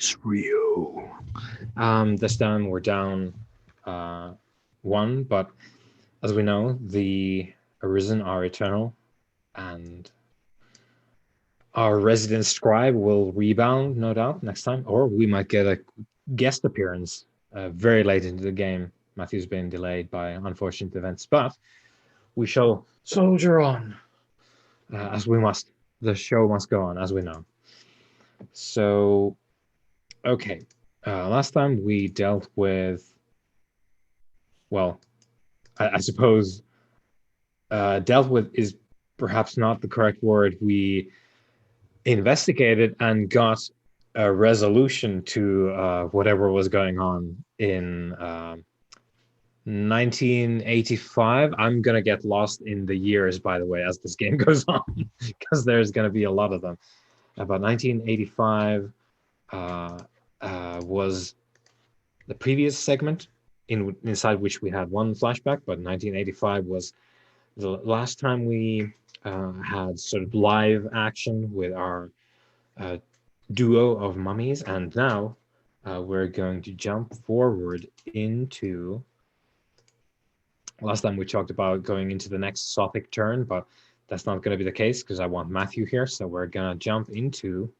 is real. This time we're down 1, but as we know, the Arisen are eternal, and our resident scribe will rebound, no doubt, next time, or we might get a guest appearance very late into the game. Matthew's been delayed by unfortunate events, but we shall soldier on as we must. The show must go on, as we know. So, okay. Last time we dealt with, well, I suppose dealt with is perhaps not the correct word. We investigated and got a resolution to whatever was going on in 1985. I'm going to get lost in the years, by the way, as this game goes on, because there's going to be a lot of them. About 1985 was the previous segment inside which we had one flashback, but 1985 was the last time we had sort of live action with our duo of mummies, and now we're going to jump forward into. Last time we talked about going into the next Sothic turn, but that's not going to be the case because I want Matthew here, so we're going to jump into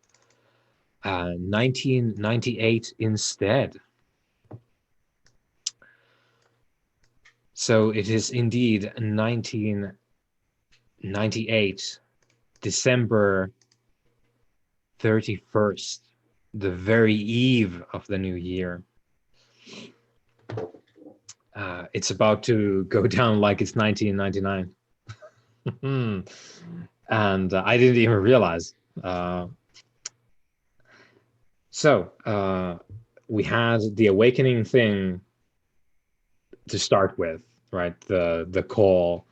1998 instead. So it is indeed 1998, December 31st, the very eve of the new year. It's about to go down like it's 1999. And I didn't even realize. So we had the awakening thing to start with, right? The call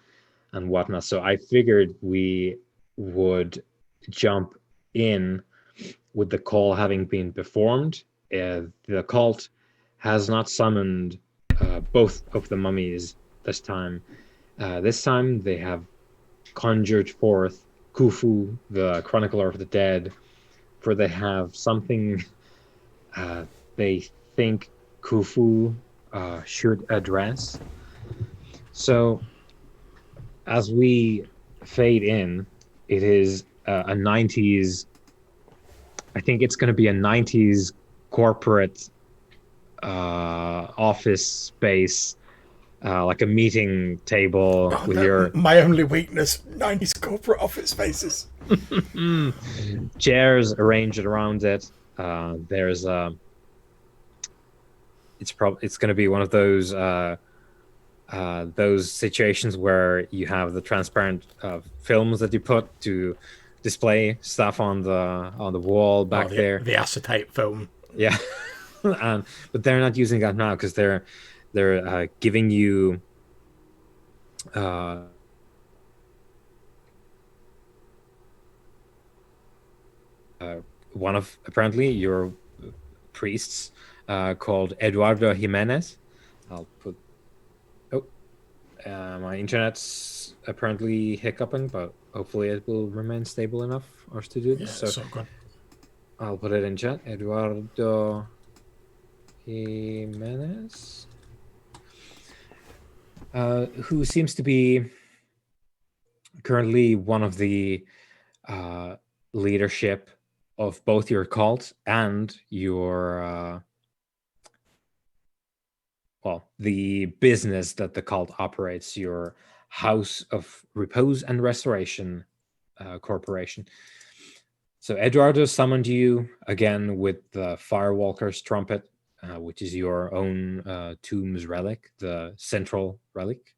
and whatnot. So I figured we would jump in with the call having been performed. The cult has not summoned both of the mummies this time. This time they have conjured forth Khufu, the chronicler of the dead, for they have something they think Khufu should address. So as we fade in, it is a 90s, I think it's going to be a 90s corporate office space, like a meeting table with your... My only weakness, 90s corporate office spaces. Chairs arranged around it. There's it's going to be one of those situations where you have the transparent films that you put to display stuff on the wall back there. The acetate film. Yeah. But they're not using that now because they're giving you one of apparently your priests called Eduardo Jimenez. I'll put my internet's apparently hiccuping, but hopefully it will remain stable enough for us to do this. Yeah, so good. I'll put it in chat. Eduardo Jimenez, who seems to be currently one of the leadership of both your cult and your the business that the cult operates, your House of Repose and Restoration Corporation. So Eduardo summoned you again with the Firewalker's trumpet, which is your own tomb's relic, the central relic.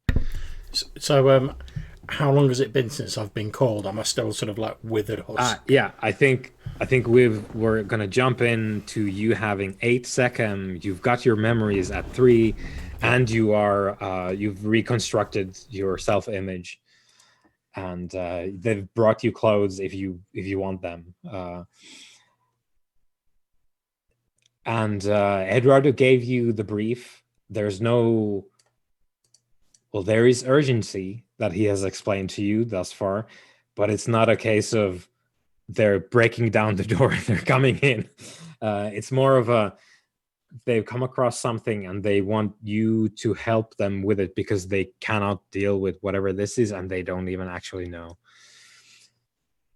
So how long has it been since I've been called? Am I still sort of like withered husk? Yeah, I think we're gonna jump into you having 8 seconds. You've got your memories at 3, and you've reconstructed your self-image, and they've brought you clothes if you want them. And Eduardo gave you the brief. There is urgency that he has explained to you thus far, but it's not a case of they're breaking down the door and they're coming in. It's more of a they've come across something and they want you to help them with it because they cannot deal with whatever this is and they don't even actually know.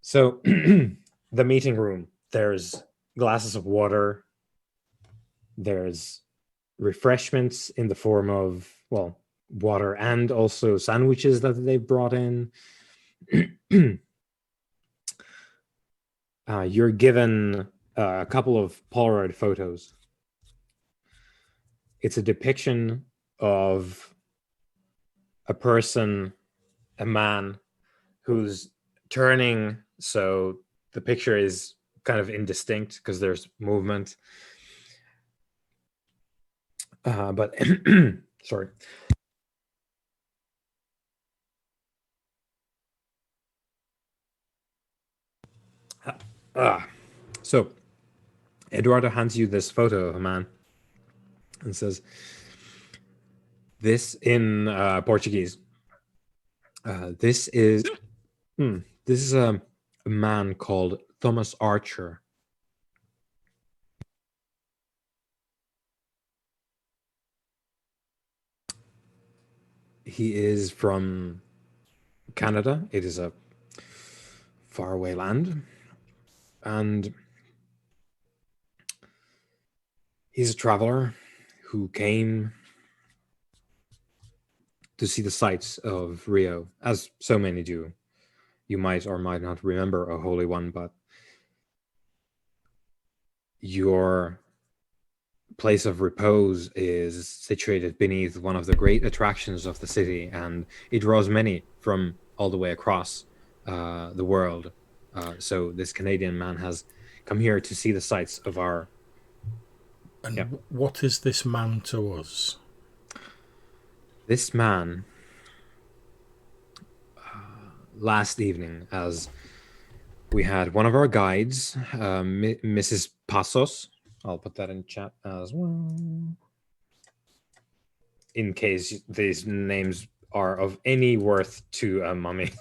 So the meeting room, there's glasses of water, there's refreshments in the form of, well, water and also sandwiches that they brought in. You're given a couple of Polaroid photos. It's a depiction of a person, a man, who's turning. So the picture is kind of indistinct because there's movement. But sorry. So Eduardo hands you this photo of a man and says, this in Portuguese. This is a man called Thomas Archer. He is from Canada. It is a faraway land. And he's a traveler who came to see the sights of Rio, as so many do. You might or might not remember a holy one, but your place of repose is situated beneath one of the great attractions of the city, and it draws many from all the way across the world. So this Canadian man has come here to see the sights of our... And what is this man to us? This man, last evening, as we had one of our guides, Mrs. Passos. I'll put that in chat as well, in case these names are of any worth to a mummy.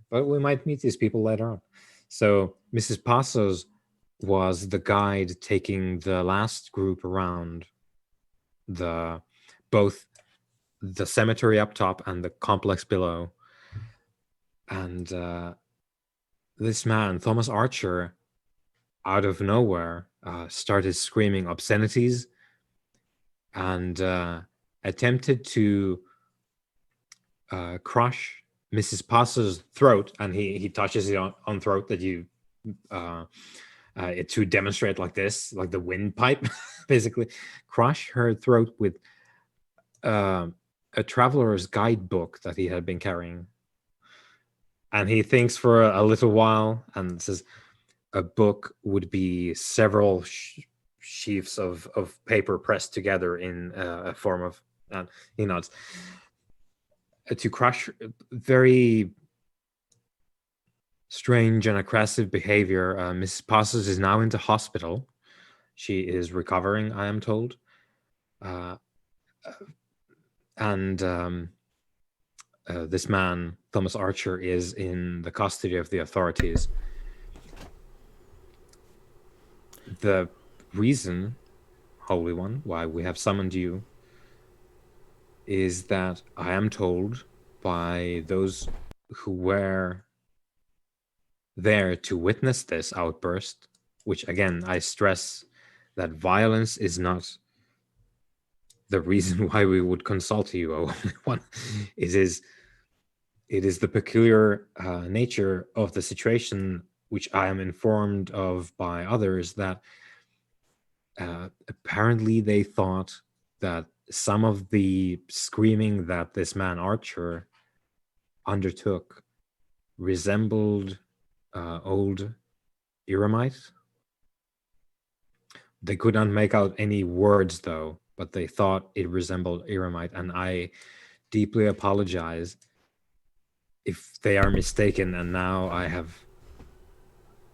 But we might meet these people later on. So Mrs. Passos was the guide taking the last group around both the cemetery up top and the complex below. And this man, Thomas Archer, out of nowhere, started screaming obscenities and attempted to crush Mrs. Passos' throat. And he touches it on throat that you to demonstrate like this, like the windpipe, basically. Crush her throat with a traveler's guidebook that he had been carrying. And he thinks for a little while and says a book would be several sheafs of paper pressed together in a form of, he nods, to crush very strange and aggressive behavior. Mrs. Passos is now in the hospital. She is recovering, I am told. And this man, Thomas Archer, is in the custody of the authorities. The reason, Holy One, why we have summoned you is that I am told by those who were there to witness this outburst, which again, I stress that violence is not the reason why we would consult you, O Holy One. It is the peculiar nature of the situation, which I am informed of by others, that apparently they thought that some of the screaming that this man Archer undertook resembled old Eramite. They could not make out any words, though, but they thought it resembled Eramite, and I deeply apologize if they are mistaken, and now I have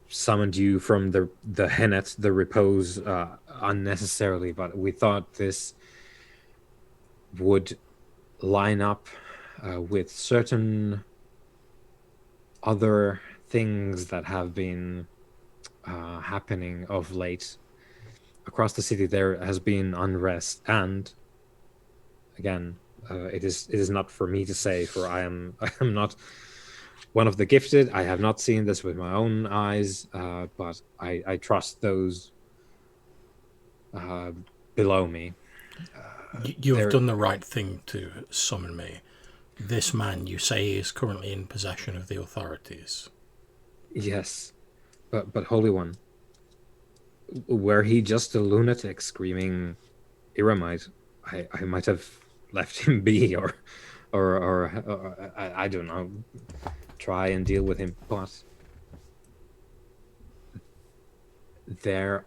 summoned you from the Hennet, the repose, unnecessarily, but we thought this would line up with certain other things that have been happening of late. Across the city, there has been unrest, and again, it is not for me to say, for I am I am not one of the gifted. I have not seen this with my own eyes, but I trust those uh, below me. You have There, done the right thing to summon me. This man, you say, is currently in possession of the authorities. yes, but Holy One, were he just a lunatic screaming Iramite, I might have left him be, or I don't know, try and deal with him. But there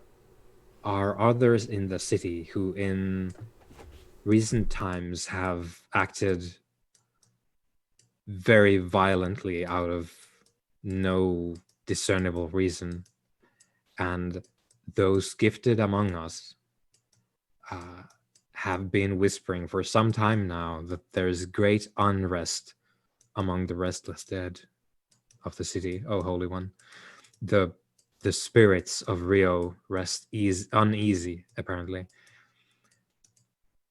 are others in the city who, in recent times, have acted very violently out of no discernible reason, and those gifted among us uh, have been whispering for some time now that there's great unrest among the restless dead of the city, O Holy One. The the spirits of Rio rest uneasy, apparently.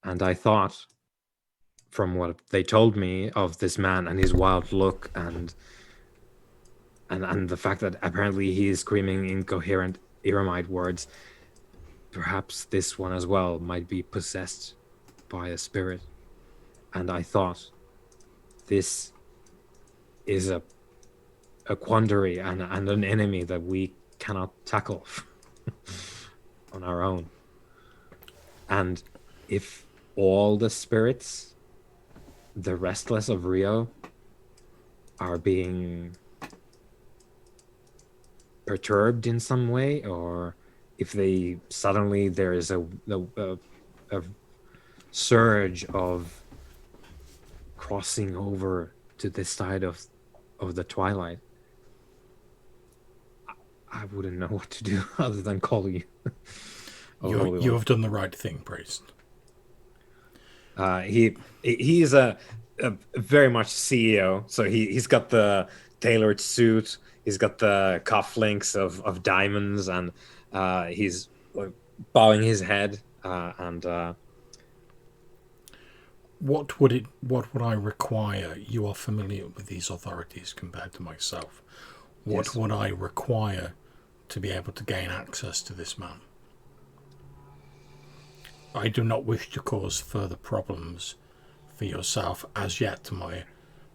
And I thought, from what they told me of this man and his wild look, and the fact that apparently he is screaming incoherent Iramite words, perhaps this one as well might be possessed by a spirit. And I thought, this is a quandary and an enemy that we cannot tackle on our own. And if all the spirits, the restless of Rio, are being perturbed in some way, or if they suddenly there is a surge of crossing over to this side of the twilight, I wouldn't know what to do other than call you. You have done the right thing, priest. He's a very much CEO, so he's got the tailored suit, he's got the cufflinks of diamonds, and he's bowing his head, and What would I require? You are familiar with these authorities compared to myself. What yes. would I require to be able to gain access to this man? I do not wish to cause further problems for yourself. As yet, my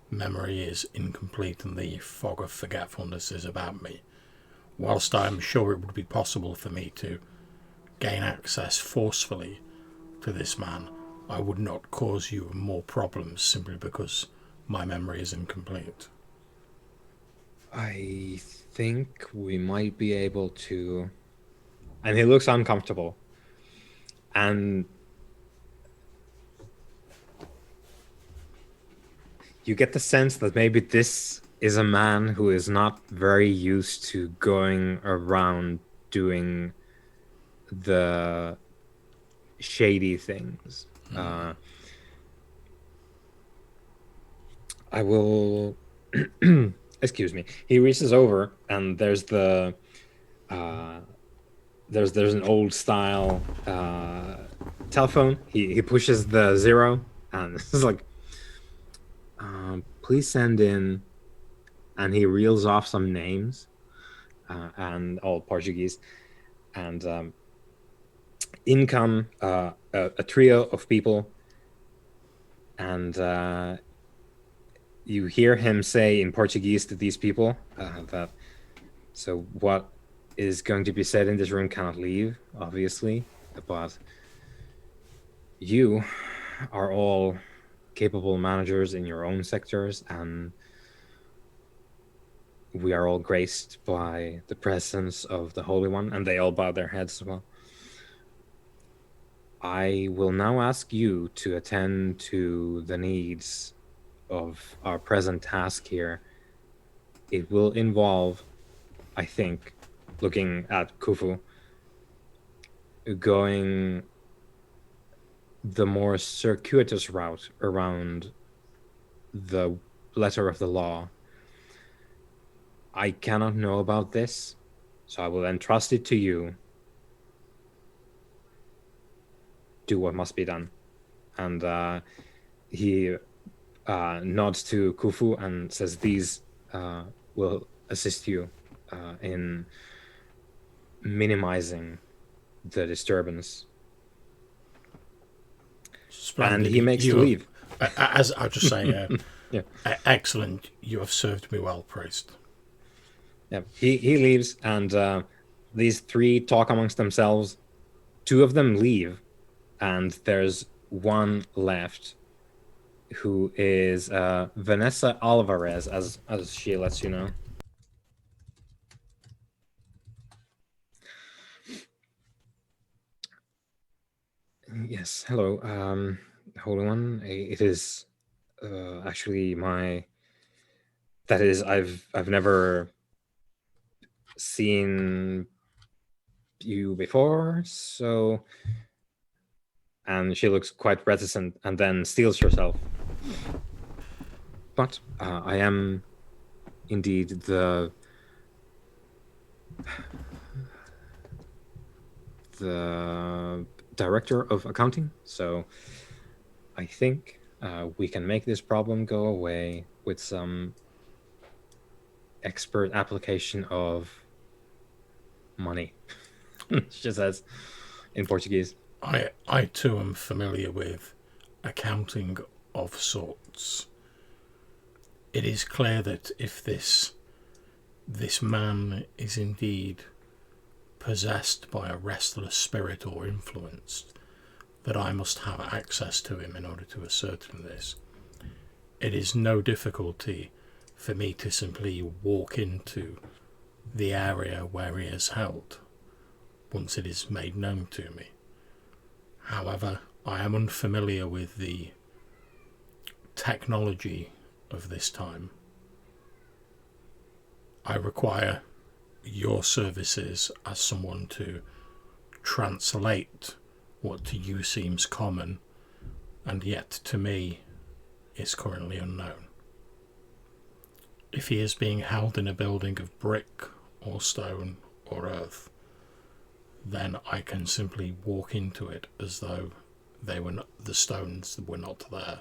memory is incomplete and the fog of forgetfulness is about me. Whilst I am sure it would be possible for me to gain access forcefully to this man, I would not cause you more problems simply because my memory is incomplete. I think we might be able to. And he looks uncomfortable. And you get the sense that maybe this is a man who is not very used to going around doing the shady things. I will. Excuse me. He reaches over, and there's there's an old style telephone. He pushes the 0, and this is like, please send in, and he reels off some names, and all Portuguese, and in come a trio of people, and you hear him say in Portuguese to these people that, so what is going to be said in this room cannot leave, obviously, but you are all capable managers in your own sectors, and we are all graced by the presence of the Holy One, and they all bow their heads as well. I will now ask you to attend to the needs of our present task here. It will involve, I think, looking at Khufu, going the more circuitous route around the letter of the law. I cannot know about this, So I will entrust it to you. Do what must be done. And he nods to Khufu and says, "These will assist you in minimizing the disturbance." Splendid. And he makes to You leave. as I'll just say, Yeah. excellent. You have served me well, priest. Yeah. He leaves, and these three talk amongst themselves. Two of them leave, and there's one left, who is Vanessa Alvarez, as she lets you know. Yes, hello. Hold on. It is actually my. That is, I've never seen you before, so. And she looks quite reticent, and then steels herself. But I am indeed the director of accounting, so I think we can make this problem go away with some expert application of money. She says in Portuguese. I too am familiar with accounting of sorts. It is clear that if this man is indeed possessed by a restless spirit or influenced, that I must have access to him in order to ascertain this. It is no difficulty for me to simply walk into the area where he is held once it is made known to me. However, I am unfamiliar with the technology of this time. I require your services as someone to translate what to you seems common and yet to me is currently unknown. If he is being held in a building of brick or stone or earth, then I can simply walk into it as though they were not, the stones were not there,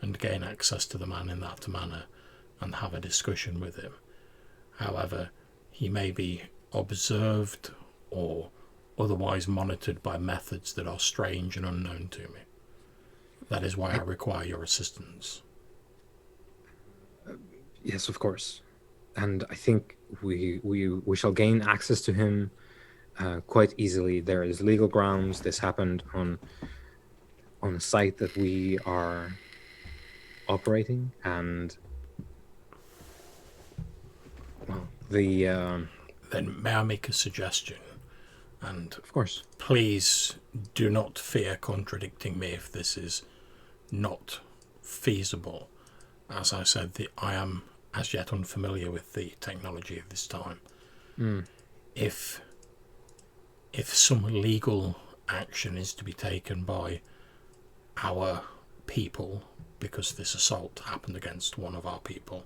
and gain access to the man in that manner and have a discussion with him. However, he may be observed or otherwise monitored by methods that are strange and unknown to me. That is why I require your assistance. Yes, of course. And I think we shall gain access to him quite easily. There is legal grounds. This happened on a site that we are operating, and well, Then may I make a suggestion? And of course, please do not fear contradicting me if this is not feasible. As I said, I am as yet unfamiliar with the technology of this time. If some legal action is to be taken by our people because this assault happened against one of our people,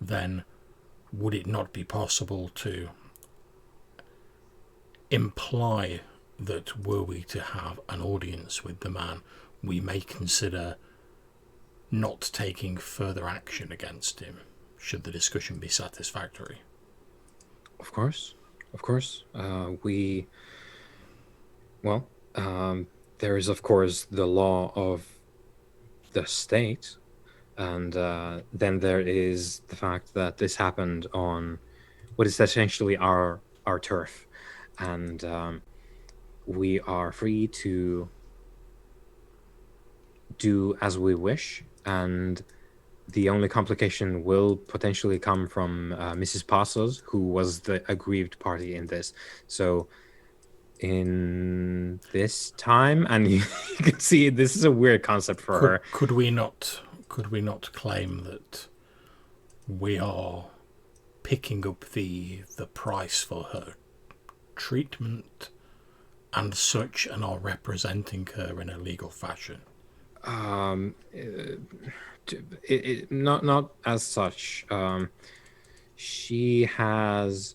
then would it not be possible to imply that were we to have an audience with the man, we may consider not taking further action against him should the discussion be satisfactory? of course. There is, of course, the law of the state, and then there is the fact that this happened on what is essentially our turf, and we are free to do as we wish, and the only complication will potentially come from Mrs. Passos, who was the aggrieved party in this. So in this time, and you can see this is a weird concept for her. Could we not claim that we are picking up the price for her treatment and such, and are representing her in a legal fashion? Not as such. She has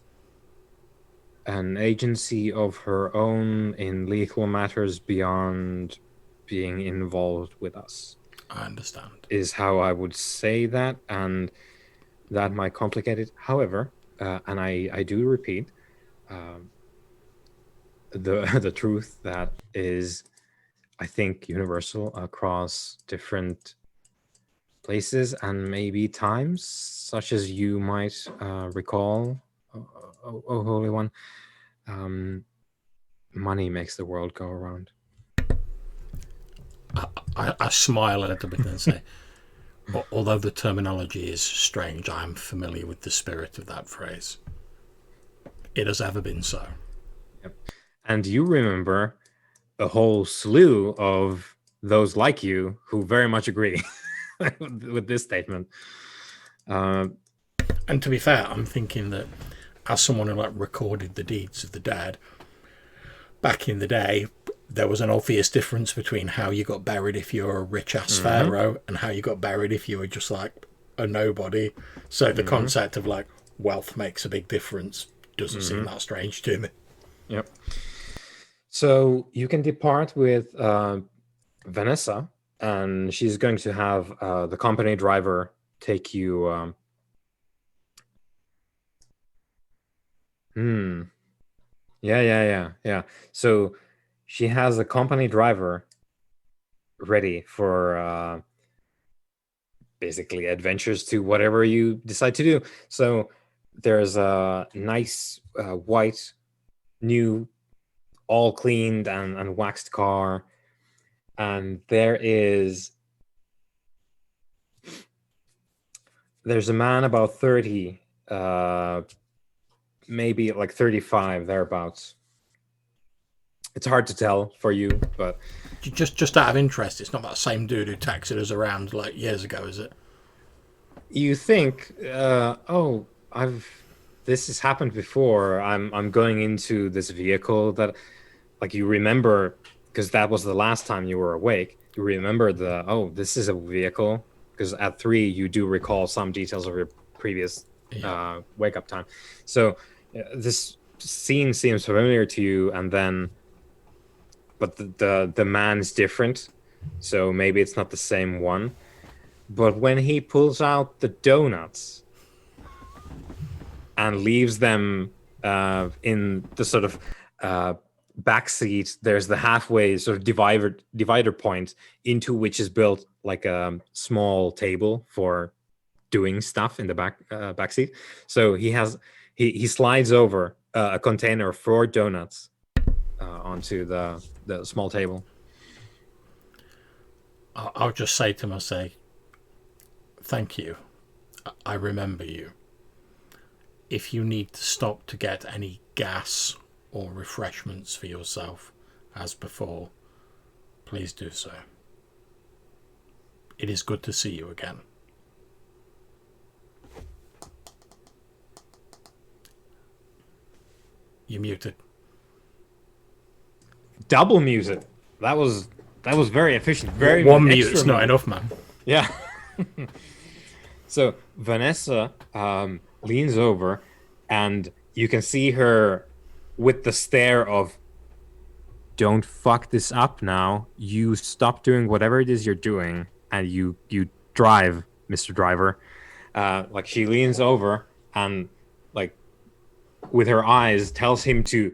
an agency of her own in legal matters beyond being involved with us. I understand. Is how I would say that, and that might complicate it. However, and I do repeat, the truth that is, I think, universal across different places and maybe times, such as you might recall, oh Holy One. Money makes the world go around. I smile a little bit and say, although the terminology is strange, I am familiar with the spirit of that phrase. It has ever been so. Yep. And you remember a whole slew of those like you who very much agree with this statement. And to be fair, I'm thinking that as someone who recorded the deeds of the dead, back in the day, there was an obvious difference between how you got buried if you were a rich-ass pharaoh and how you got buried if you were just like a nobody. So the concept of like wealth makes a big difference doesn't seem that strange to me. Yep. So you can depart with Vanessa, and she's going to have the company driver take you. Yeah. So she has a company driver ready for basically adventures to whatever you decide to do. So there's a nice white, new, all cleaned and waxed car, and there's a man about 30, maybe like 35 thereabouts. It's hard to tell for you, but just out of interest, it's not that same dude who taxied us around like years ago, is it? You think, this has happened before. I'm going into this vehicle that, like, you remember, because that was the last time you were awake. You remember this is a vehicle, because at 3 you do recall some details of your previous wake up time. So this scene seems familiar to you, and then, but the man's different, so maybe it's not the same one. But when he pulls out the donuts and leaves them in the sort of back seat, there's the halfway sort of divider point into which is built like a small table for doing stuff in the back seat. So he slides over a container of 4 donuts onto the small table. I'll just say to him, I'll say, thank you. I remember you. If you need to stop to get any gas or refreshments for yourself, as before, please do so. It is good to see you again. You're muted. Double muted. That was very efficient. Very one mute's not enough, man. Yeah. So Vanessa leans over, and you can see her with the stare of, don't fuck this up now. You stop doing whatever it is you're doing, and you drive, Mr. Driver. Like, she leans over and, like, with her eyes tells him to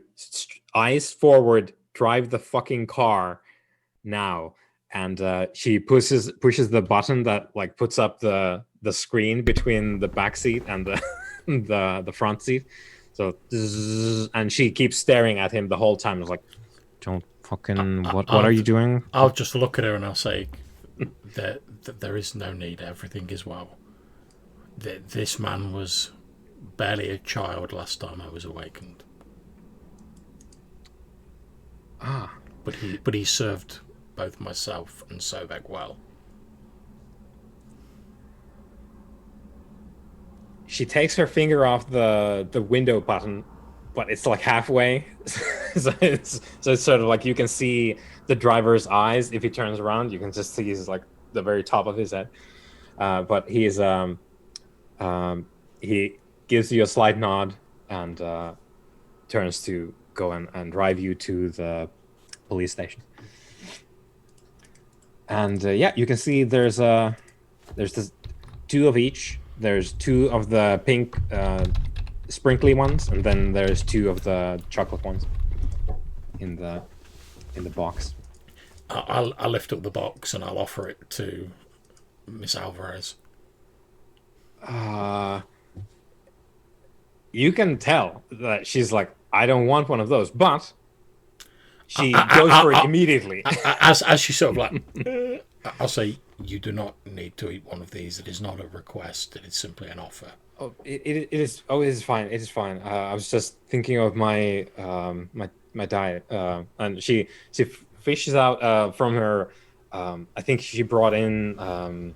eyes forward, drive the fucking car now. And she pushes the button that, like, puts up the screen between the back seat and the front seat. So, and she keeps staring at him the whole time. It's like, don't fucking, what are you doing? I'll just look at her and I'll say that there is no need. Everything is well. This man was barely a child last time I was awakened. But he served both myself and Sobek well. She takes her finger off the window button, but it's like halfway. so it's sort of like you can see the driver's eyes. If he turns around, you can just see he's like the very top of his head. But he's he gives you a slight nod, and turns to go and drive you to the police station. And yeah, you can see there's this 2 of each. There's 2 of the pink sprinkly ones, and then there's 2 of the chocolate ones in the box. I'll lift up the box and I'll offer it to Miss Alvarez. You can tell that she's like, I don't want one of those, but she goes for it immediately. As she sort of like, I'll say, you do not need to eat one of these. It is not a request. It is simply an offer. Oh, it is. Oh, it is fine. It is fine. I was just thinking of my my diet, and she fishes out from her. I think she brought in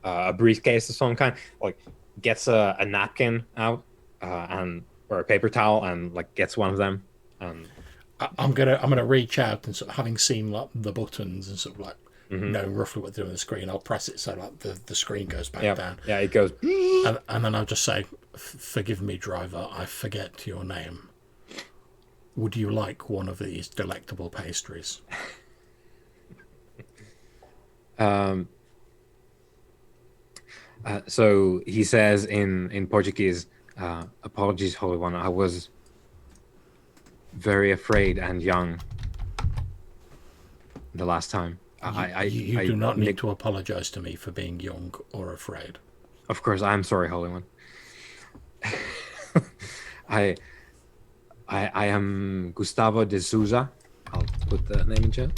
a briefcase of some kind. Like, gets a napkin out or a paper towel, and like gets one of them. And I'm gonna reach out and sort of, having seen like the buttons and sort of like knowing roughly what to do on the screen, I'll press it so like the screen goes back down. Yeah, it goes. And then I'll just say, "Forgive me, driver. I forget your name. Would you like one of these delectable pastries?" So he says in Portuguese, apologies, Holy One. I was very afraid and young the last time. You do not need to apologize to me for being young or afraid. Of course, I'm sorry, Holy One. I am Gustavo de Souza. I'll put the name in chat.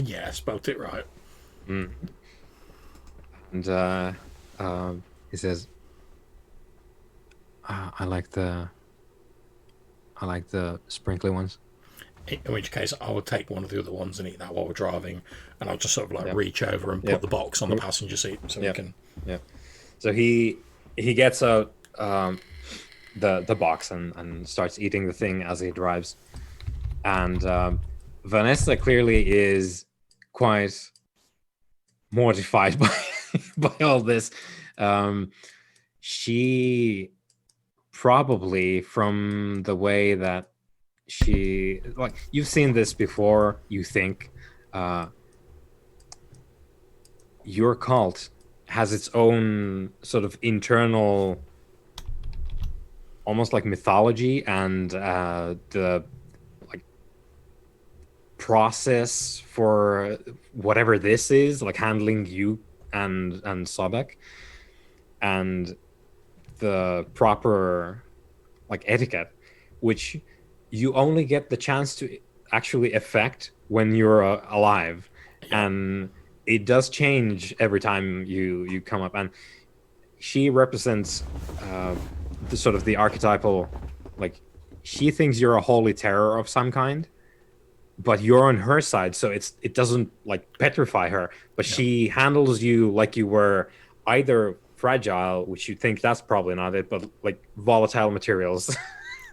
Yeah, I spelt it right. And he says, I like the sprinkly ones. In which case, I will take one of the other ones and eat that while we're driving, and I'll just sort of like reach over and put the box on the passenger seat so we can. Yeah. So he gets out the box and starts eating the thing as he drives, and Vanessa clearly is quite mortified by all this. She probably, from the way that she, like, you've seen this before, you think your cult has its own sort of internal, almost like mythology, and the like process for whatever this is, like handling you and Sobek, and the proper like etiquette, which you only get the chance to actually affect when you're alive, and it does change every time you come up. And she represents the sort of the archetypal, like, she thinks you're a holy terror of some kind, but you're on her side, so it doesn't like petrify her, but she handles you like you were either fragile, which you think that's probably not it, but like volatile materials.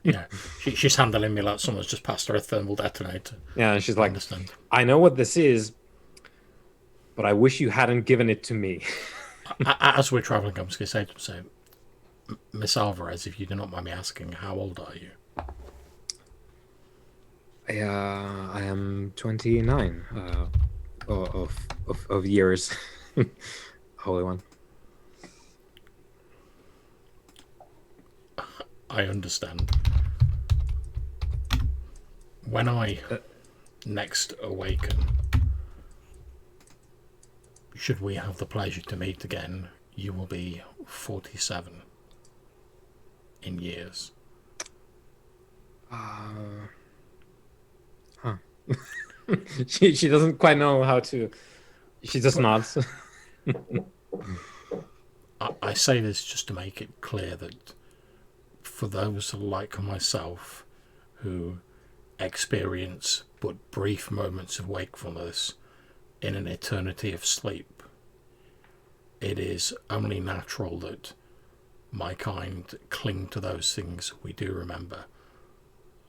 Yeah, she's handling me like someone's just passed her a thermal detonator. Yeah, and she's like, I know what this is, but I wish you hadn't given it to me. As we're traveling, I'm just going to say, Miss Alvarez, if you do not mind me asking, how old are you? I am 29 of years. Holy One. I understand. When I next awaken, should we have the pleasure to meet again, you will be 47 in years. She doesn't quite know how to. She just nods. I say this just to make it clear that for those like myself who experience but brief moments of wakefulness in an eternity of sleep, it is only natural that my kind cling to those things we do remember,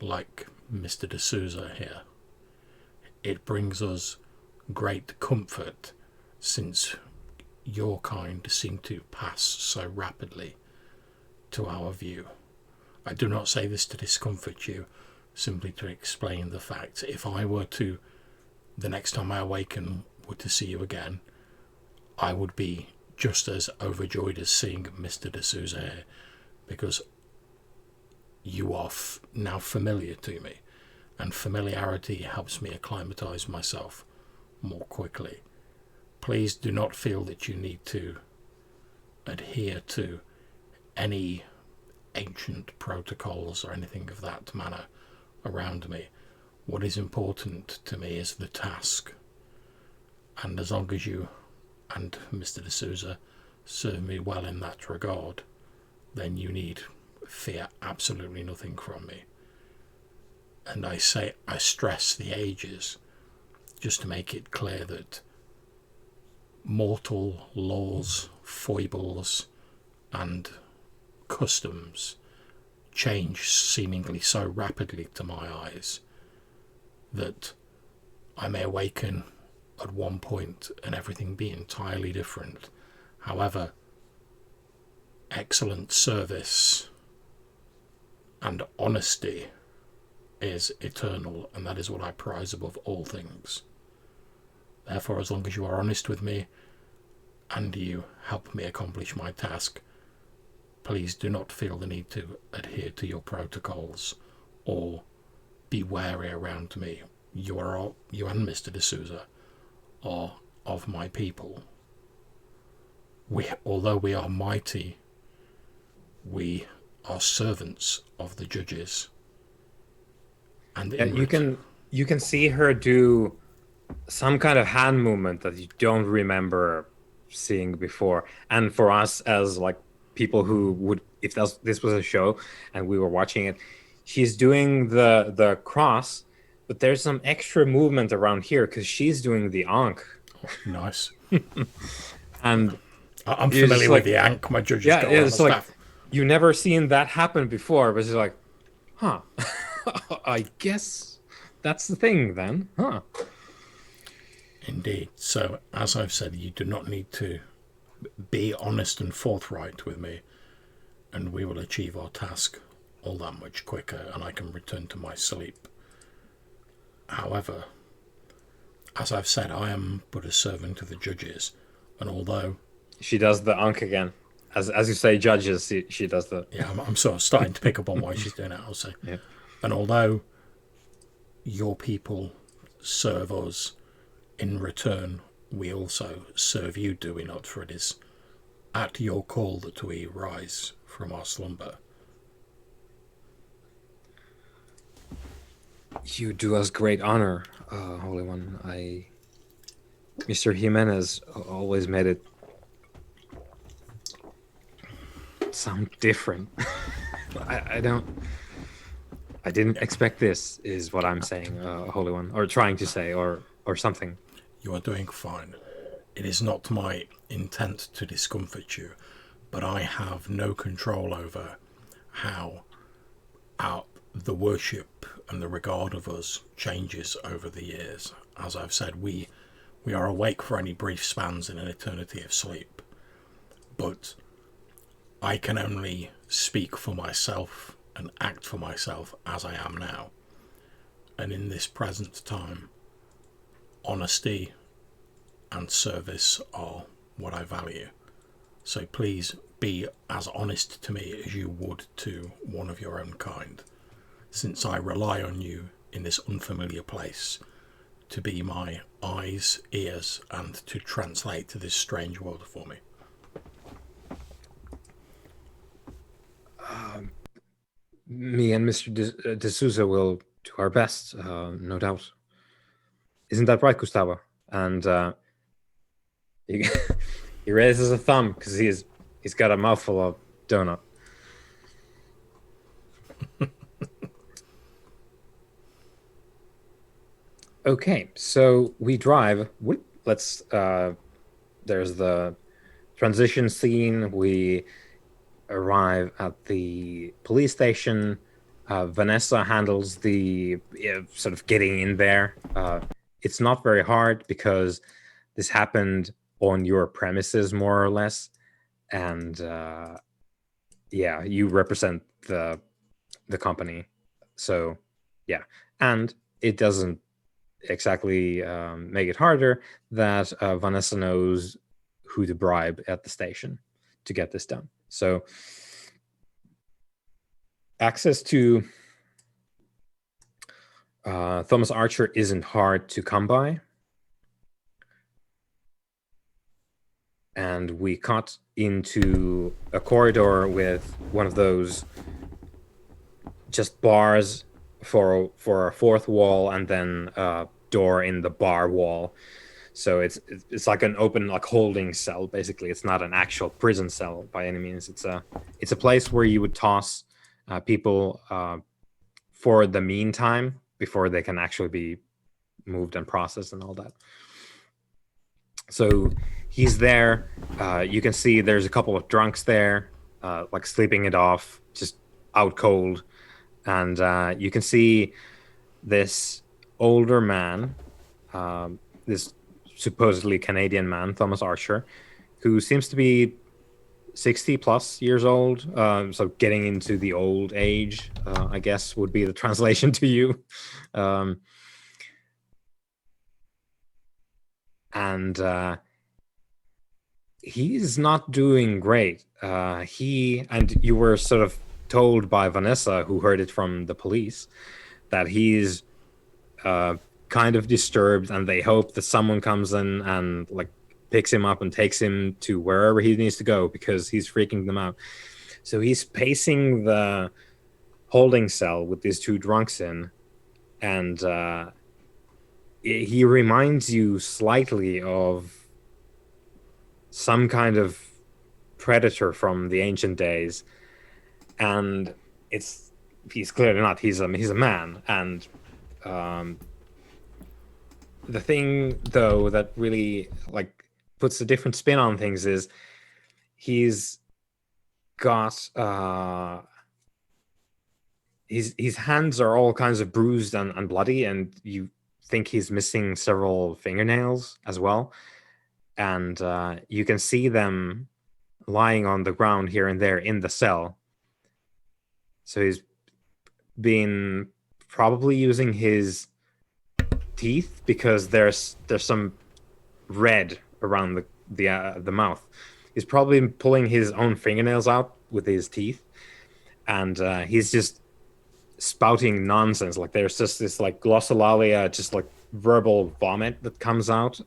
like Mr. D'Souza here. It brings us great comfort, since your kind seem to pass so rapidly to our view. I do not say this to discomfort you, simply to explain the fact. If I were to, the next time I awaken, were to see you again, I would be just as overjoyed as seeing Mr. D'Souza here, because you are now familiar to me, and familiarity helps me acclimatise myself more quickly. Please do not feel that you need to adhere to any ancient protocols or anything of that manner around me. What is important to me is the task, and as long as you and Mr. D'Souza serve me well in that regard, then you need fear absolutely nothing from me. And I stress the ages just to make it clear that mortal laws, foibles, and customs change seemingly so rapidly to my eyes that I may awaken at one point and everything be entirely different. However, excellent service and honesty is eternal, and that is what I prize above all things. Therefore, as long as you are honest with me and you help me accomplish my task, please do not feel the need to adhere to your protocols or be wary around me. You and Mr. D'Souza are of my people. Although we are mighty, we are servants of the judges. And you can see her do some kind of hand movement that you don't remember seeing before. And for us as like people who would, if this was a show and we were watching it, she's doing the cross, but there's some extra movement around here because she's doing the Ankh. Oh, nice. And I'm familiar with the Ankh. My judges got on the staff. You never seen that happen before, but it's like, huh. I guess that's the thing then, huh? Indeed. So, as I've said, you do not need to be honest and forthright with me, and we will achieve our task all that much quicker, and I can return to my sleep. However, as I've said, I am but a servant of the judges, and although... She does the Ankh again. As you say, judges, she does the... Yeah, I'm sort of starting to pick up on why she's doing it, I'll say. Yeah. And although your people serve us, in return, we also serve you, do we not? For it is at your call that we rise from our slumber. You do us great honor, Holy One. Mr. Jimenez always made it sound different. I didn't expect this, is what I'm saying, Holy One, or trying to say, or something. You are doing fine. It is not my intent to discomfort you, but I have no control over how the worship and the regard of us changes over the years. As I've said, we are awake for any brief spans in an eternity of sleep, but I can only speak for myself and act for myself as I am now. And in this present time, honesty and service are what I value. So please be as honest to me as you would to one of your own kind, since I rely on you in this unfamiliar place to be my eyes, ears, and to translate to this strange world for me. Me and Mr. D'Souza will do our best, no doubt. Isn't that right, Gustavo? And he raises a thumb because he's got a mouthful of donut. Okay, so we drive. Let's. There's the transition scene. We arrive at the police station. Vanessa handles the sort of getting in there. It's not very hard because this happened on your premises, more or less, and yeah, you represent the company. So yeah, and it doesn't exactly make it harder that Vanessa knows who to bribe at the station to get this done. So access to Thomas Archer isn't hard to come by. And we cut into a corridor with one of those just bars for a fourth wall, and then a door in the bar wall. So it's like an open, like, holding cell, basically. It's not an actual prison cell by any means. It's a place where you would toss people for the meantime before they can actually be moved and processed and all that. So he's there. You can see there's a couple of drunks there, like sleeping it off, just out cold. And you can see this older man, this supposedly Canadian man, Thomas Archer, who seems to be 60 plus years old. So getting into the old age, I guess, would be the translation to you. And he's not doing great. And you were sort of told by Vanessa, who heard it from the police, that he's kind of disturbed, and they hope that someone comes in and like picks him up and takes him to wherever he needs to go, because he's freaking them out. So he's pacing the holding cell with these two drunks in, and he reminds you slightly of some kind of predator from the ancient days, and he's clearly not. He's a man, and the thing though that really like puts a different spin on things is he's got his hands are all kinds of bruised and bloody, and you think he's missing several fingernails as well. And you can see them lying on the ground here and there in the cell. So he's been probably using his teeth, because there's some red around the mouth. He's probably been pulling his own fingernails out with his teeth, and he's just spouting nonsense. Like there's just this like glossolalia, just like verbal vomit that comes out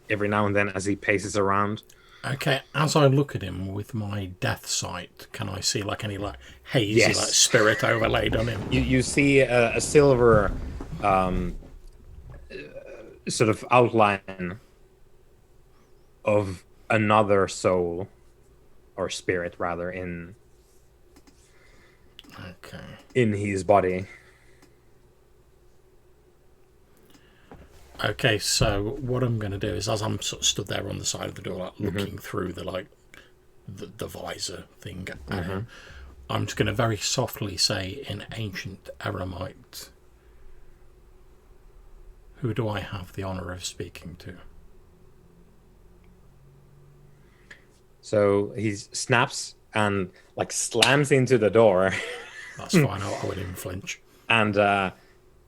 every now and then as he paces around. Okay, as I look at him with my death sight, can I see like any like hazy like spirit overlaid on him? You see a silver sort of outline of another soul, or spirit rather, in his body. Okay, so what I'm going to do is, as I'm sort of stood there on the side of the door, like looking through the the visor thing, I'm just going to very softly say in ancient Aramite, "Who do I have the honor of speaking to?" So he snaps and like slams into the door. That's fine. I wouldn't even flinch. And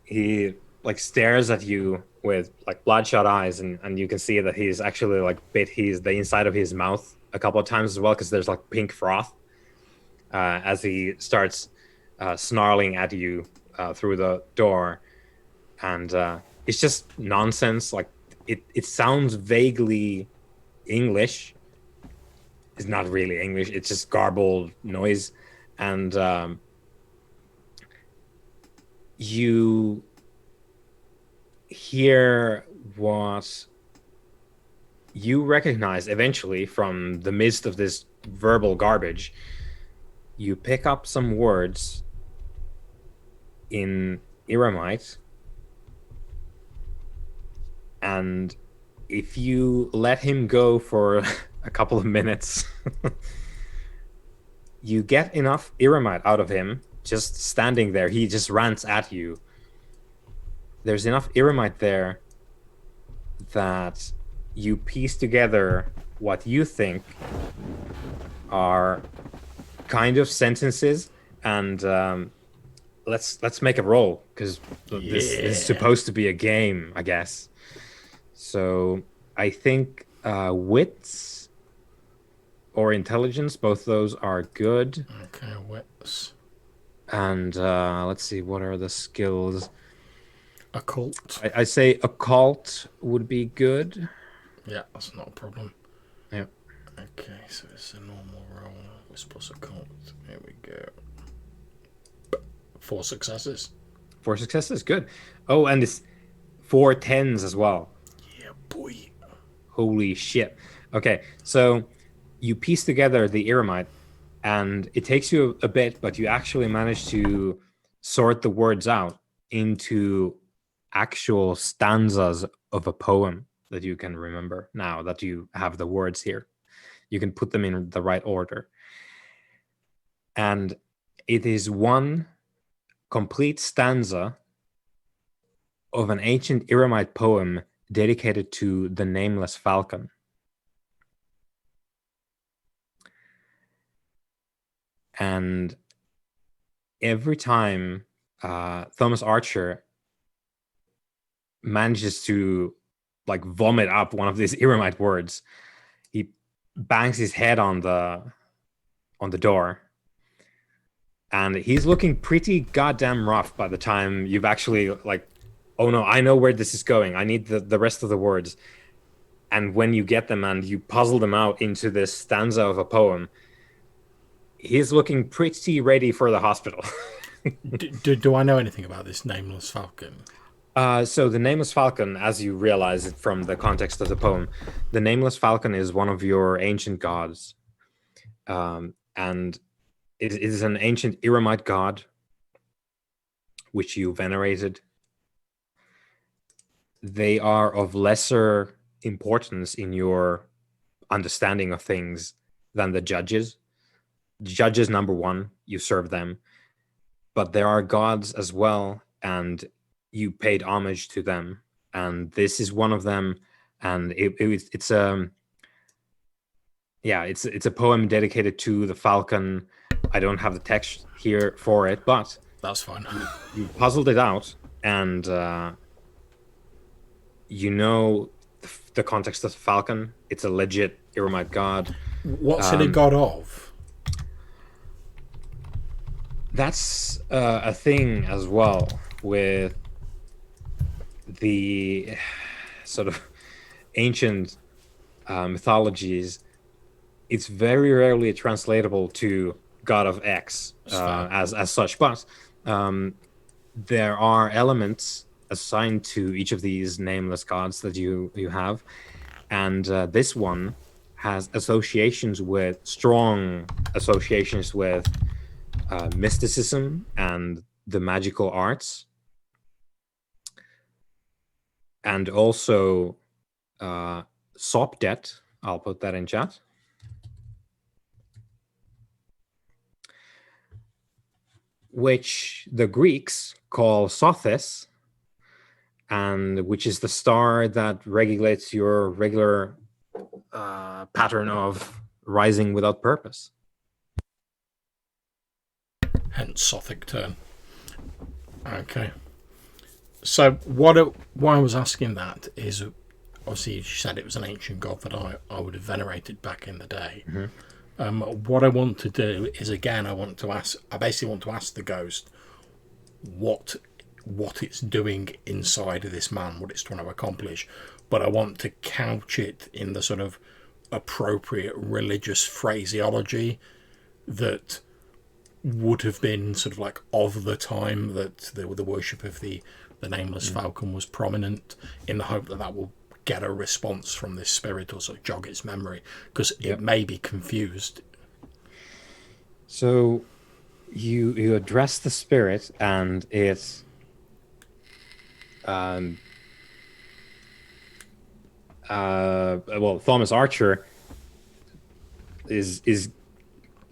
he like stares at you with like bloodshot eyes, and you can see that he's actually like bit the inside of his mouth a couple of times as well, because there's like pink froth as he starts snarling at you through the door. And it's just nonsense. Like it sounds vaguely English. It's not really English. It's just garbled noise. And you hear what you recognize eventually from the midst of this verbal garbage. You pick up some words in Iramite, and if you let him go for a couple of minutes, you get enough Iramite out of him just standing there. He just rants at you. There's enough Iramite there that you piece together what you think are kind of sentences, and let's make a roll, because this is Yeah. supposed to be a game, I guess. So I think wits or intelligence, both those are good. Okay, wits. And let's see, what are the skills? Occult. I say occult would be good. Yeah, that's not a problem. Yeah. Okay, so it's a normal roll. Wits plus occult. Here we go. 4 successes. 4 successes, good. Oh, and it's 4 10s as well. Yeah, boy. Holy shit. Okay, so you piece together the Eremite, and it takes you a bit, but you actually manage to sort the words out into actual stanzas of a poem that you can remember now that you have the words here. You can put them in the right order. And it is one complete stanza of an ancient Eremite poem dedicated to the nameless falcon. And every time Thomas Archer manages to like vomit up one of these Eremite words, he bangs his head on the door, and he's looking pretty goddamn rough by the time you've actually like, oh no, I know where this is going. I need the rest of the words. And when you get them and you puzzle them out into this stanza of a poem, he's looking pretty ready for the hospital. do I know anything about this nameless falcon? So the Nameless Falcon, as you realize it from the context of the poem, the Nameless Falcon is one of your ancient gods. And it is an ancient Eremite god, which you venerated. They are of lesser importance in your understanding of things than the judges. The judges, number one, you serve them. But there are gods as well, and you paid homage to them. And this is one of them. And it's it's a poem dedicated to the falcon. I don't have the text here for it, but That's fine. you puzzled it out, and you know the context of the falcon. It's a legit Eremite god. What's it a god of? That's a thing as well with the sort of ancient mythologies. It's very rarely translatable to God of X as such, but there are elements assigned to each of these nameless gods that you have, and this one has strong associations with mysticism and the magical arts, and also Sopdet. I'll put that in chat. Which the Greeks call Sothis, and which is the star that regulates your regular pattern of rising without purpose. Hence Sothic turn. Okay. So why I was asking that is, obviously you said it was an ancient god that I would have venerated back in the day. Mm-hmm. What I want to do is, again, I basically want to ask the ghost what it's doing inside of this man, what it's trying to accomplish, but I want to couch it in the sort of appropriate religious phraseology that would have been sort of like of the time that the worship of the nameless falcon was prominent, in the hope that will get a response from this spirit or sort of jog its memory, because it may be confused. So you address the spirit, and it's Thomas Archer is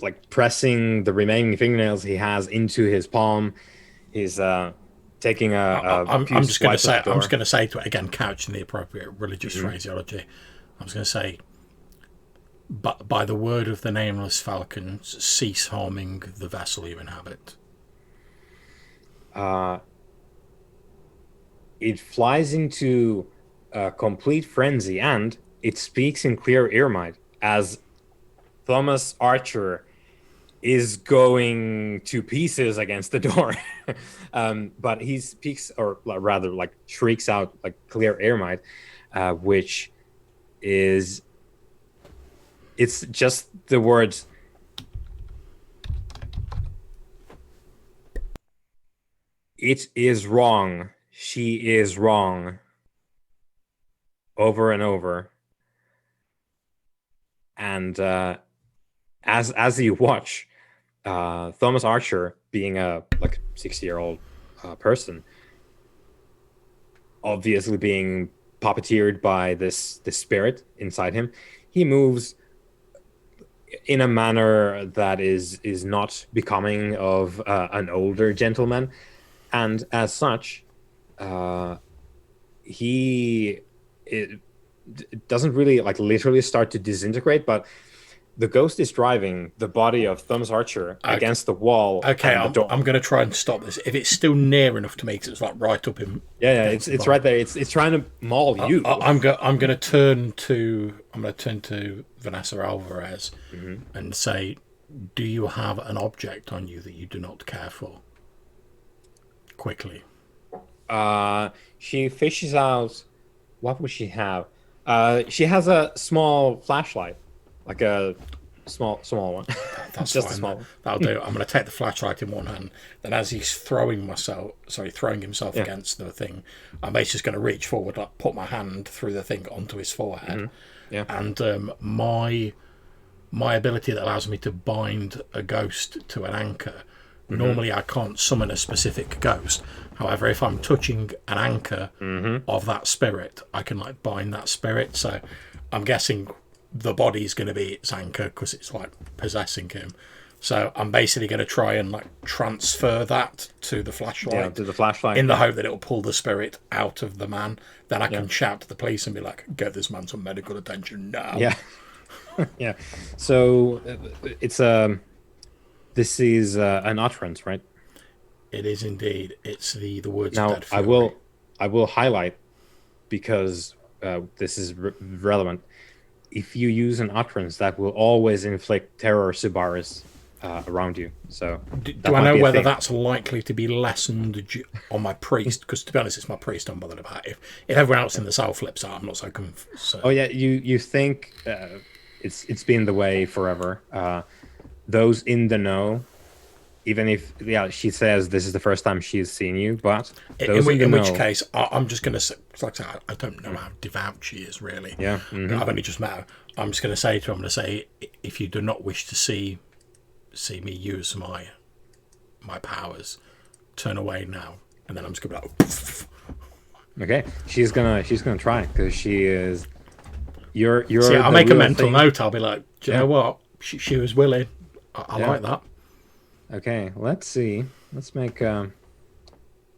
like pressing the remaining fingernails he has into his palm. He's taking a few I'm just going to swipes at say, the door. I'm just going to say to it again, couched in the appropriate religious phraseology. I'm just going to say, but by the word of the nameless falcons, cease harming the vessel you inhabit. It flies into a complete frenzy, and it speaks in clear Irmite as Thomas Archer is going to pieces against the door. But he speaks, or rather, like shrieks out like clear Irmite, which is, it's just the words. It is wrong. She is wrong. Over and over. And as you watch, Thomas Archer, being a like 60-year-old person, obviously being puppeteered by this spirit inside him, he moves in a manner that is not becoming of an older gentleman, and as such, he it doesn't really like literally start to disintegrate, but the ghost is driving the body of Thomas Archer against the wall. Okay, and the door. I'm going to try and stop this. If it's still near enough to me, because it's like right up in. Yeah, it's right there. It's trying to maul you. I'm going to turn to Vanessa Alvarez and say, do you have an object on you that you do not care for? Quickly. She fishes out. What would she have? She has a small flashlight, like a small one. That's just fine, a small one. That'll do. I'm going to take the flashlight in one hand. Then, as he's throwing himself against the thing, I'm basically just going to reach forward, like put my hand through the thing onto his forehead. Yeah. And my ability that allows me to bind a ghost to an anchor. Normally, I can't summon a specific ghost. However, if I'm touching an anchor of that spirit, I can like bind that spirit. So, I'm guessing the body's going to be its anchor because it's like possessing him. So, I'm basically going to try and like transfer that to the flashlight. Yeah, to the flashlight. In the hope that it'll pull the spirit out of the man. Then I can shout to the police and be like, "Get this man some medical attention now." Yeah. Yeah. So it's this is an utterance, right? It is indeed. It's the words. Now Dead Fury. I will highlight, because this is relevant. If you use an utterance, that will always inflict terror Subaris around you. So do I know whether that's likely to be lessened on my priest? Because to be honest, it's my priest I'm bothered about. If everyone else in the cell flips out, I'm not so confused. Oh yeah, you think it's been the way forever. Those in the know, even if she says this is the first time she's seen you, but in which case I'm just going to say, like I don't know how devout she is really. Yeah, I've only just met her. I'm just going to say to her, I'm going to say, if you do not wish to see me use my powers, turn away now. And then I'm just going to be like, okay, she's gonna try, because she is. You're. See, I'll make a mental note. I'll be like, do you know what? She was willing. I like that. Okay, let's see. Let's make a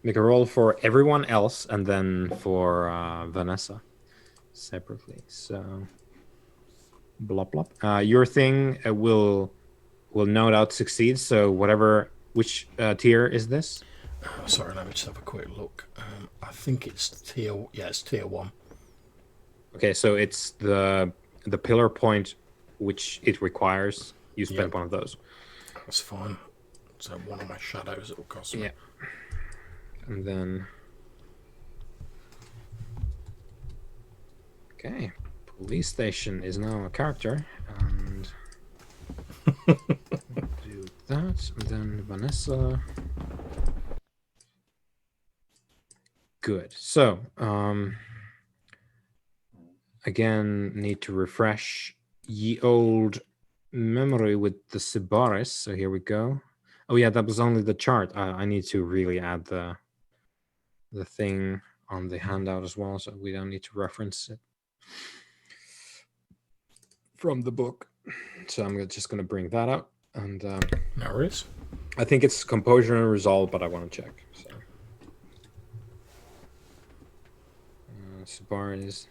roll for everyone else, and then for Vanessa separately. So, blop blop. Your thing will no doubt succeed. So which tier is this? Sorry, let me just have a quick look. I think it's tier 1. Okay, so it's the pillar point which it requires. You spend one of those. That's fine. So one of my shadows it will cost me. Yeah. And then okay. Police station is now a character, and do that, and then Vanessa. Good. So, again, need to refresh ye old memory with the Sibaris. So here we go. Oh yeah, that was only the chart. I need to really add the thing on the handout as well, so we don't need to reference it from the book. So I'm just going to bring that up, and no worries. I think it's composure and resolve, but I want to check. So Subaris.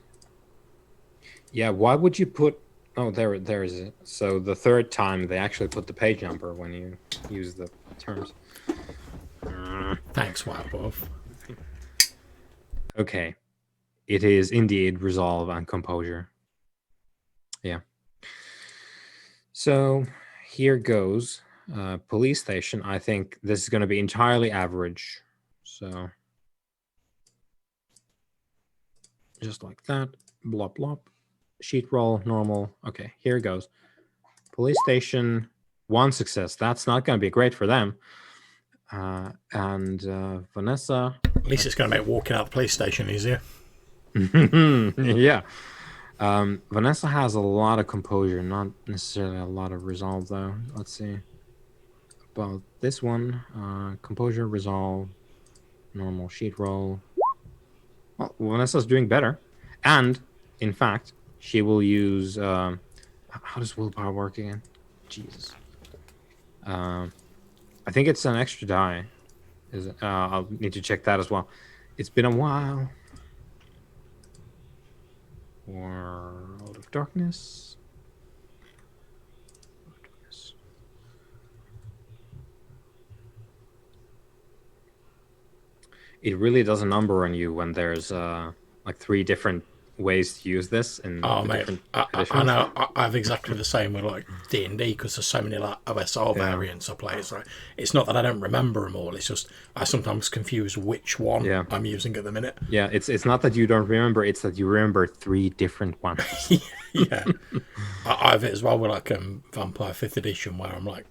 Yeah, why would you put... Oh, there is it. So the third time they actually put the page number when you use the terms. Thanks, Whitewolf. Okay. It is indeed resolve and composure. Yeah. So here goes. Police station. I think this is going to be entirely average. So just like that. Blop, blop. Sheet roll, normal. Okay, here it goes. Police station, 1 success. That's not going to be great for them. And Vanessa. At least it's going to make walking out the police station easier. Yeah. Vanessa has a lot of composure, not necessarily a lot of resolve, though. Let's see. About this one, composure, resolve, normal, sheet roll. Well, Vanessa's doing better. And, in fact, she will use... how does willpower work again? Jesus. I think it's an extra die. Is it? I'll need to check that as well. It's been a while. World of Darkness. It really does a number on you when there's like 3 different ways to use this in different editions. I know. I have exactly the same with like D&D because there's so many like OSR variants I play. It's like, it's not that I don't remember them all. It's just I sometimes confuse which one I'm using at the minute. Yeah, it's not that you don't remember. It's that you remember 3 different ones. Yeah, I have it as well with like Vampire 5th edition where I'm like,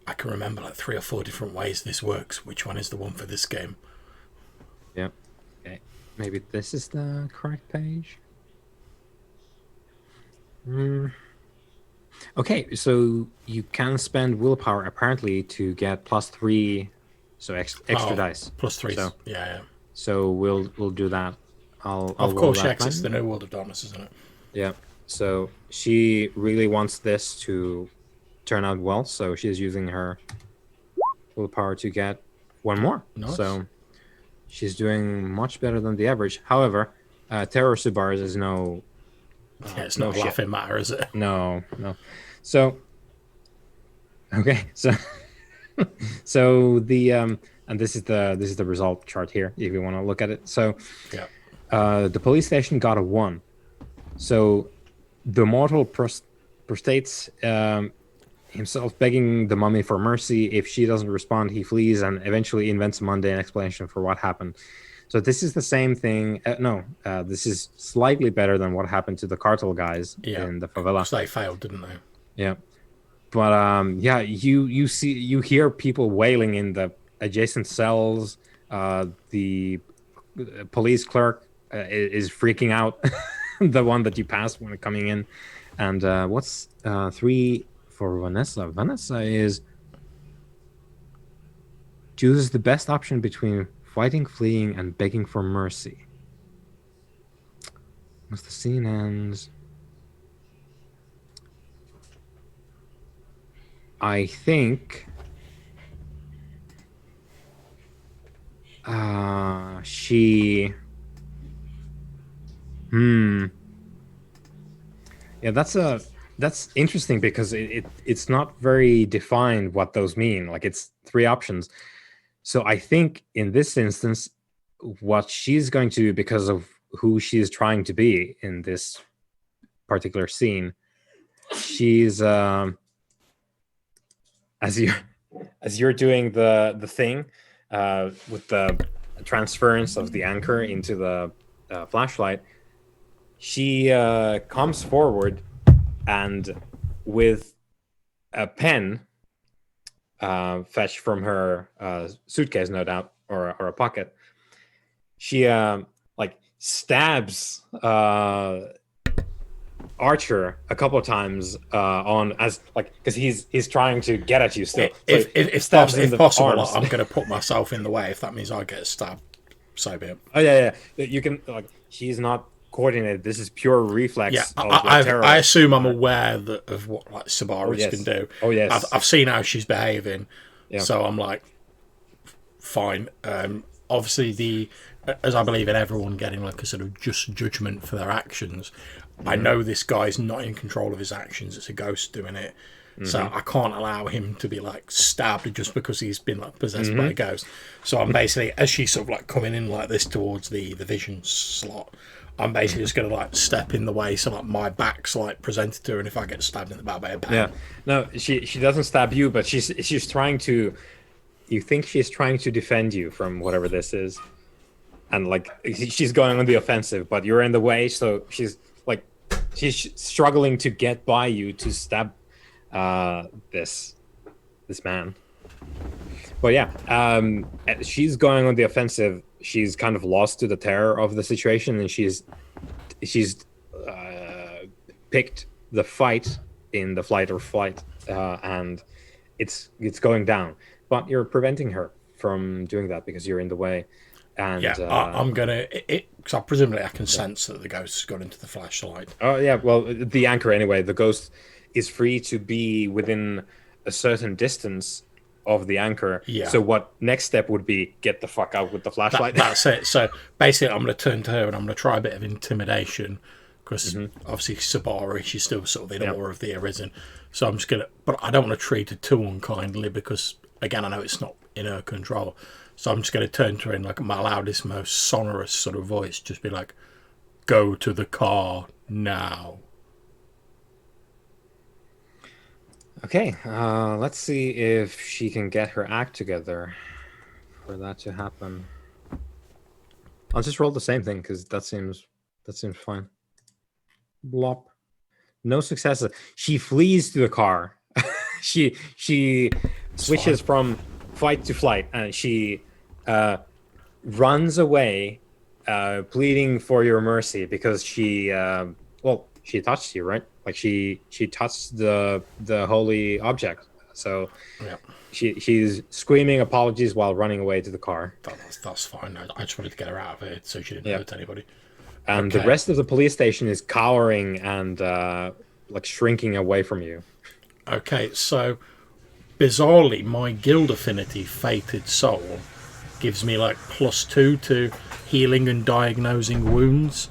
I can remember like 3 or 4 different ways this works. Which one is the one for this game? Yeah. Okay. Maybe this is the correct page. Okay, so you can spend willpower apparently to get +3, so extra dice. +3. So, yeah. So we'll do that. Of course, X is the new World of Darkness, isn't it? Yeah. So she really wants this to turn out well, so she's using her willpower to get 1 more. Nice. So she's doing much better than the average. However, Terror Subaris is no... it's not a laughing matter, is it? No. So, okay. So, so the and this is the result chart here, if you want to look at it. So, the police station got a 1. So, the mortal prostrates himself, begging the mummy for mercy. If she doesn't respond, he flees and eventually invents a mundane explanation for what happened. So this is the same thing. This is slightly better than what happened to the cartel guys in the favela. They failed, didn't they? Yeah, but you hear people wailing in the adjacent cells. The police clerk is freaking out. The one that you passed when coming in, and what's 3 for Vanessa? Vanessa chooses the best option between fighting, fleeing, and begging for mercy. Once the scene ends, I think she... Yeah, that's interesting because it's not very defined what those mean. Like, it's 3 options. So I think in this instance, what she's going to do, because of who she's trying to be in this particular scene, she's as you're doing the thing with the transference of the anchor into the flashlight, she comes forward and with a pen fetched from her suitcase, no doubt, or a pocket, she stabs Archer a couple of times because he's trying to get at you still. If possible, I'm going to put myself in the way if that means I get stabbed. So be it. Oh yeah. You can she's not coordinated. This is pure reflex. Yeah, terror. I assume I'm aware of what Subaris can do. Oh yes, I've seen how she's behaving, yeah. So I'm like, fine. obviously as I believe in everyone getting like a sort of just judgment for their actions. I know this guy's not in control of his actions. It's a ghost doing it. So I can't allow him to be like stabbed just because he's been like possessed by a ghost. So I'm basically, as she's sort of like coming in like this towards the vision slot, I'm basically just going to like step in the way so like my back's like presented to her, and if I get stabbed in the back by a pen. Yeah. No, she doesn't stab you, but she's trying to. You think she's trying to defend you from whatever this is, and like she's going on the offensive, but you're in the way, so she's struggling to get by you to stab this man. But yeah, she's going on the offensive. She's kind of lost to the terror of the situation, and she's picked the fight in the flight or flight, and it's going down. But you're preventing her from doing that because you're in the way. And yeah, I'm gonna because presumably I can sense that the ghost has got into the flashlight. Oh yeah, well the anchor anyway. The ghost is free to be within a certain distance of the anchor. Yeah. So what next step would be get the fuck out with the flashlight. That's it. So basically, I'm going to turn to her and I'm going to try a bit of intimidation because obviously Sabari, she's still sort of in awe of the Arisen. So I'm just going to, but I don't want to treat her too unkindly because again, I know it's not in her control. So I'm just going to turn to her in like my loudest, most sonorous sort of voice, just be like, "Go to the car now." Okay, let's see if she can get her act together for that to happen. I'll just roll the same thing because that seems fine. Blop. No successes. She flees to the car. she switches from fight to flight, and she runs away, pleading for your mercy because she touched you, right? Like she touched the holy object, so she's screaming apologies while running away to the car. That's fine. I just wanted to get her out of it so she didn't hurt anybody. And the rest of the police station is cowering and like shrinking away from you. Okay, so bizarrely, my guild affinity, Fated Soul, gives me like +2 to healing and diagnosing wounds.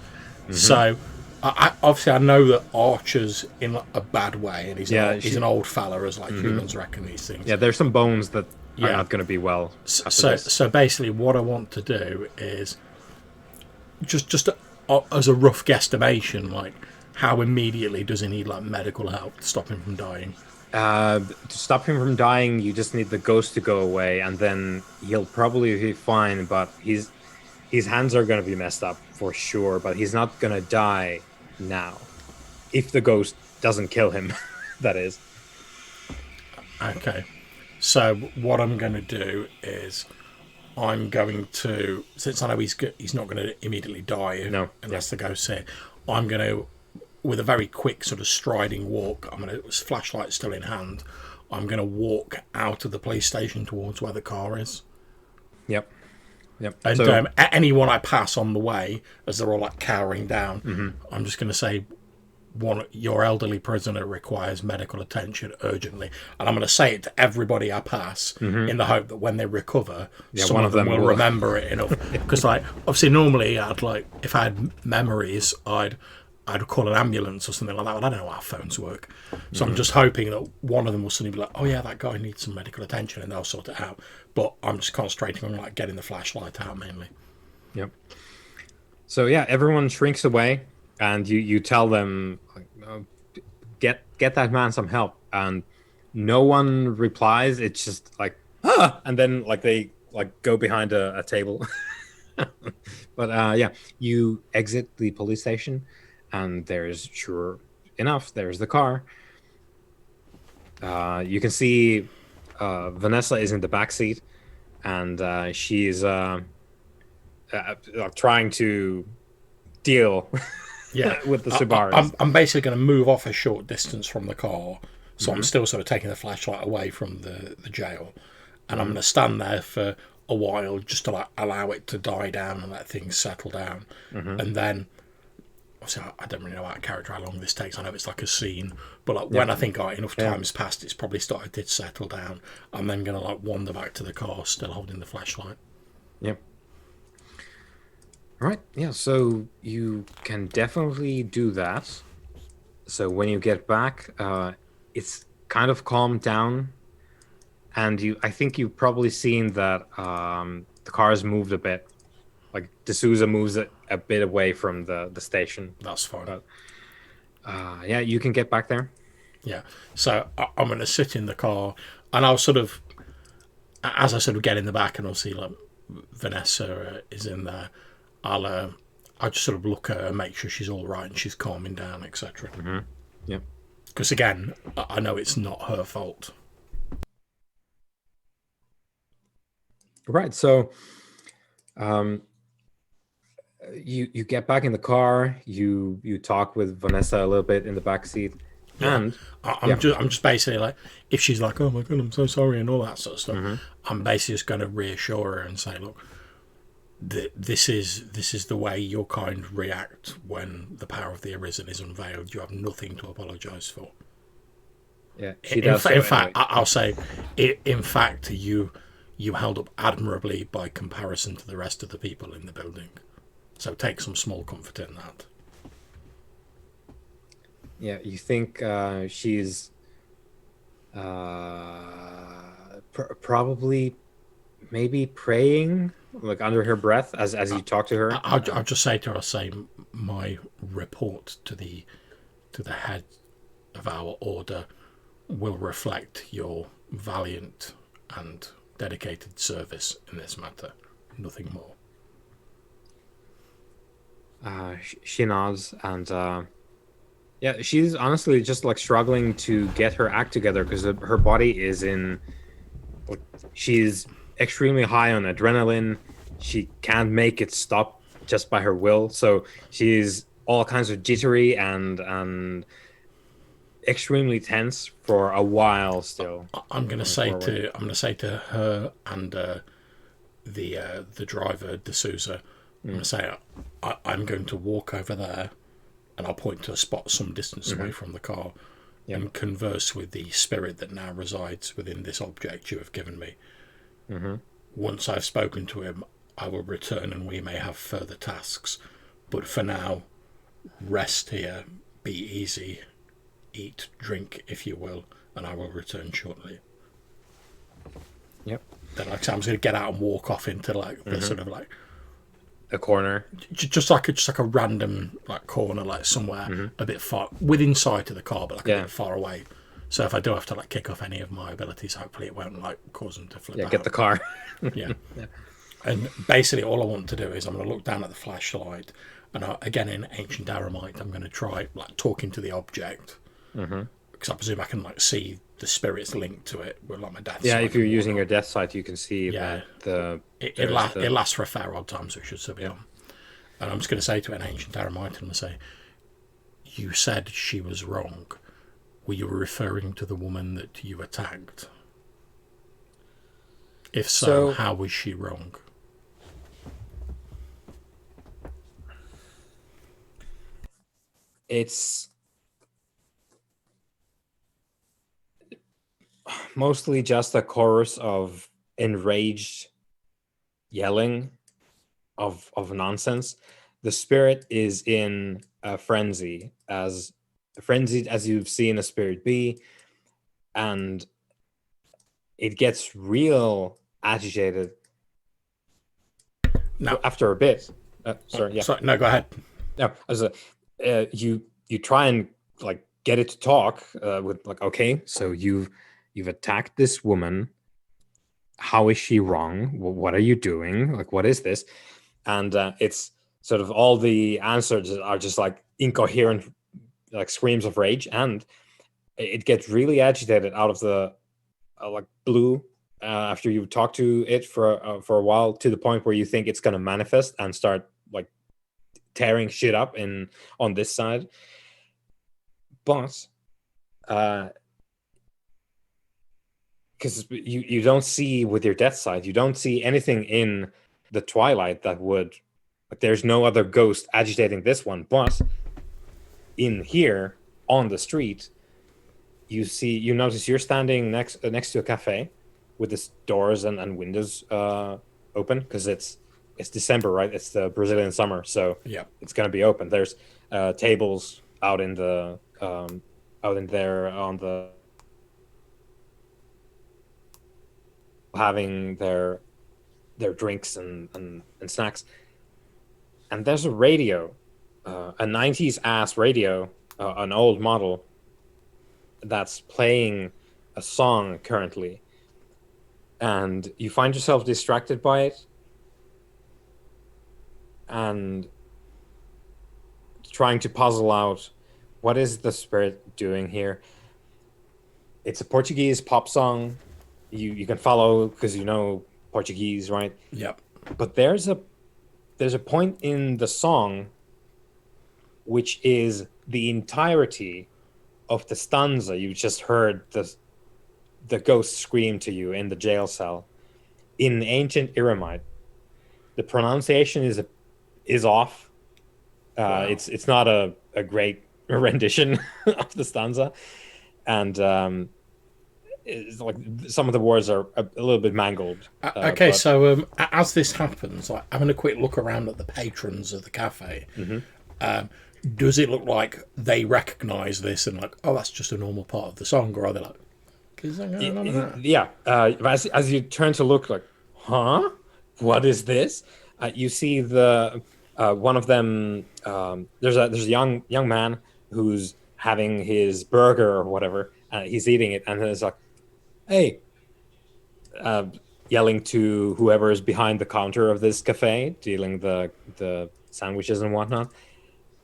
So obviously I know that Archer's in a bad way, and he's an old fella, as like humans reckon these things. Yeah, there's some bones that are not going to be well. So basically, what I want to do is just as a rough guesstimation, like how immediately does he need like medical help to stop him from dying? To stop him from dying, you just need the ghost to go away, and then he'll probably be fine. But his hands are going to be messed up for sure. But he's not going to die now, if the ghost doesn't kill him. That is. Okay. So what I'm going to do is I'm going to, since I know he's not going to immediately die unless the ghost's here, I'm going to, with a very quick sort of striding walk, flashlight still in hand, I'm going to walk out of the police station towards where the car is. Yep. And anyone I pass on the way, as they're all like cowering down, I'm just going to say, your elderly prisoner requires medical attention urgently. And I'm going to say it to everybody I pass in the hope that when they recover, some of them will remember it enough. Because like, obviously normally I'd like, if I had memories, I'd call an ambulance or something like that, but I don't know how phones work. So I'm just hoping that one of them will suddenly be like, oh yeah, that guy needs some medical attention, and they'll sort it out. But I'm just concentrating on like getting the flashlight out mainly. Yep. So yeah, everyone shrinks away, and you tell them, get that man some help, and no one replies. It's just like, and then like they like go behind a table. But yeah, you exit the police station. And there's, sure enough, there's the car. You can see Vanessa is in the back seat, and she's trying to deal with the Subarus. I'm basically going to move off a short distance from the car, so I'm still sort of taking the flashlight away from the jail, and I'm going to stand there for a while just to like allow it to die down and let things settle down, and then. Obviously, I don't really know how long this takes. I know it's like a scene, but like when I think enough time's passed, it's probably started to settle down. I'm then going to like wander back to the car, still holding the flashlight. Yep. Right. Yeah. So you can definitely do that. So when you get back, it's kind of calmed down, and I think you've probably seen that the cars moved a bit. Like D'Souza moves it a bit away from the station. That's fine. But yeah, you can get back there. Yeah. So I'm going to sit in the car, and I'll sort of, as I sort of get in the back, and I'll see like Vanessa is in there. I'll just sort of look at her, make sure she's all right and she's calming down, etc. Mm-hmm. Yep. Because again, I know it's not her fault. Right. So, you get back in the car. You talk with Vanessa a little bit in the back seat, Yeah. and I'm just basically like, if she's like, oh my god, I'm so sorry and all that sort of stuff, I'm basically just going to reassure her and say, look, this is the way your kind react when the power of the Arisen is unveiled. You have nothing to apologise for. Yeah. In fact, I'll say, in fact, you held up admirably by comparison to the rest of the people in the building. So take some small comfort in that. Yeah, you think she's probably maybe praying like under her breath as you talk to her. I'll just say to her, I'll say my report to the head of our order will reflect your valiant and dedicated service in this matter. Nothing more. She nods, and yeah, she's honestly just like struggling to get her act together because her body is in. Like, she's extremely high on adrenaline. She can't make it stop just by her will, so she's all kinds of jittery and extremely tense for a while still. I'm going to say to her and the driver D'Souza, I'm going to say I'm going to walk over there, and I'll point to a spot some distance away from the car, and converse with the spirit that now resides within this object you have given me. Once I've spoken to him, I will return, and we may have further tasks. But for now, rest here, be easy, eat, drink, if you will, and I will return shortly. Yep. Then, like I said, I'm just going to get out and walk off into like the sort of like a corner, just like a random like corner, like somewhere a bit far within sight of the car, but like a bit far away. So if I do have to like kick off any of my abilities, hopefully it won't like cause them to flip out. Get the car. Yeah. And basically all I want to do is I'm going to look down at the flashlight, and again in Ancient Aramite I'm going to try like talking to the object, because I presume I can like see the spirits linked to it with like my death sight. If you're using your death sight, you can see that it lasts for a fair odd time, so it should still be on. And I'm just going to say to an Ancient Aramite, and I say, you said she was wrong. Were you referring to the woman that you attacked? If so, how was she wrong? It's mostly just a chorus of enraged yelling of nonsense. The spirit is in a frenzy, as frenzied as you've seen a spirit be, and it gets real agitated now after a bit. Sorry, no, go ahead. No, you try and like get it to talk with like, okay, so you've attacked this woman. How is she wrong? What are you doing? Like, what is this? And it's sort of all the answers are just like incoherent, like screams of rage, and it gets really agitated out of the like blue after you talk to it for a while, to the point where you think it's going to manifest and start like tearing shit up on this side. But because you don't see with your death sight, you don't see anything in the twilight that would, like, there's no other ghost agitating this one. But in here on the street, you notice you're standing next to a cafe with its doors and windows open, because it's it's December, right? It's the Brazilian summer, so Yeah. it's going to be open. There's tables out in the out in there on the having their drinks and snacks. And there's a radio, a 90s ass radio, an old model that's playing a song currently. And you find yourself distracted by it and trying to puzzle out what is the spirit doing here. It's a Portuguese pop song. You can follow because you know Portuguese, right? Yep. But there's a point in the song which is the entirety of the stanza you just heard the ghost scream to you in the jail cell in ancient Iramite. The pronunciation is off. Wow. It's not a great rendition of the stanza, and it's like some of the words are a little bit mangled. Okay, but- so as this happens, like having a quick look around at the patrons of the cafe, does it look like they recognise this and like, oh, that's just a normal part of the song, or are they like, is that going on with that? Yeah. As you turn to look, like, huh? What is this? You see the one of them. There's a young man who's having his burger or whatever. He's eating it, and it's like, hey, yelling to whoever is behind the counter of this cafe, dealing the sandwiches and whatnot.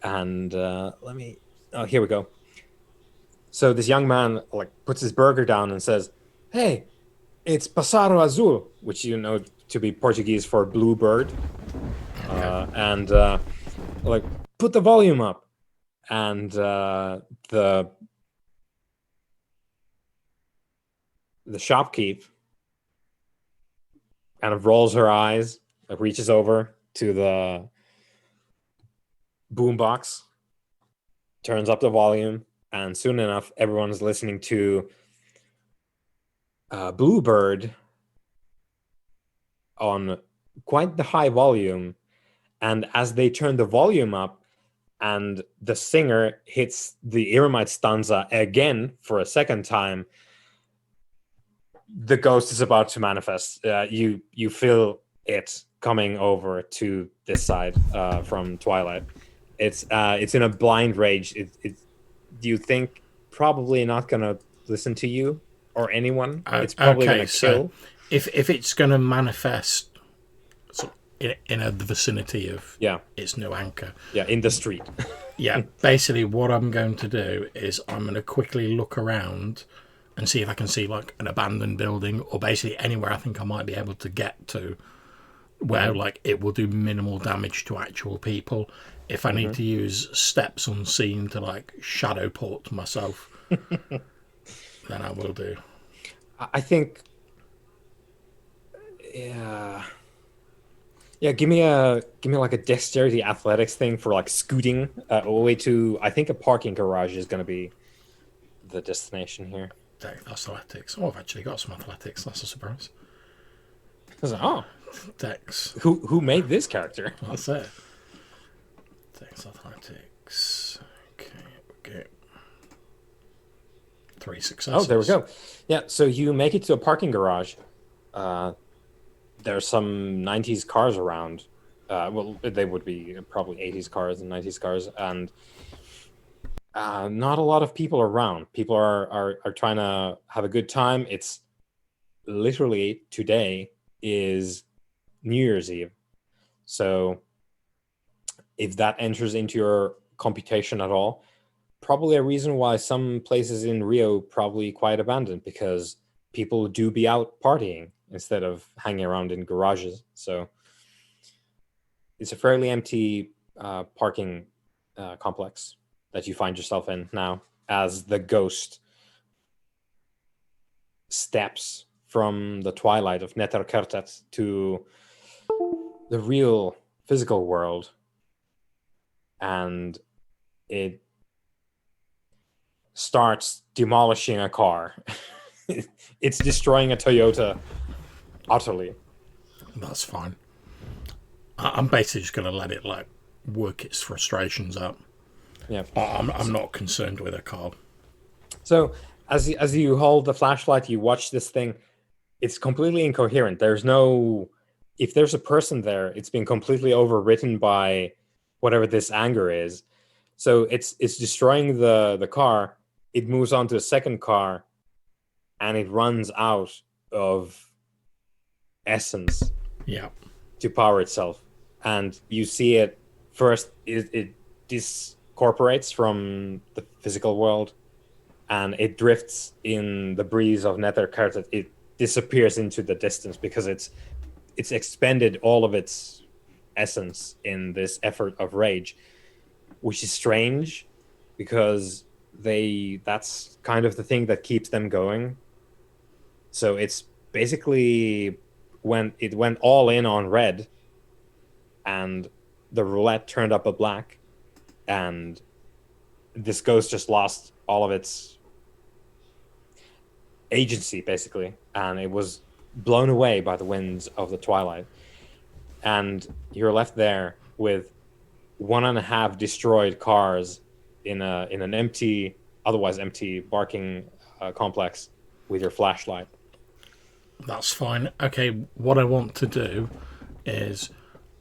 And let me. Oh, here we go. So this young man like puts his burger down and says, "Hey, it's Pássaro Azul," which you know to be Portuguese for blue bird. And like, put the volume up. And the shopkeep kind of rolls her eyes, like reaches over to the boombox, turns up the volume, and soon enough, everyone's listening to Bluebird on quite the high volume. And as they turn the volume up and the singer hits the Iramite stanza again for a second time, the ghost is about to manifest. You feel it coming over to this side from Twilight. It's in a blind rage. Do you think probably not gonna listen to you or anyone? It's probably gonna kill. If it's gonna manifest in the vicinity of its new anchor, in the street. Basically what I'm going to do is I'm going to quickly look around and see if I can see like an abandoned building or basically anywhere I think I might be able to get to where like it will do minimal damage to actual people. If I need to use steps unseen to like shadow port myself, then I will do. I think, give me like a dexterity athletics thing for like scooting away to. I think a parking garage is going to be the destination here. That's athletics. Oh, I've actually got some athletics. That's a surprise. Oh, Dex. Who made this character? That's it. Dex athletics. Okay. 3 successes. Oh, there we go. Yeah, so you make it to a parking garage. There's some 90s cars around. Well, they would be probably 80s cars and 90s cars, and not a lot of people around. People are trying to have a good time. It's literally today is New Year's Eve. So if that enters into your computation at all, probably a reason why some places in Rio probably quite abandoned, because people do be out partying instead of hanging around in garages. So it's a fairly empty parking complex that you find yourself in now as the ghost steps from the twilight of Necropolis to the real physical world, and it starts demolishing a car. It's destroying a Toyota utterly. That's fine. I'm basically just going to let it like work its frustrations out. Yeah. I'm not concerned with it, Carl. So as you hold the flashlight, you watch this thing. It's completely incoherent. There's no, if there's a person there, it's been completely overwritten by whatever this anger is. So it's destroying the car. It moves on to a second car, and it runs out of essence Yeah. to power itself. And you see it first. It discorporates from the physical world, and it drifts in the breeze of Nether Cartet. It disappears into the distance because it's expended all of its essence in this effort of rage, which is strange because that's kind of the thing that keeps them going. So it's basically when it went all in on red and the roulette turned up a black, and this ghost just lost all of its agency basically, and it was blown away by the winds of the twilight, and you're left there with 1.5 destroyed cars in an otherwise empty barking complex with your flashlight. That's fine. Okay, what I want to do is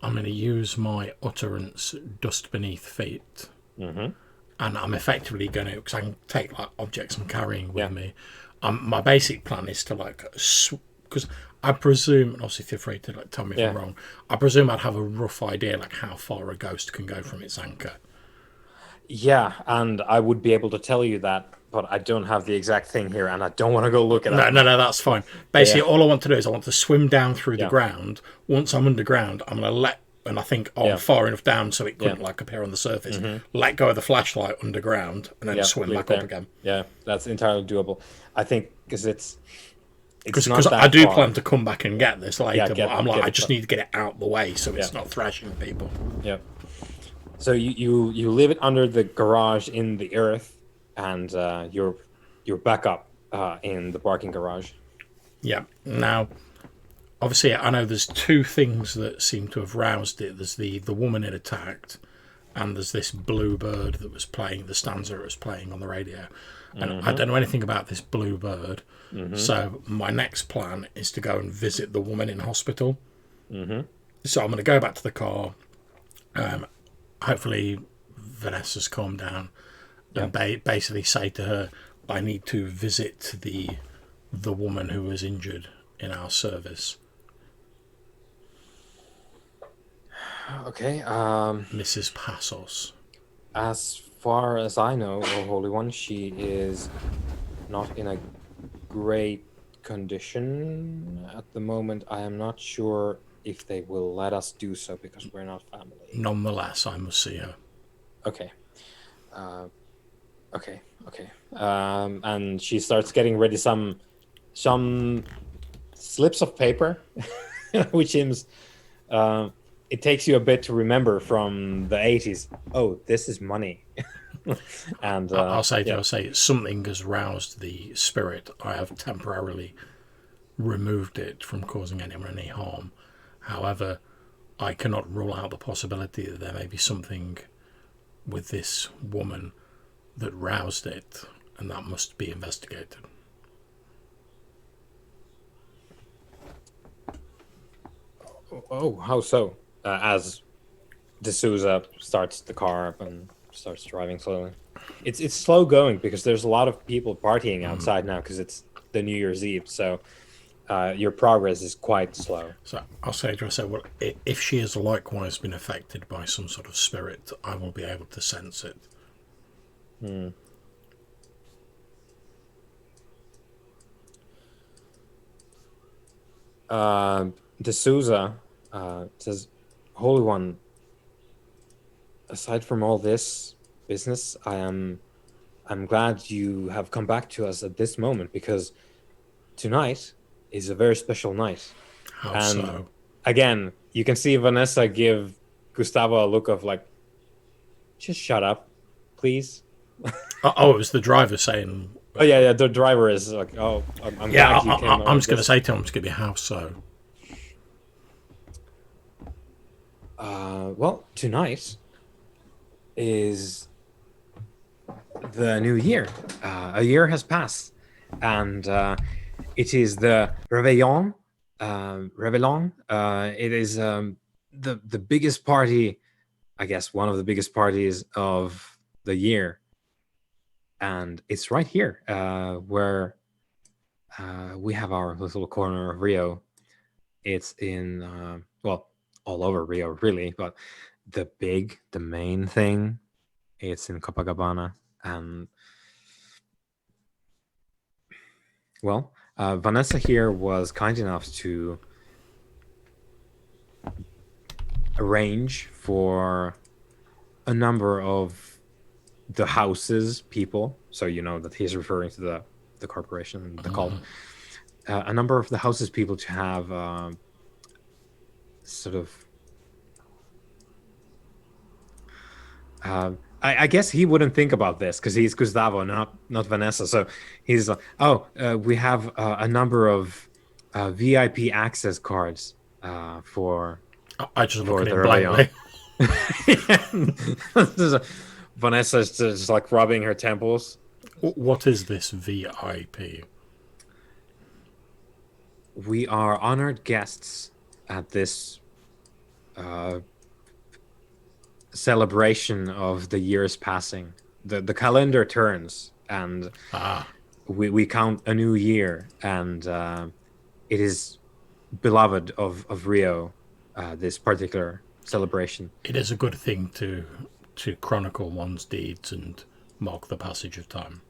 I'm going to use my utterance, dust beneath feet. Mm-hmm. And I'm effectively going to, because I can take like objects I'm carrying with me. My basic plan is to like, because I presume, and obviously feel free to like tell me if I'm wrong. I presume I'd have a rough idea like how far a ghost can go from its anchor. Yeah, and I would be able to tell you that, but I don't have the exact thing here, and I don't want to go look at it. No, that's fine. Basically, all I want to do is I want to swim down through the ground. Once I'm underground, I'm going to and I think I'm far enough down so it couldn't like appear on the surface. Let go of the flashlight underground and then swim back up again. Yeah, that's entirely doable. I think because it's because I do plan to come back and get this later. But I'm like, I just need to get it out the way so it's not thrashing people. Yeah. So you leave it under the garage in the earth, and you're back up in the barking garage. Yeah. Now, obviously, I know there's two things that seem to have roused it. There's the woman it attacked, and there's this blue bird that was playing, the stanza it was playing on the radio. And I don't know anything about this blue bird. So my next plan is to go and visit the woman in hospital. So I'm going to go back to the car. Hopefully Vanessa's calmed down and basically say to her, I need to visit the woman who was injured in our service. Okay. Mrs. Passos. As far as I know, O Holy One, she is not in a great condition at the moment. I am not sure if they will let us do so because we're not family. Nonetheless, I must see her. Okay. Okay. And she starts getting ready some slips of paper, which seems it takes you a bit to remember from the 80s. Oh, this is money. And I'll say something has roused the spirit. I have temporarily removed it from causing anyone any harm. However, I cannot rule out the possibility that there may be something with this woman that roused it, and that must be investigated. Oh, how so? As D'Souza starts the car up and starts driving slowly. It's slow going because there's a lot of people partying outside now because it's the New Year's Eve. So your progress is quite slow. So I'll say to her, well, if she has likewise been affected by some sort of spirit, I will be able to sense it. D'Souza says, Holy One, aside from all this business, I'm glad you have come back to us at this moment because tonight is a very special night. How so? Again, you can see Vanessa give Gustavo a look of like, just shut up, please. It was the driver saying... Oh, yeah, the driver is like, oh, I'm glad you came. I'm just going to say to him, it's going to be how so? Well, tonight is the new year. A year has passed, and it is the Réveillon. Réveillon. It is the biggest party, I guess, one of the biggest parties of the year, and it's right here where we have our little corner of Rio. It's in well, all over Rio, really, but the main thing, it's in Copacabana, and well, Vanessa here was kind enough to arrange for a number of the house's people. So you know that he's referring to the corporation, the cult. A number of the house's people to have sort of. I guess he wouldn't think about this because he's Gustavo, not Vanessa. So he's like, "Oh, we have a number of VIP access cards for I just look at the him blankly. Vanessa's just like rubbing her temples. What is this VIP? We are honored guests at this celebration of the years passing. The calendar turns, and we count a new year, and it is beloved of Rio, this particular celebration. It is a good thing to chronicle one's deeds and mark the passage of time.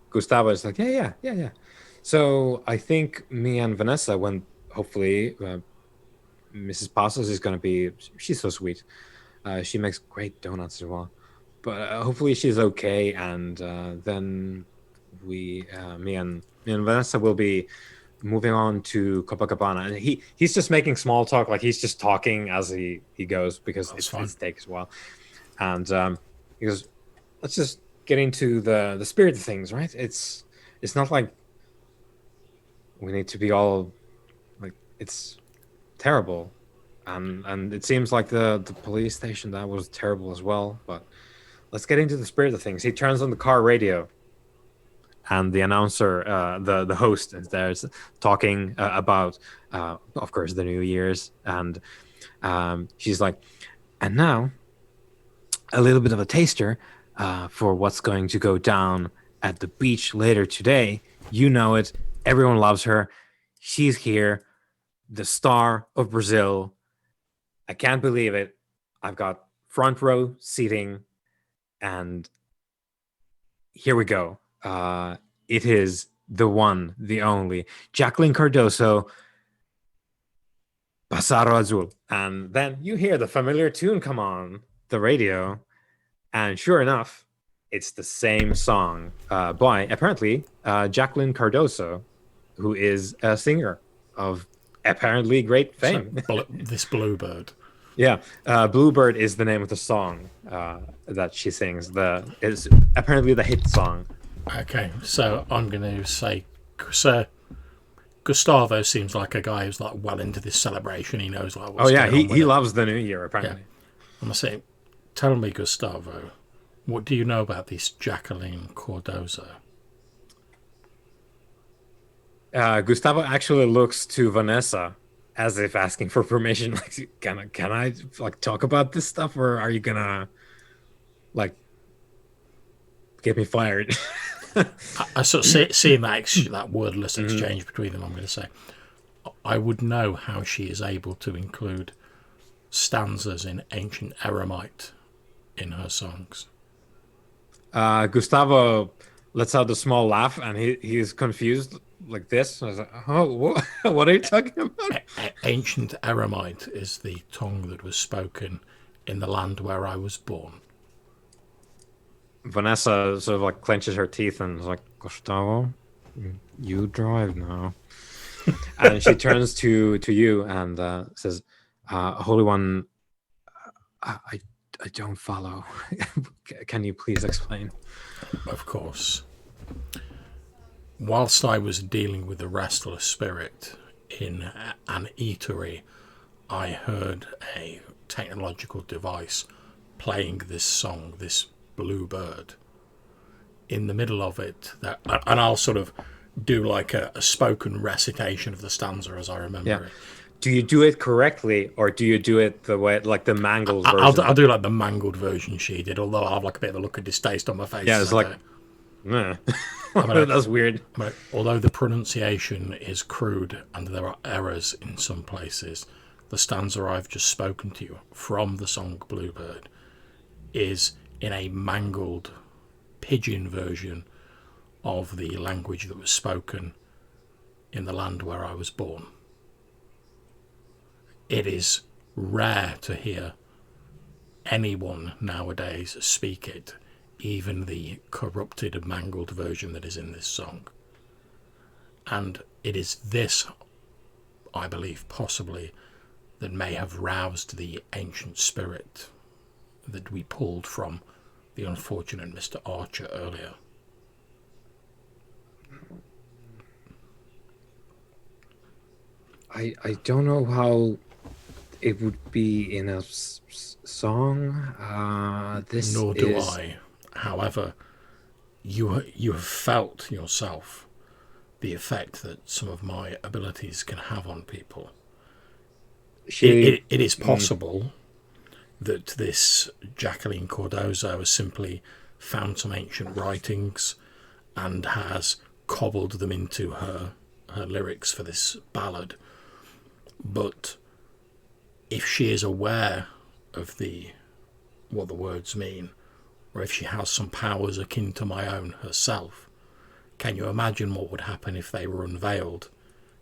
Gustavo is like, yeah. So I think me and Vanessa, when hopefully Mrs. Passos is going to be, she's so sweet. She makes great donuts as well. But hopefully she's okay, and then me and Vanessa will be moving on to Copacabana. And he's just making small talk, like he's just talking as he goes, because it takes a while. And he goes, let's just get into the spirit of things, right? It's not like we need to be all like, it's terrible, and it seems like the police station, that was terrible as well. But let's get into the spirit of things. He turns on the car radio, and the announcer, the host is there, talking about of course the New Year's, and she's like, and now a little bit of a taster for what's going to go down at the beach later today. You know it, everyone loves her, she's here, the star of Brazil. I can't believe it. I've got front row seating, and here we go. It is the one, the only, Jacqueline Cardoso, Passaro Azul. And then you hear the familiar tune come on the radio, and sure enough, it's the same song by, apparently, Jacqueline Cardoso, who is a singer of apparently great fame. So, this Bluebird. Yeah, Bluebird is the name of the song that she sings. It's apparently the hit song. Okay, so I'm going to say, Gustavo seems like a guy who's like well into this celebration. He knows like what's going on. He loves the New Year apparently. Yeah. I'm going to say, tell me, Gustavo, what do you know about this Jacqueline Cardoso? Gustavo actually looks to Vanessa as if asking for permission. Like, can I like talk about this stuff, or are you gonna like get me fired? I sort of seeing that wordless exchange between them. I'm going to say, I would know how she is able to include stanzas in ancient Aramite in her songs. Gustavo lets out a small laugh, and he's confused like this. I was like, oh, what are you talking about? Ancient Aramite is the tongue that was spoken in the land where I was born. Vanessa sort of like clenches her teeth and is like, Gustavo, you drive now. And she turns to you and says, Holy One, I don't follow. Can you please explain? Of course. Whilst I was dealing with the restless spirit in an eatery I heard a technological device playing this song, this Bluebird, in the middle of it. And I'll sort of do like a spoken recitation of the stanza as I Yeah. remember it. Do you do it correctly, or do you do it the way, like the mangled version? I'll do like the mangled version she did, although I have like a bit of a look of distaste on my face. Yeah, it's like, that's weird. Although the pronunciation is crude and there are errors in some places, the stanza I've just spoken to you from the song Bluebird is in a mangled pidgin version of the language that was spoken in the land where I was born. It is rare to hear anyone nowadays speak it, even the corrupted, mangled version that is in this song. And it is this, I believe, possibly, that may have roused the ancient spirit that we pulled from the unfortunate Mr. Archer earlier. I don't know how it would be in a song. Nor do I. However, you have felt yourself the effect that some of my abilities can have on people. It is possible that this Jacqueline Cordozo has simply found some ancient writings and has cobbled them into her lyrics for this ballad. But if she is aware of what the words mean, or if she has some powers akin to my own herself, can you imagine what would happen if they were unveiled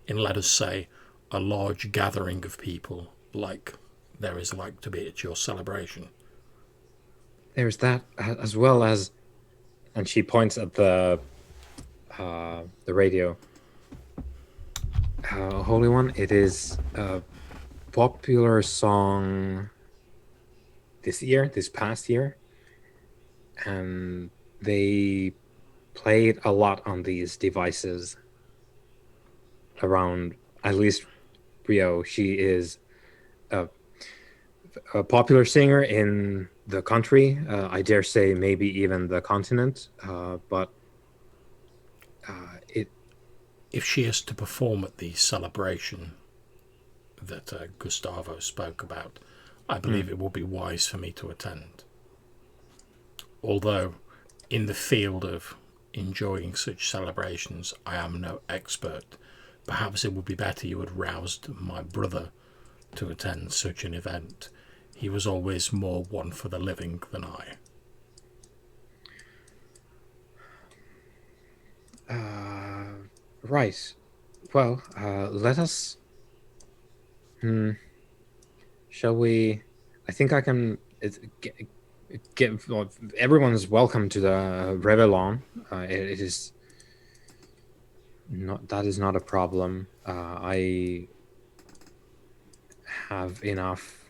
in, let us say, a large gathering of people like there is like to be at your celebration? There's that, as well as, and she points at the radio. Holy One, it is a popular song this past year, and they played a lot on these devices around, at least Rio. She is a popular singer in the country, I dare say maybe even the continent, but if she is to perform at the celebration that Gustavo spoke about, I believe it will be wise for me to attend. Although, in the field of enjoying such celebrations, I am no expert. Perhaps it would be better you had roused my brother to attend such an event. He was always more one for the living than I. Right. Well, let us. Shall we? I think I can get. Well, everyone's welcome to the Revelon. It is not. That is not a problem. I have enough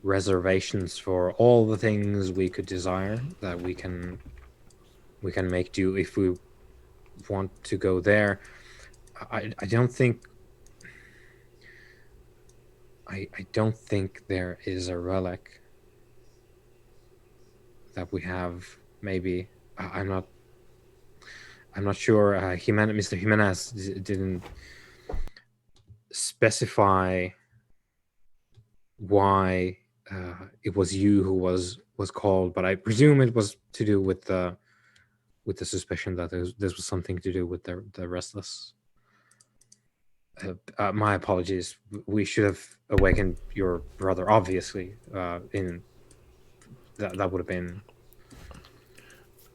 reservations for all the things we could desire that we can make do if we want to go there. I don't think there is a relic that we have. Maybe I'm not sure. Mr. Jimenez didn't specify why it was you who was called, but I presume it was to do with the suspicion that this was something to do with the restless. My apologies. We should have awakened your brother. Obviously, in that would have been.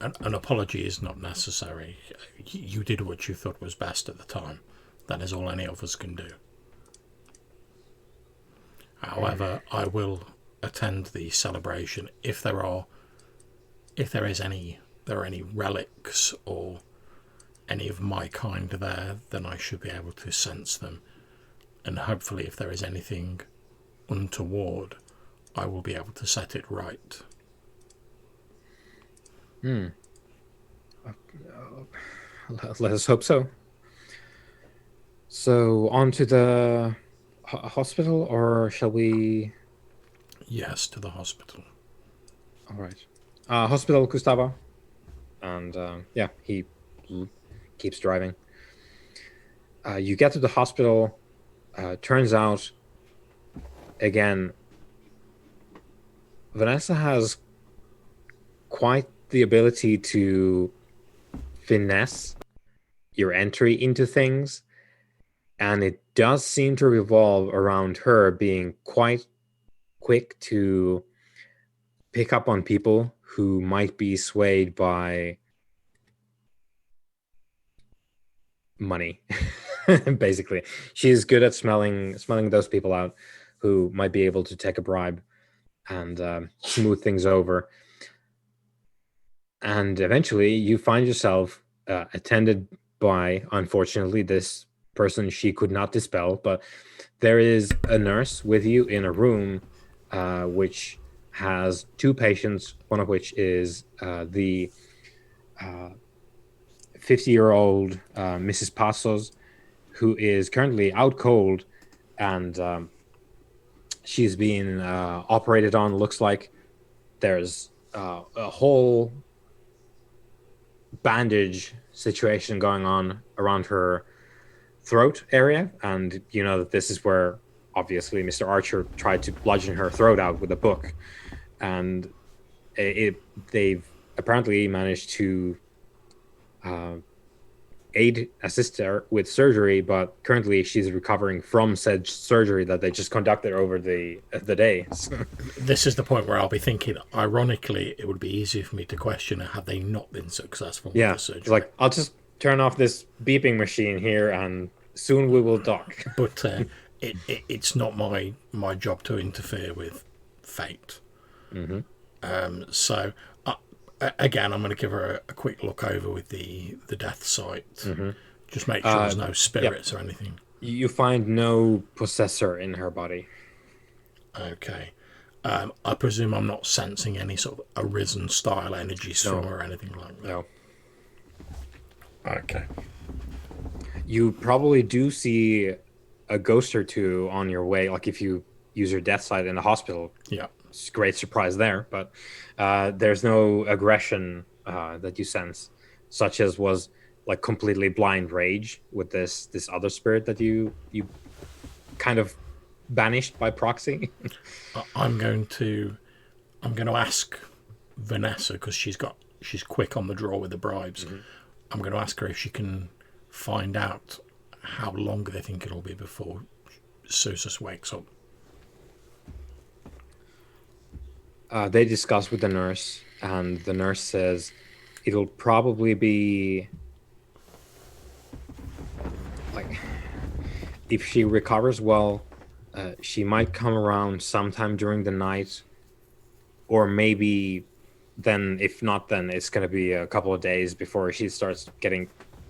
An apology is not necessary. You did what you thought was best at the time. That is all any of us can do. However, I will attend the celebration if there are any relics or any of my kind there, then I should be able to sense them, and hopefully if there is anything untoward, I will be able to set it right. Let us hope so. So on to the hospital, or shall we? Yes, to the hospital. All right. Hospital, Gustavo. And yeah, he keeps driving. You get to the hospital. Turns out, again, Vanessa has quite the ability to finesse your entry into things, and it does seem to revolve around her being quite quick to pick up on people who might be swayed by money. Basically, she's good at smelling those people out who might be able to take a bribe and smooth things over. And eventually, you find yourself attended by, unfortunately, this person she could not dispel. But there is a nurse with you in a room, which has two patients. One of which is the 50-year-old Mrs. Passos, who is currently out cold, and she's being operated on. Looks like there's a whole bandage situation going on around her throat area, and you know that this is where obviously Mr. Archer tried to bludgeon her throat out with a book, and they've apparently managed to assist her with surgery, but currently she's recovering from said surgery that they just conducted over the day. This is the point where I'll be thinking, ironically, it would be easier for me to question her had they not been successful with the surgery. It's like, I'll just turn off this beeping machine here and soon we will dock. But it's not my job to interfere with fate. Mm-hmm. So again, I'm going to give her a quick look over with the death site. Mm-hmm. Just make sure there's no spirits or anything. You find no possessor in her body. Okay. I presume I'm not sensing any sort of arisen style energies from her or anything like that. No. Okay. You probably do see a ghost or two on your way, like if you use your death sight in the hospital. Yeah. It's a great surprise there, but there's no aggression that you sense, such as was like completely blind rage with this other spirit that you kind of banished by proxy. I'm going to ask Vanessa, because she's quick on the draw with the bribes. Mm-hmm. I'm going to ask her if she can find out how long they think it'll be before Susus wakes up. They discuss with the nurse, and the nurse says it'll probably be like, if she recovers well, she might come around sometime during the night, or maybe then, if not, then it's going to be a couple of days before she starts getting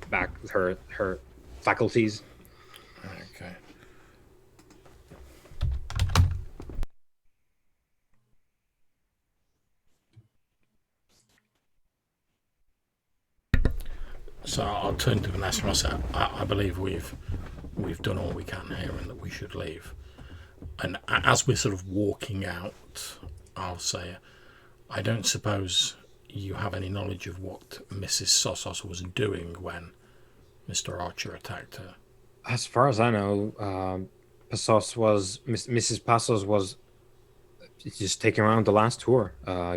back her faculties. Okay. So I'll turn to Vanessa and I'll say, I believe we've done all we can here and that we should leave. And as we're sort of walking out, I'll say, I don't suppose you have any knowledge of what Mrs. Sossos was doing when Mr. Archer attacked her. As far as I know, Mrs. Passos was just taking around the last tour,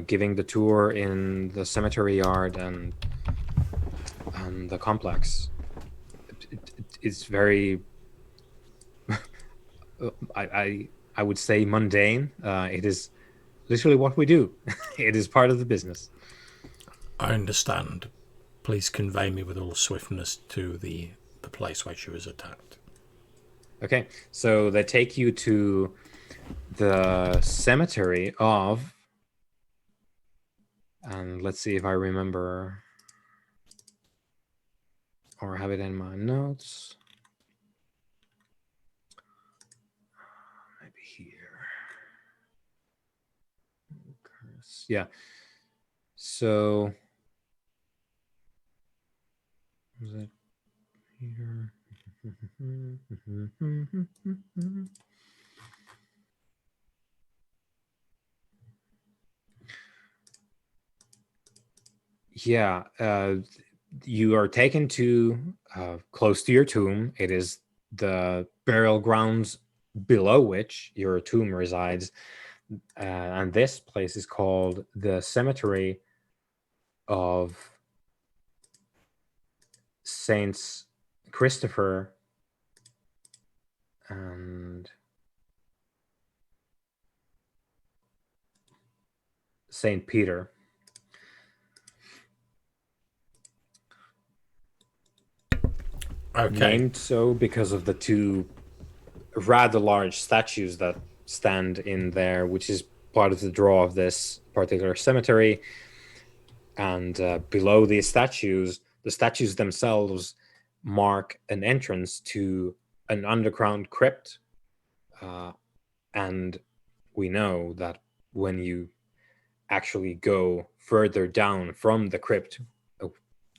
giving the tour in the cemetery yard and the complex. It's very, I would say, mundane. It is literally what we do. It is part of the business. I understand. Please convey me with all swiftness to the place where she was attacked. Okay, so they take you to the cemetery of, and let's see if I remember or have it in my notes. Maybe here. Yeah. So was it here? Yeah, you are taken to close to your tomb. It is the burial grounds below which your tomb resides, and this place is called the Cemetery of Saints Christopher and Saint Peter. Okay. Named so because of the two rather large statues that stand in there, which is part of the draw of this particular cemetery. And below these statues, the statues themselves mark an entrance to an underground crypt. And we know that when you actually go further down from the crypt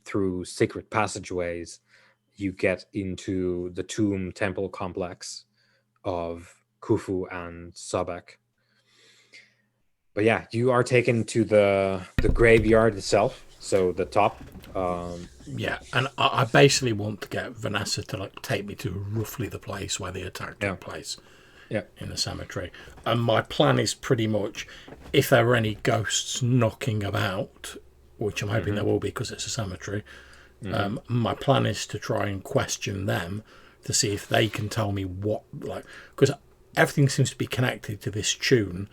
through secret passageways, you get into the tomb temple complex of Khufu and Sobek. But yeah, you are taken to the graveyard itself, so the top. Yeah, and I basically want to get Vanessa to like take me to roughly the place where the attack took place. Yeah. In the cemetery. And my plan is pretty much, if there are any ghosts knocking about, which I'm hoping there will be because it's a cemetery, my plan is to try and question them to see if they can tell me what, like, because everything seems to be connected to this tune.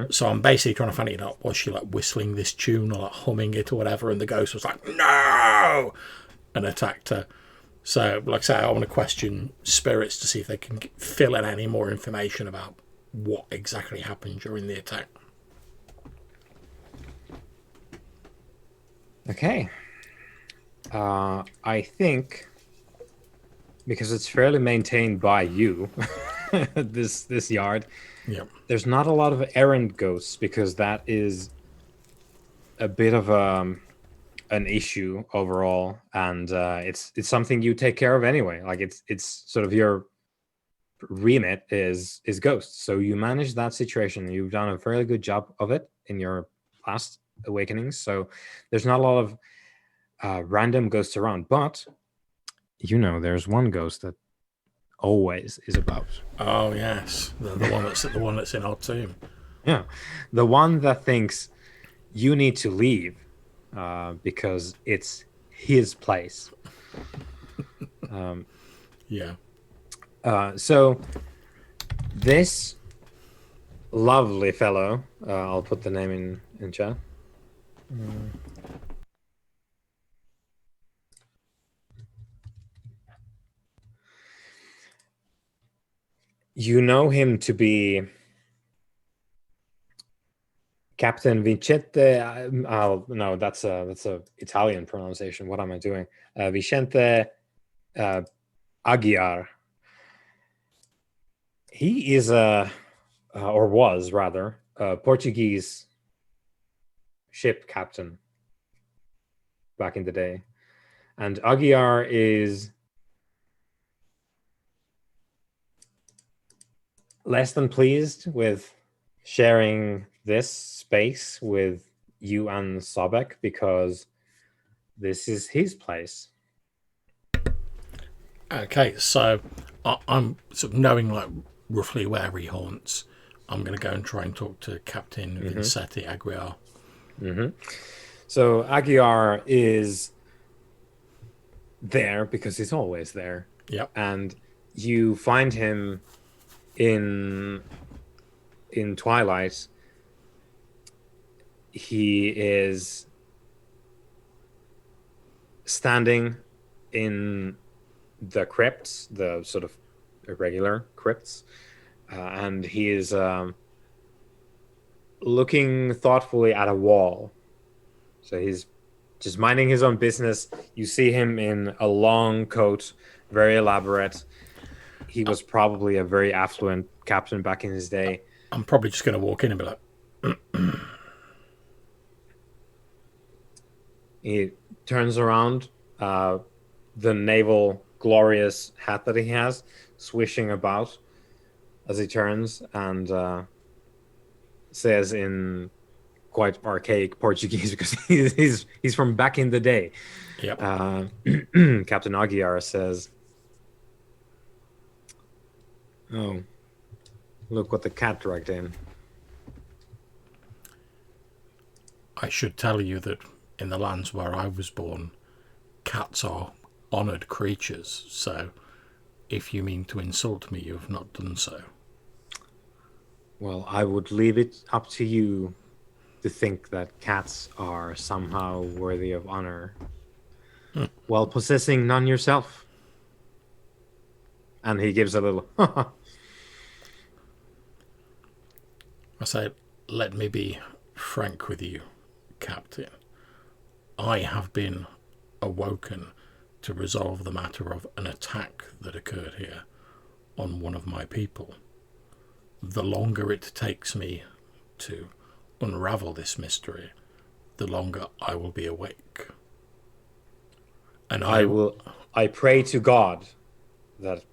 So I'm basically trying to find out, was she like whistling this tune or like humming it or whatever, and the ghost was like, no, and attacked her. So, like I say, I want to question spirits to see if they can fill in any more information about what exactly happened during the attack. Okay. I think because it's fairly maintained by you, this yard. Yeah. There's not a lot of errant ghosts because that is a bit of an issue overall, and it's something you take care of anyway. Like it's sort of your remit is ghosts, so you manage that situation. You've done a fairly good job of it in your last awakenings, so there's not a lot of random ghosts around, but there's one ghost that always is about. Oh yes, the one that's in our tomb. Yeah, the one that thinks you need to leave because it's his place. Yeah. So this lovely fellow, I'll put the name in chat. You know him to be Captain Vicente. No, that's a Italian pronunciation. What am I doing? Vicente Aguiar. He is or was rather, a Portuguese ship captain back in the day, and Aguiar is less than pleased with sharing this space with you and Sobek because this is his place. Okay, so I'm sort of knowing like roughly where he haunts. I'm going to go and try and talk to Captain Vincenti Aguiar. So Aguiar is there because he's always there. Yep. And you find him in Twilight. He is standing in the crypts, the sort of irregular crypts, and he is looking thoughtfully at a wall. So he's just minding his own business. You see him in a long coat, very elaborate. He was probably a very affluent captain back in his day. I'm probably just going to walk in and be like, He turns around, the naval glorious hat that he has swishing about as he turns, and says in quite archaic Portuguese because he's from back in the day. Yep. Captain Aguiar says, "Oh, look what the cat dragged in." I should tell you that in the lands where I was born, cats are honoured creatures, so if you mean to insult me, you have not done so. Well, I would leave it up to you to think that cats are somehow worthy of honor while possessing none yourself. And he gives a little, I say, let me be frank with you, Captain. I have been awoken to resolve the matter of an attack that occurred here on one of my people. The longer it takes me to unravel this mystery, the longer I will be awake. And I pray to God that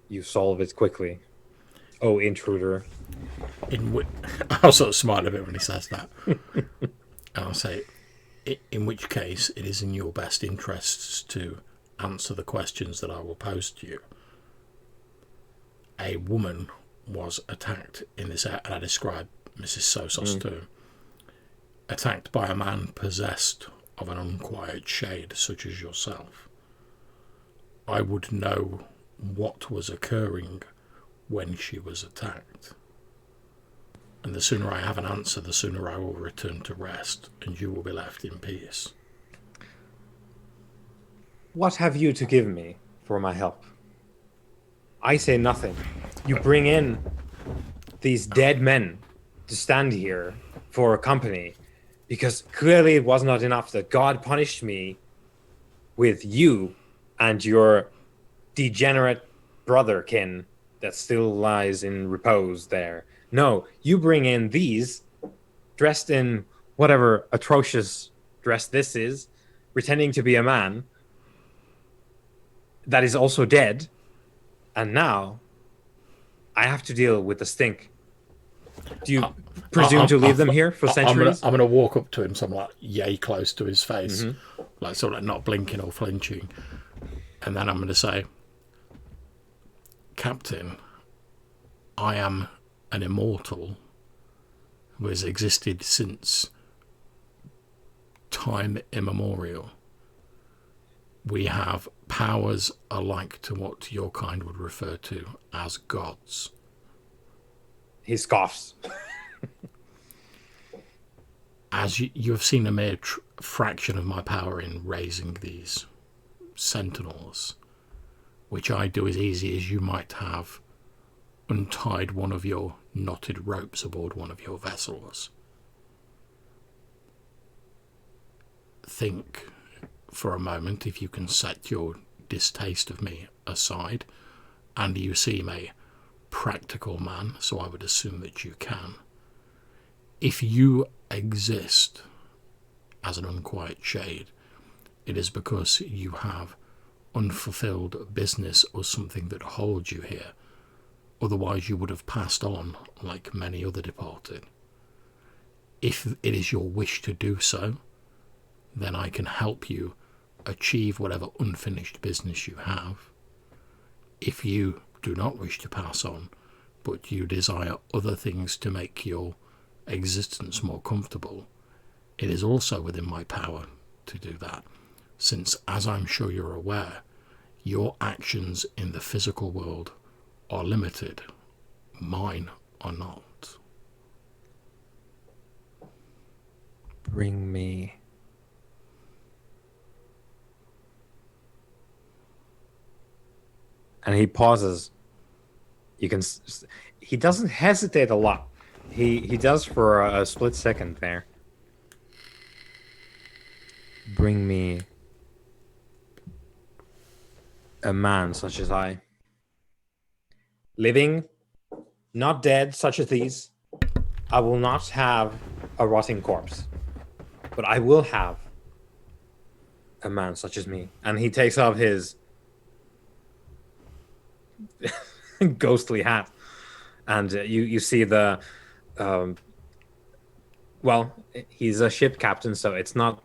you solve it quickly. Oh, intruder. I'll sort of smile a bit when he says that. And I'll say, in which case it is in your best interests to answer the questions that I will pose to you. A woman was attacked in this area, and I described Mrs. Sosos to him, attacked by a man possessed of an unquiet shade such as yourself. I would know what was occurring when she was attacked. And the sooner I have an answer, the sooner I will return to rest, and you will be left in peace. What have you to give me for my help? I say nothing. You bring in these dead men to stand here for a company because clearly it was not enough that God punished me with you and your degenerate brotherkin that still lies in repose there. No, you bring in these dressed in whatever atrocious dress this is, pretending to be a man that is also dead, and now I have to deal with the stink. Do you presume to leave them here for centuries? I'm gonna walk up to him, so I'm like yay close to his face, like sort of not blinking or flinching, and then I'm gonna say, Captain, I am an immortal who has existed since time immemorial. We have powers alike to what your kind would refer to as gods. He scoffs. As you have seen a mere fraction of my power in raising these sentinels, which I do as easy as you might have untied one of your knotted ropes aboard one of your vessels. Think for a moment if you can set your distaste of me aside, and you seem a practical man, so I would assume that you can. If you exist as an unquiet shade, it is because you have unfulfilled business or something that holds you here. Otherwise you would have passed on like many other departed. If it is your wish to do so, then I can help you achieve whatever unfinished business you have. If you do not wish to pass on, but you desire other things to make your existence more comfortable, it is also within my power to do that, since, as I'm sure you're aware, your actions in the physical world are limited. Mine are not. Bring me. And he pauses. You can. He doesn't hesitate a lot. He does for a split second there. Bring me a man such as I. Living, not dead, such as these. I will not have a rotting corpse, but I will have a man such as me. And he takes off his ghostly hat, and you see the well, he's a ship captain, so it's not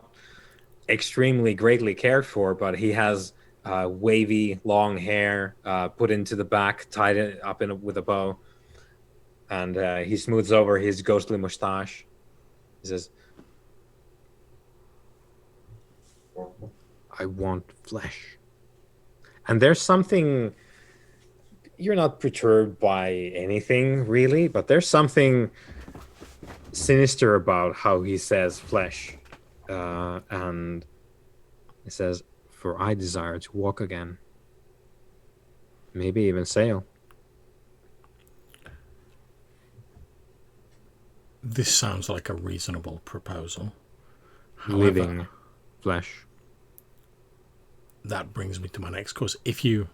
extremely greatly cared for, but he has wavy long hair put into the back, tied it up with a bow, and he smooths over his ghostly mustache. He says, I want flesh. And there's something, you're not perturbed by anything really, but there's something sinister about how he says flesh. And he says, for I desire to walk again. Maybe even sail. This sounds like a reasonable proposal. However, Living flesh. That brings me to my next course. If you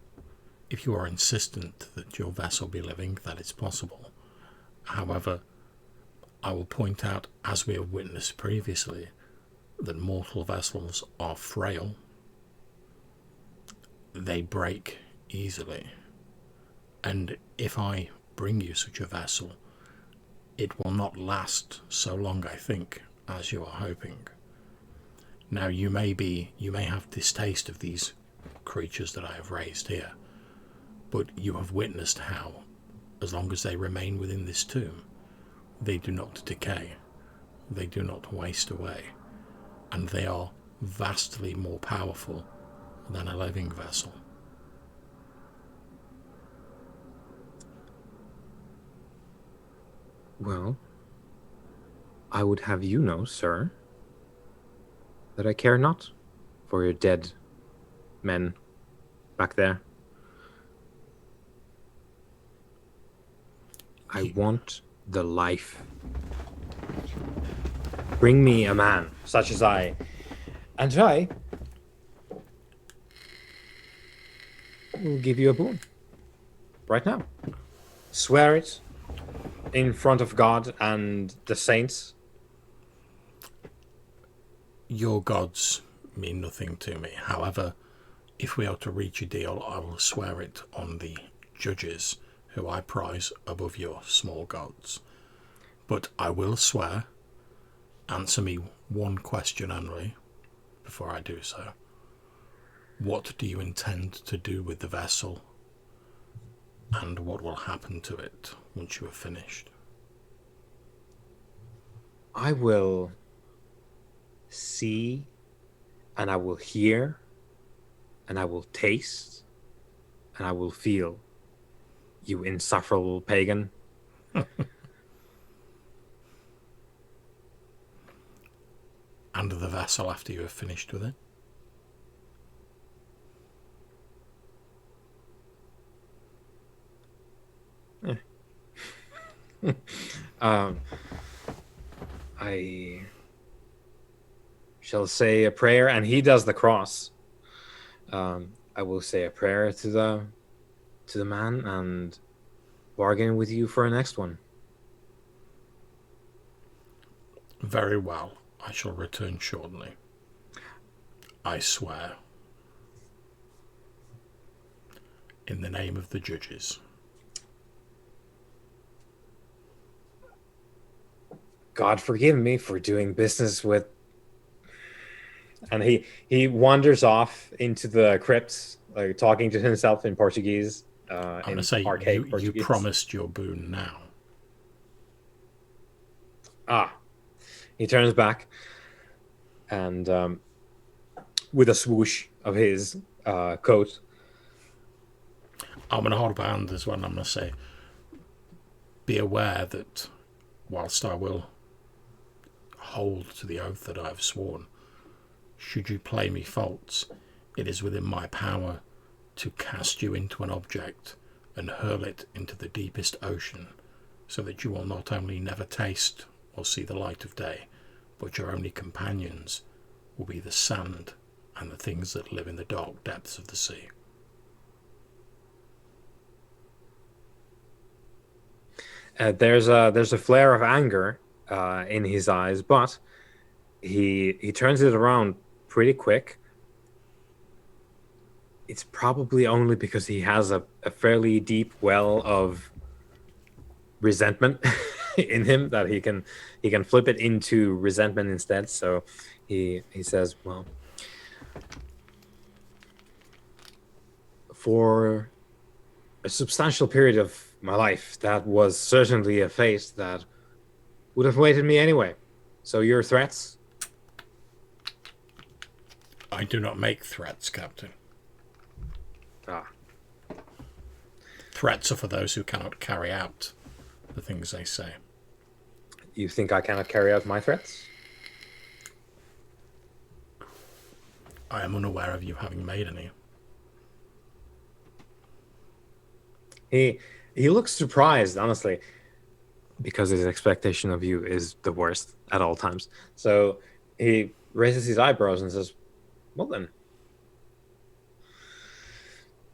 are insistent that your vessel be living, that is possible. However, I will point out, as we have witnessed previously, that mortal vessels are frail. They break easily. And if I bring you such a vessel, it will not last so long, I think, as you are hoping. Now, you may have distaste of these creatures that I have raised here, but you have witnessed how, as long as they remain within this tomb, they do not decay, they do not waste away, and they are vastly more powerful than a living vessel. Well, I would have you know, sir, that I care not for your dead men back there. I want the life. Bring me a man such as I, and I will give you a boon right now. Swear it in front of God and the saints. Your gods mean nothing to me. However, if we are to reach a deal, I will swear it on the judges, who I prize above your small gods. But I will swear, answer me one question only before I do so. What do you intend to do with the vessel, and what will happen to it once you have finished? I will see, and I will hear, and I will taste, and I will feel, you insufferable pagan. And the vessel after you have finished with it? I shall say a prayer, and he does the cross. I will say a prayer to the man and bargain with you for a next one. Very well. I shall return shortly. I swear. In the name of the judges. God forgive me for doing business with... And he wanders off into the crypts, like talking to himself in Portuguese. I'm going to say, you promised your boon now. He turns back, and with a swoosh of his coat, I'm going to hold my hand as well, and I'm going to say, be aware that whilst I will hold to the oath that I have sworn, should you play me false, it is within my power to cast you into an object and hurl it into the deepest ocean, so that you will not only never taste or see the light of day, but your only companions will be the sand and the things that live in the dark depths of the sea. There's a flare of anger in his eyes, but he turns it around pretty quick. It's probably only because he has a fairly deep well of resentment in him that he can flip it into resentment instead. So he says, well, for a substantial period of my life, that was certainly a fate that would have awaited me anyway. So your threats? I do not make threats, Captain. Ah. Threats are for those who cannot carry out the things they say. You think I cannot carry out my threats? I am unaware of you having made any. He looks surprised, honestly, because his expectation of you is the worst at all times. So he raises his eyebrows and says, well then,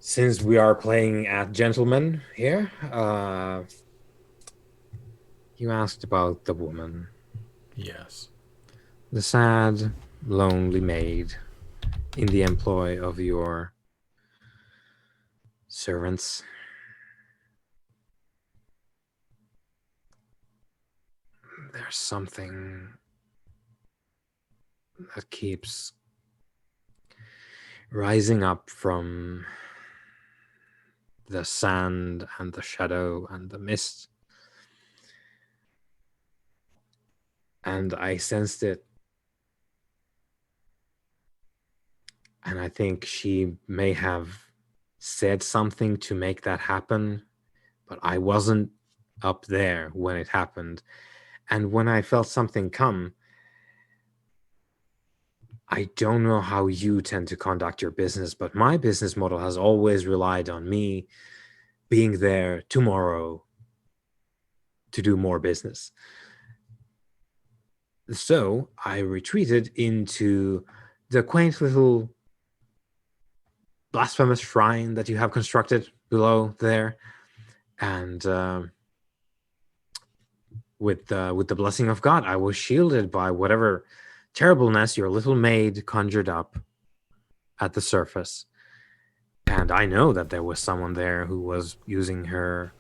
since we are playing at gentlemen here, you asked about the woman. Yes. The sad, lonely maid in the employ of your servants. There's something that keeps rising up from the sand and the shadow and the mist. And I sensed it. And I think she may have said something to make that happen, but I wasn't up there when it happened. And when I felt something come, I don't know how you tend to conduct your business, but my business model has always relied on me being there tomorrow to do more business. So I retreated into the quaint little blasphemous shrine that you have constructed below there, and with the blessing of God, I was shielded by whatever terribleness your little maid conjured up at the surface. And I know that there was someone there who was using her,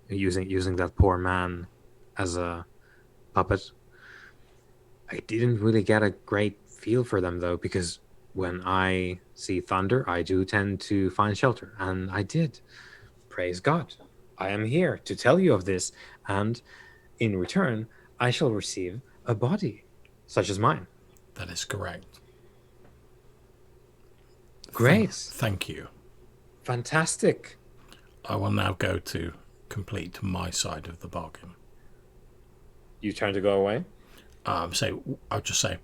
using that poor man as a puppet. I didn't really get a great feel for them, though, because when I see thunder, I do tend to find shelter. And I did. Praise God. I am here to tell you of this. And in return, I shall receive a body, such as mine. That is correct. Great. Thank you. Fantastic. I will now go to complete my side of the bargain. You turn to go away? I'll just say,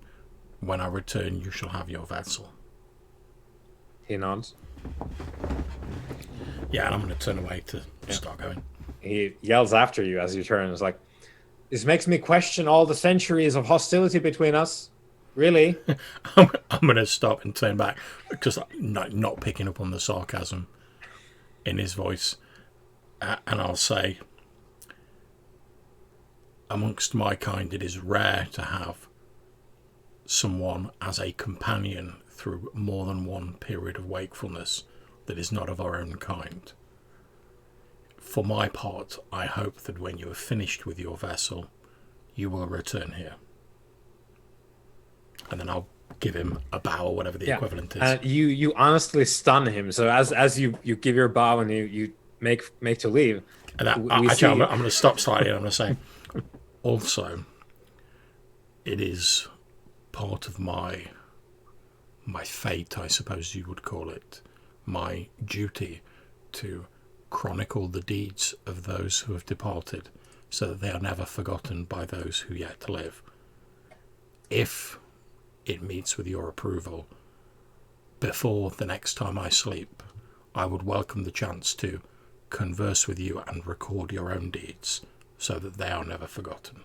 when I return, you shall have your vessel. He nods. Yeah, and I'm going to turn away to start going. He yells after you as you turn. It's like, this makes me question all the centuries of hostility between us. Really? I'm going to stop and turn back because I'm not picking up on the sarcasm in his voice. And I'll say, amongst my kind, it is rare to have someone as a companion through more than one period of wakefulness that is not of our own kind. For my part, I hope that when you have finished with your vessel, you will return here. And then I'll give him a bow or whatever the equivalent is. You honestly stun him. So as you give your bow and you make to leave. And I'm going to stop slightly and I'm going to say, also, it is part of my fate, I suppose you would call it, my duty to chronicle the deeds of those who have departed so that they are never forgotten by those who yet live. If it meets with your approval, before the next time I sleep, I would welcome the chance to converse with you and record your own deeds so that they are never forgotten.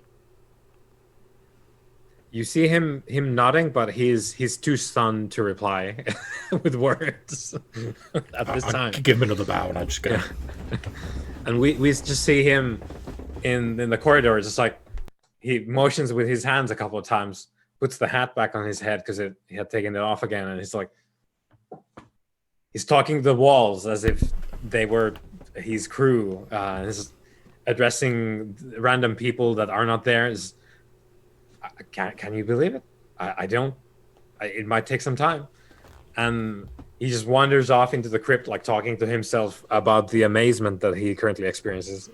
You see him nodding, but he's too stunned to reply with words at this time. I give him another bow and I just go. Yeah. And we just see him in the corridor, just like he motions with his hands a couple of times, puts the hat back on his head because he had taken it off again, and he's talking to the walls as if they were his crew. addressing random people that are not there is. Can you believe it? I don't. It might take some time, and he just wanders off into the crypt, like talking to himself about the amazement that he currently experiences.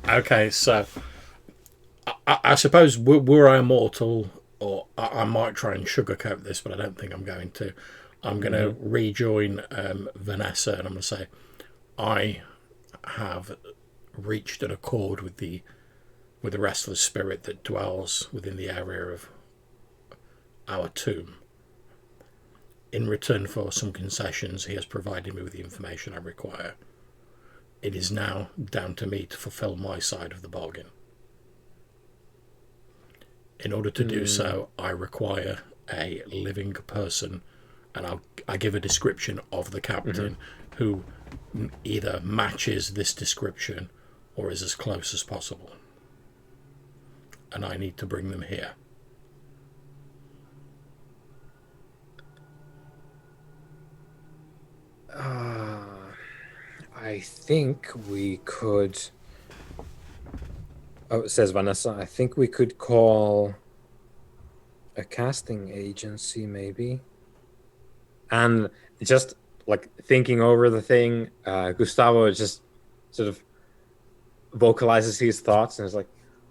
Okay, so I suppose were I immortal, or I might try and sugarcoat this, but I don't think I'm going to. I'm going to rejoin Vanessa, and I'm going to say I have reached an accord with the restless spirit that dwells within the area of our tomb. In return for some concessions, he has provided me with the information I require. It is now down to me to fulfill my side of the bargain. In order to do so, I require a living person, and I give a description of the captain who either matches this description or is as close as possible. And I need to bring them here. I think we could. Oh, says Vanessa. I think we could call a casting agency, maybe. And just like thinking over the thing, Gustavo just sort of vocalizes his thoughts and is like,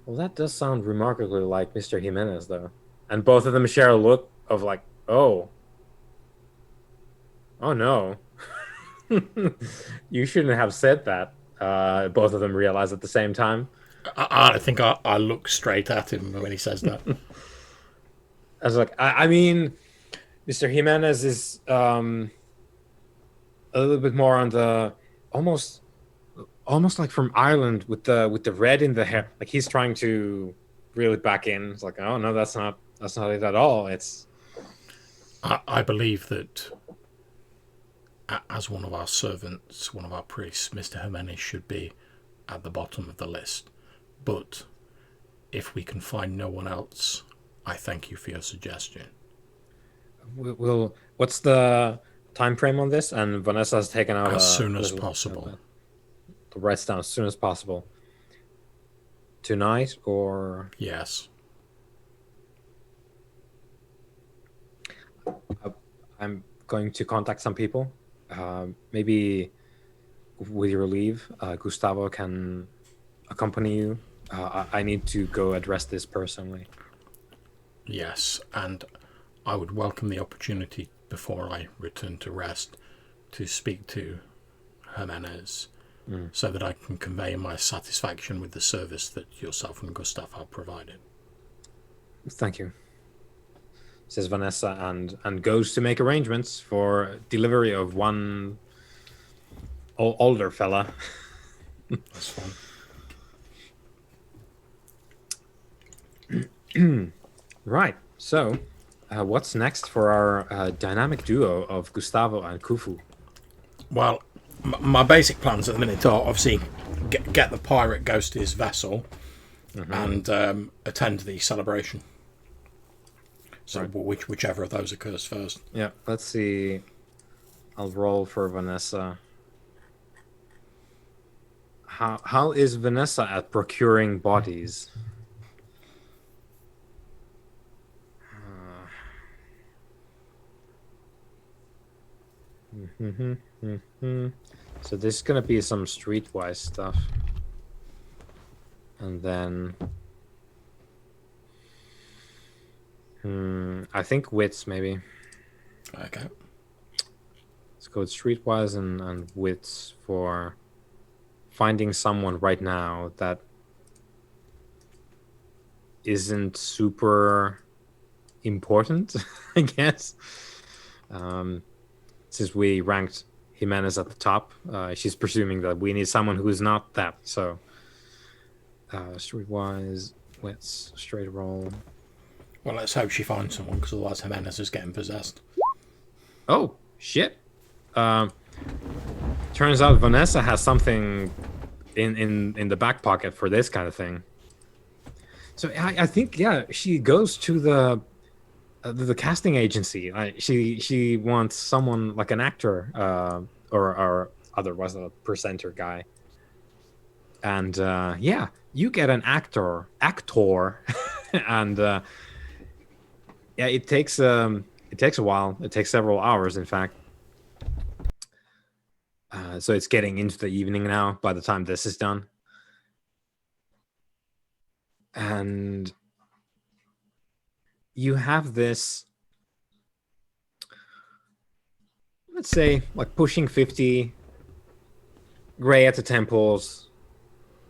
"Well, that does sound remarkably like Mr. Jimenez, though." And both of them share a look of like, "Oh, oh no." You shouldn't have said that. Both of them realize at the same time. I think I look straight at him when he says that. I was like, I mean, Mr. Jimenez is a little bit more on the almost like from Ireland with the red in the hair. Like he's trying to reel it back in. It's like, oh no, that's not it at all. It's. I believe that as one of our servants, one of our priests, Mr. Jimenez should be at the bottom of the list. But if we can find no one else, I thank you for your suggestion. Well, what's the time frame on this? And Vanessa has taken out as soon as possible. The writes down as soon as possible. Tonight or yes. I'm going to contact some people. Maybe with your leave, Gustavo can accompany you. I need to go address this personally. Yes, and I would welcome the opportunity before I return to rest to speak to Jimenez so that I can convey my satisfaction with the service that yourself and Gustav have provided. Thank you, says Vanessa, and goes to make arrangements for delivery of one older fella. That's fine. Right. So, what's next for our dynamic duo of Gustavo and Khufu? Well, my basic plans at the minute are obviously get the pirate ghost to his vessel and attend the celebration. So right. Whichever of those occurs first. Yeah, let's see. I'll roll for Vanessa. How is Vanessa at procuring bodies? So this is gonna be some streetwise stuff, and then I think wits maybe. Okay. Let's go with streetwise and wits for finding someone right now that isn't super important, I guess. Since we ranked Jimenez at the top, she's presuming that we need someone who is not that. So, streetwise, wits, straight roll. Well, let's hope she finds someone, because otherwise Jimenez is getting possessed. Oh, shit. Turns out Vanessa has something in the back pocket for this kind of thing. So I think, yeah, she goes to the casting agency. She wants someone like an actor or otherwise a presenter guy. And yeah, you get an actor, and yeah, it takes a while. It takes several hours, in fact. So it's getting into the evening now by the time this is done. And you have this, let's say, like pushing 50, gray at the temples,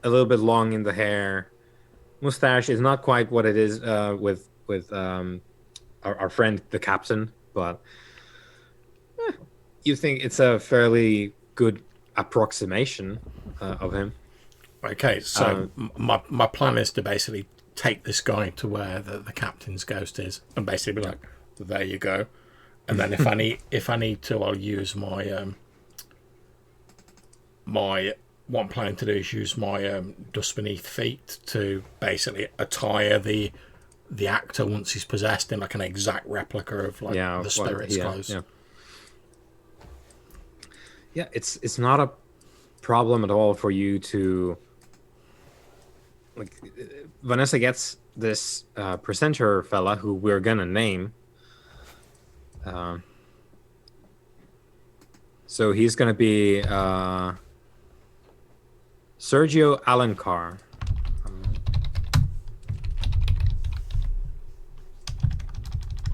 a little bit long in the hair. Mustache is not quite what it is with our friend the captain, but you think it's a fairly good approximation of him. Okay, so my plan is to basically take this guy to where the captain's ghost is, and basically be like, "There you go." And then if I need to, I'll use my what I'm planning to do is use my dust beneath feet to basically attire the actor once he's possessed in like an exact replica of like the spirit's clothes. Yeah, it's not a problem at all for you to, like, Vanessa gets this presenter fella who we're gonna name. So he's gonna be Sergio Alencar.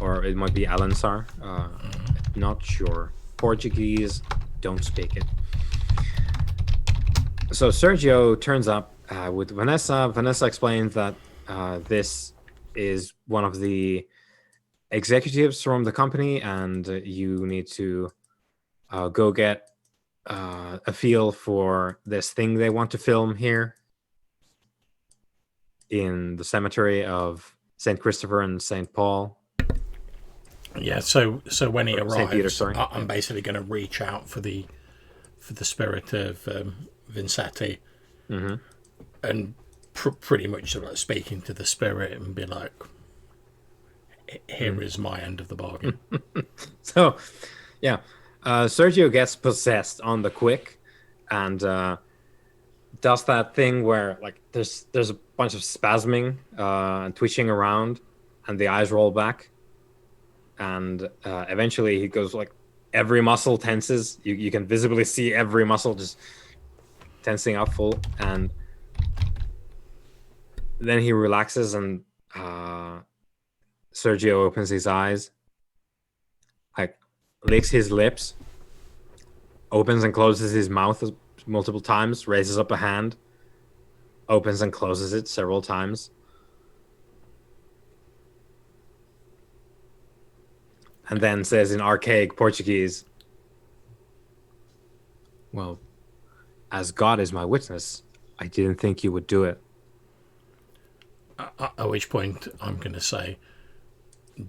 Or it might be Alensar. Not sure. Portuguese, don't speak it. So Sergio turns up with Vanessa. Vanessa explains that this is one of the executives from the company, and you need to go get a feel for this thing they want to film here in the cemetery of St. Christopher and St. Paul. Yeah, so when he arrives, Peter, I'm basically going to reach out for the spirit of Vincetti, and pretty much like speaking to the spirit and be like, "Here is my end of the bargain." So, yeah, Sergio gets possessed on the quick, and does that thing where like there's a bunch of spasming and twitching around, and the eyes roll back. And eventually he goes like every muscle tenses. You can visibly see every muscle just tensing up full, and then he relaxes, and Sergio opens his eyes, like licks his lips, opens and closes his mouth multiple times, raises up a hand, opens and closes it several times. And then says in archaic Portuguese, "Well, as God is my witness, I didn't think you would do it." At which point I'm going to say,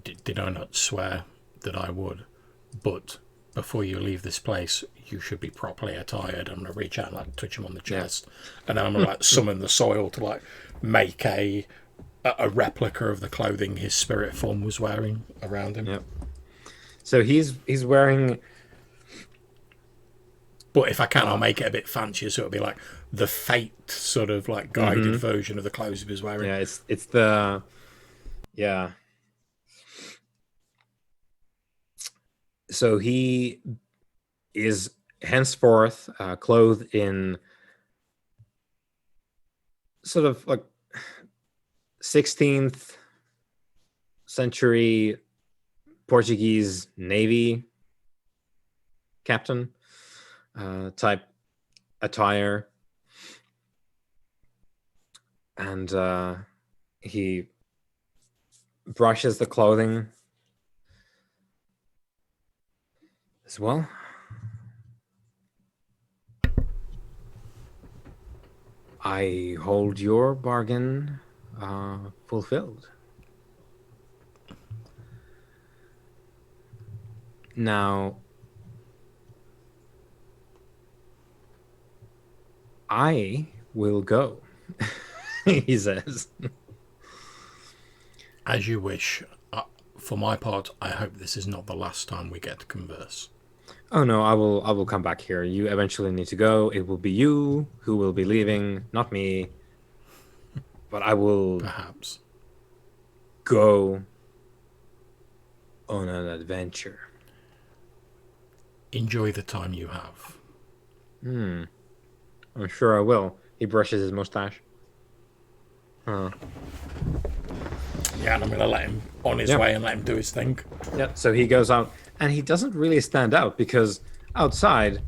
did I not swear that I would? But before you leave this place, you should be properly attired. I'm going to reach out and like touch him on the chest. And then I'm going to like summon the soil to like make a replica of the clothing his spirit form was wearing around him. Yep. So he's wearing... But if I can, I'll make it a bit fancier, so it'll be like the Fate sort of like guided version of the clothes he was wearing. Yeah, it's the... Yeah. So he is henceforth clothed in sort of like 16th century Portuguese Navy captain type attire, and he brushes the clothing as well. I hold your bargain fulfilled. Now, I will go, he says. As you wish. For my part, I hope this is not the last time we get to converse. Oh no, I will come back here. You eventually need to go. It will be you who will be leaving, not me. But I will Perhaps. go on an adventure. Enjoy the time you have. Hmm. I'm sure I will. He brushes his mustache. Huh. Yeah, and I'm going to let him on his Yeah. way and let him do his thing. Yeah. So he goes out, and he doesn't really stand out because outside,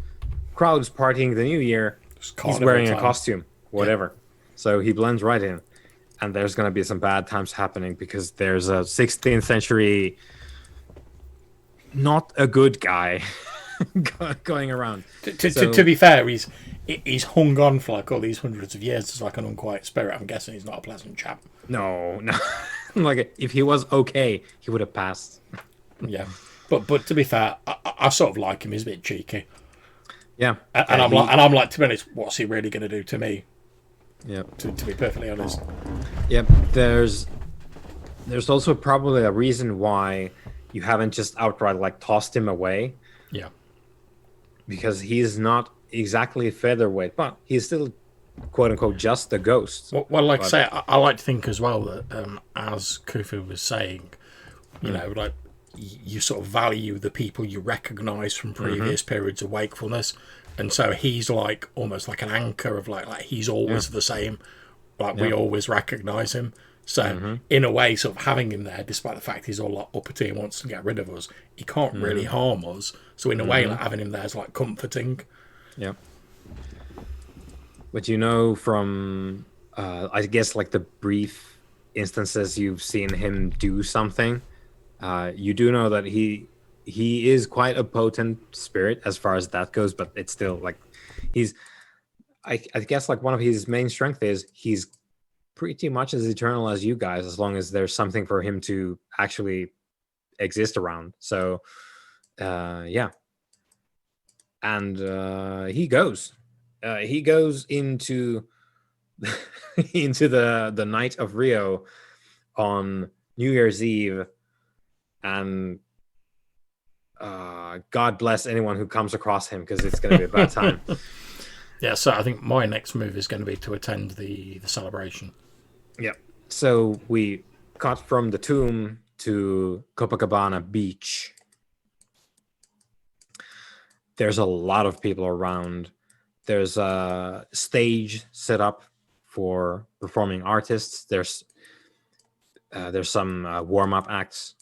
crowds partying the New Year, It's he's carnival wearing a time. costume, Yeah. whatever. So he blends right in. And there's going to be some bad times happening because there's a 16th century, not a good guy going around. To So be fair, he's hung on for like all these hundreds of years as like an unquiet spirit. I'm guessing he's not a pleasant chap. no, no. Like if he was okay, he would have passed. Yeah, but to be fair, I sort of like him. He's a bit cheeky, Yeah, and I'm like, to be honest, what's he really going to do to me? yeah, To be perfectly honest, yeah. There's also probably a reason why you haven't just outright like tossed him away yeah. because he's not exactly a featherweight, but he's still quote unquote just a ghost. Well, like I But say, I like to think as well that as Khufu was saying, you mm, know, like you sort of value the people you recognise from mm-hmm, previous periods of wakefulness, and so he's like almost like an anchor of like he's yeah, always the same, like we yeah, always recognise him. So mm-hmm, in a way, sort of having him there, despite the fact he's all like uppity and wants to get rid of us, he can't really mm-hmm, harm us. So in a way, mm-hmm, like having him there is like comforting. yeah. But you know from I guess like the brief instances you've seen him do something, you do know that he is quite a potent spirit as far as that goes, but it's still like he's I guess like one of his main strength is he's pretty much as eternal as you guys as long as there's something for him to actually exist around. So yeah. And he goes into into the night of Rio on New Year's Eve, and God bless anyone who comes across him because it's going to be a bad time. Yeah, so I think my next move is going to be to attend the celebration. Yeah. So we cut from the tomb to Copacabana Beach. There's a lot of people around. There's a stage set up for performing artists. There's some warm up acts,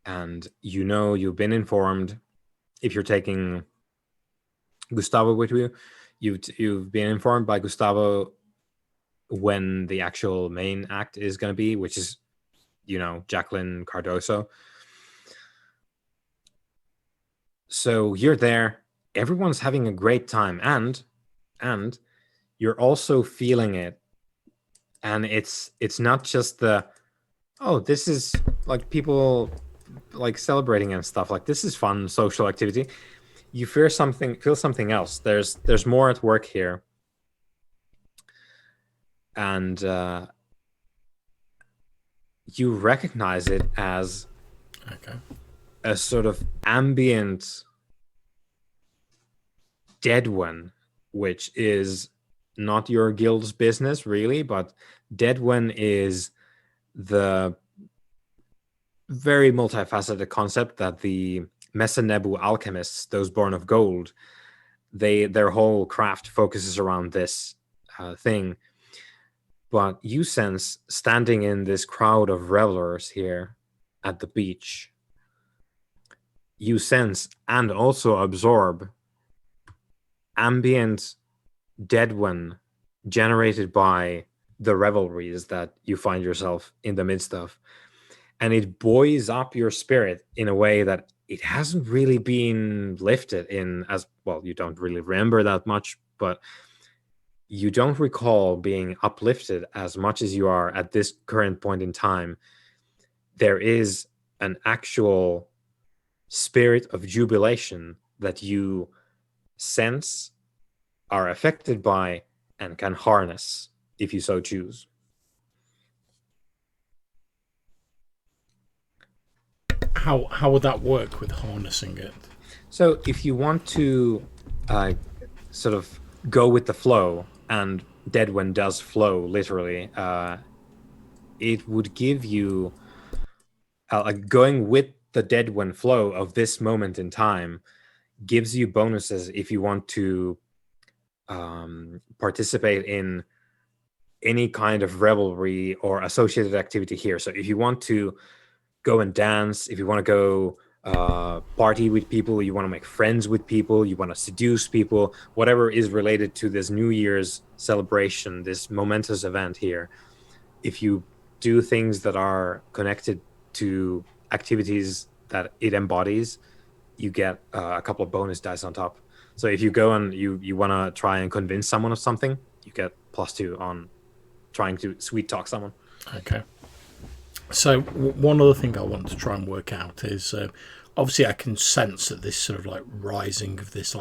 and you know you've been informed if you're taking Gustavo with you. You've been informed by Gustavo when the actual main act is going to be, which is Jacqueline Cardoso. So you're there. Everyone's having a great time, and you're also feeling it. And it's not just this is like people like celebrating and stuff. Like this is fun social activity. You feel something else. There's more at work here, and you recognize it as Okay. a sort of ambient dead one, which is not your guild's business really, but dead one is the very multifaceted concept that the Messenebu alchemists, those born of gold, their whole craft focuses around this thing. But you sense standing in this crowd of revelers here at the beach, you sense and also absorb ambient dead one generated by the revelries that you find yourself in the midst of. And it buoys up your spirit in a way that it hasn't really been lifted in as well. You don't really remember that much, but you don't recall being uplifted as much as you are at this current point in time. There is an actual spirit of jubilation that you sense, are affected by, and can harness if you so choose. How would that work with harnessing it? So if you want to uh, sort of go with the flow, and Deadwind does flow literally, it would give you like going with the Deadwind flow of this moment in time gives you bonuses if you want to participate in any kind of revelry or associated activity here. So if you want to go and dance, if you want to go party with people, you want to make friends with people, you want to seduce people, whatever is related to this New Year's celebration, this momentous event here, if you do things that are connected to activities that it embodies, you get a couple of bonus dice on top. So if you go and you want to try and convince someone of something, you get +2 on trying to sweet talk someone. Okay. So one other thing I want to try and work out is obviously I can sense that this sort of like rising of this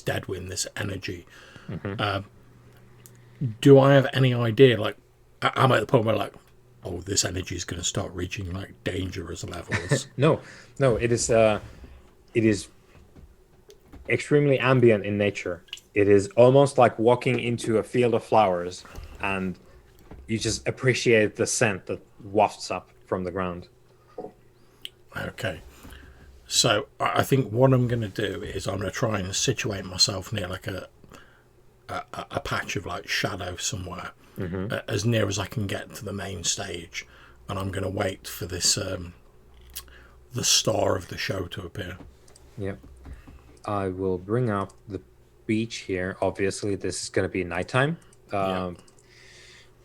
Deadwind, this energy. Do I have any idea? Like, I'm at the point where like, oh, this energy is going to start reaching like dangerous levels. No, it is extremely ambient in nature. It is almost like walking into a field of flowers, and you just appreciate the scent that wafts up from the ground. Okay. So I think what I'm going to do is I'm going to try and situate myself near like a patch of like shadow somewhere, as near as I can get to the main stage, and I'm going to wait for this the star of the show to appear. Yep. I will bring up the beach here. Obviously, this is going to be nighttime.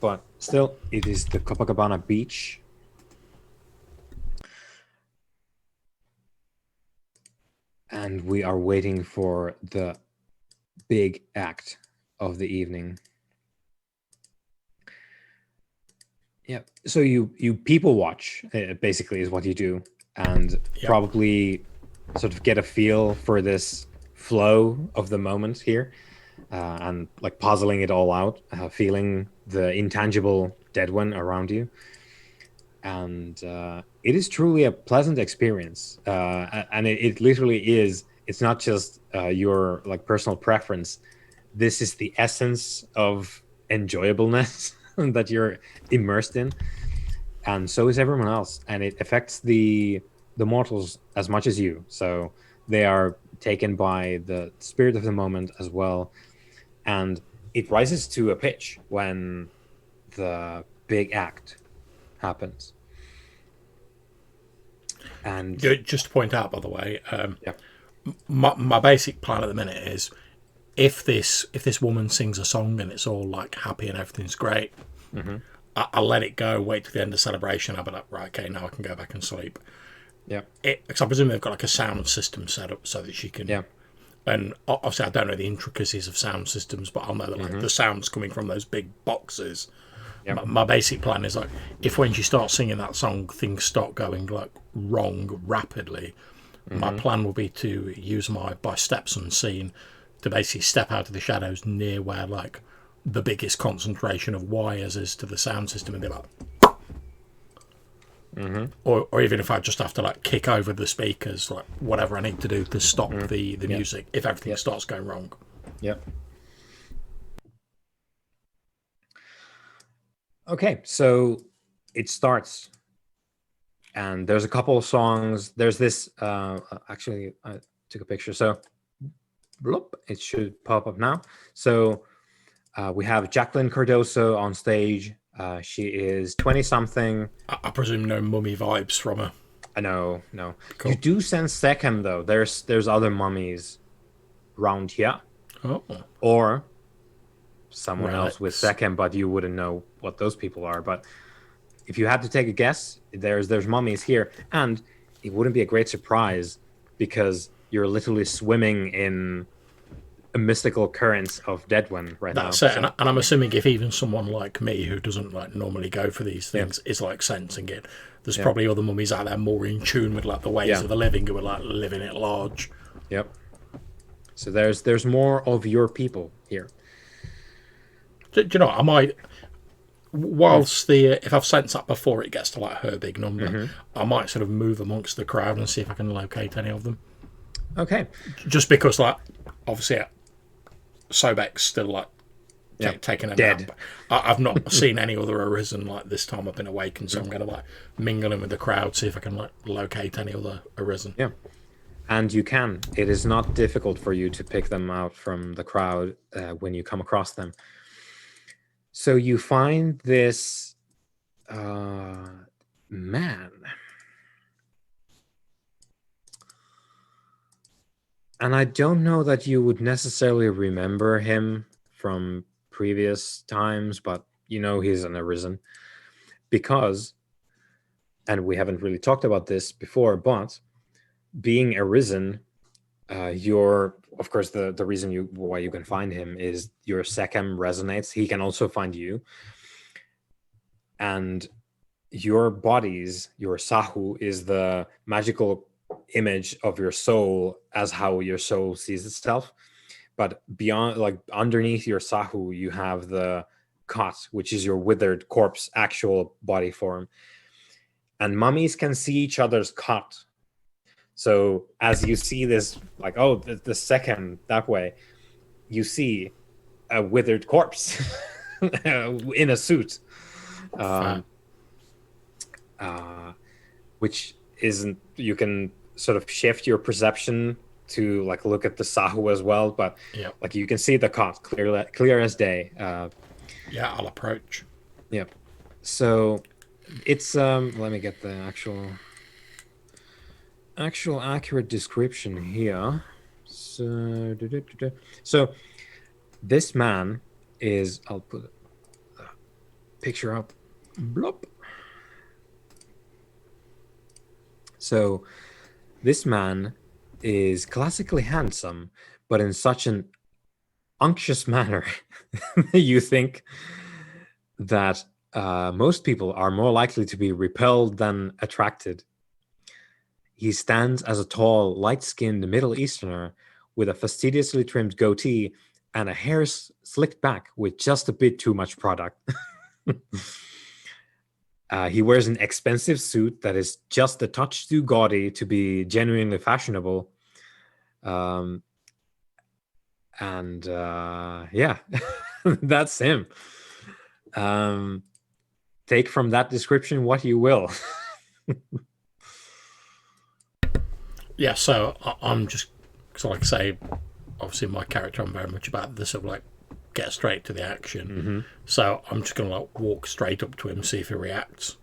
But still, it is the Copacabana beach. And we are waiting for the big act of the evening. Yeah. So you people watch, basically, is what you do. And probably sort of get a feel for this flow of the moment here. And like puzzling it all out, feeling the intangible Deadwind around you. And it is truly a pleasant experience. And it literally is. It's not just your like personal preference. This is the essence of enjoyableness that you're immersed in. And so is everyone else. And it affects the mortals as much as you. So they are taken by the spirit of the moment as well. And it rises to a pitch when the big act happens. And just to point out, by the way, my basic plan at the minute is if this woman sings a song and it's all like happy and everything's great, I'll let it go, wait till the end of the celebration. I'll be like, right, okay, now I can go back and sleep. Yeah. Because I presume they've got like a sound system set up so that she can. Yeah. And obviously, I don't know the intricacies of sound systems, but I'll know that like the sounds coming from those big boxes. Yep. My basic plan is like, if when she starts singing that song, things start going like wrong rapidly, my plan will be to use my by steps unseen to basically step out of the shadows near where like the biggest concentration of wires is to the sound system, and be like, or even if I just have to like kick over the speakers, like whatever I need to do to stop the music if everything starts going wrong. Yep. Okay, so it starts, and there's a couple of songs. There's this. Actually, I took a picture, so bloop, it should pop up now. So we have Jacqueline Cardoso on stage. She is 20-something. I presume no mummy vibes from her. No. Cool. You do sense Second though. There's other mummies around here. Oh. Or someone else with Second, but you wouldn't know what those people are. But if you had to take a guess, there's mummies here, and it wouldn't be a great surprise because you're literally swimming in a mystical current of Deadwind right now. That's it, and I'm assuming if even someone like me who doesn't like normally go for these things is like sensing it, there's probably other mummies out there more in tune with like the ways of the living who are like living at large. Yep. So there's more of your people here. Do you know what, I might, whilst if I've sensed that before it gets to like her big number, I might sort of move amongst the crowd and see if I can locate any of them. Okay. Just because, like, obviously, Sobek's still like Yeah. taking a Dead. nap. I've not seen any other Arisen like this time I've been awakened, so I'm going to like mingle in with the crowd, see if I can like locate any other Arisen. Yeah. And you can. It is not difficult for you to pick them out from the crowd when you come across them. So you find this man. And I don't know that you would necessarily remember him from previous times, but you know he's an Arisen. Because, and we haven't really talked about this before, but being Arisen, your, of course, the reason why you can find him is your Sekhem resonates. He can also find you. And your bodies, your Sahu, is the magical image of your soul as how your soul sees itself. But beyond, like underneath your Sahu, you have the Kot, which is your withered corpse, actual body form. And mummies can see each other's Kot. So as you see this, like, oh, the second that way, you see a withered corpse in a suit. Which isn't, you can sort of shift your perception to like look at the Sahu as well, but like you can see the Kot clear as day. Yeah, I'll approach. Yep. So it's let me get the actual accurate description here. So this man is, I'll put a picture up. Blop. So this man is classically handsome, but in such an unctuous manner you think that most people are more likely to be repelled than attracted. He stands as a tall, light-skinned Middle Easterner with a fastidiously trimmed goatee and a hair slicked back with just a bit too much product. He wears an expensive suit that is just a touch too gaudy to be genuinely fashionable. And yeah, that's him. Take from that description what you will. Yeah, so I'm just, so like I say, obviously my character, I'm very much about this sort of like get straight to the action. Mm-hmm. So I'm just going to like walk straight up to him, see if he reacts.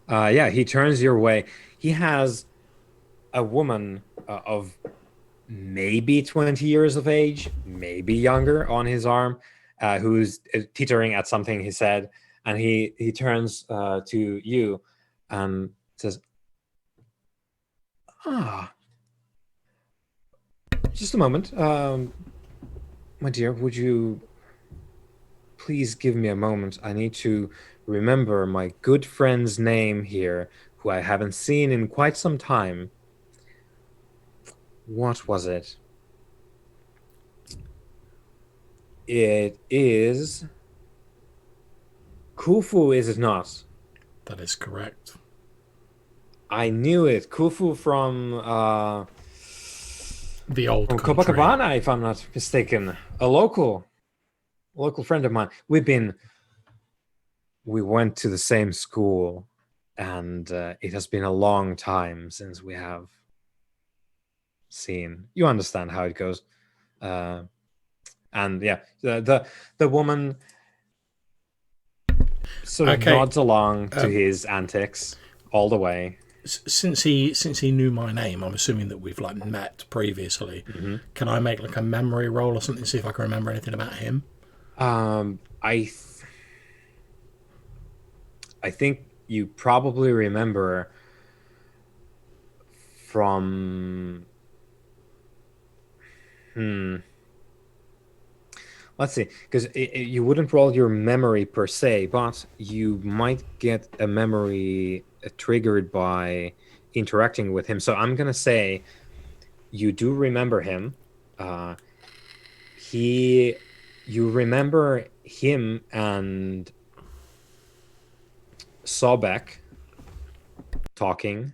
Yeah, he turns your way. He has a woman of maybe 20 years of age, maybe younger, on his arm, who's teetering at something he said. And he turns to you and says, just a moment. My dear, would you please give me a moment? I need to remember my good friend's name here, who I haven't seen in quite some time. What was it? It is Khufu, is it not? That is correct. I knew it. Khufu from The old country. Copacabana, if I'm not mistaken. A local friend of mine. We went to the same school, and it has been a long time since we have seen. You understand how it goes. And yeah, the woman sort of nods along to his antics all the way. Since he knew my name, I'm assuming that we've like met previously. Mm-hmm. Can I make like a memory roll or something, see if I can remember anything about him? I think you probably remember from let's see, because you wouldn't roll your memory per se, but you might get a memory triggered by interacting with him. So I'm gonna say you do remember him. You remember him and Sobek talking.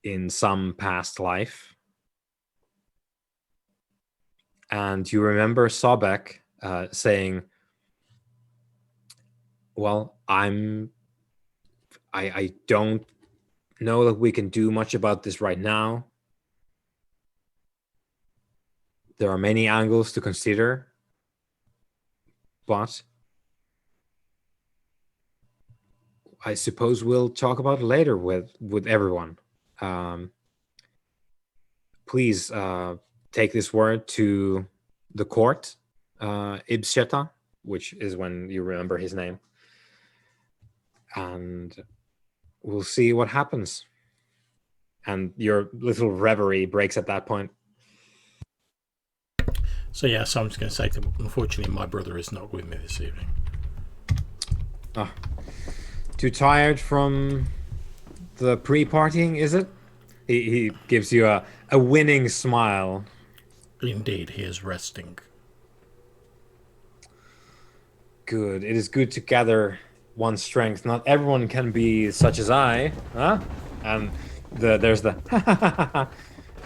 in some past life. And you remember Sobek saying, well, I don't know that we can do much about this right now. There are many angles to consider, but I suppose we'll talk about it later with everyone. Please take this word to the court, Ibsheta, which is when you remember his name, and we'll see what happens. And your little reverie breaks at that point. So I'm just going to say, unfortunately, my brother is not with me this evening. Oh, too tired from the pre-partying, is it? He gives you a winning smile. Indeed, he is resting. Good. It is good to gather one's strength. Not everyone can be such as I, huh? And there's the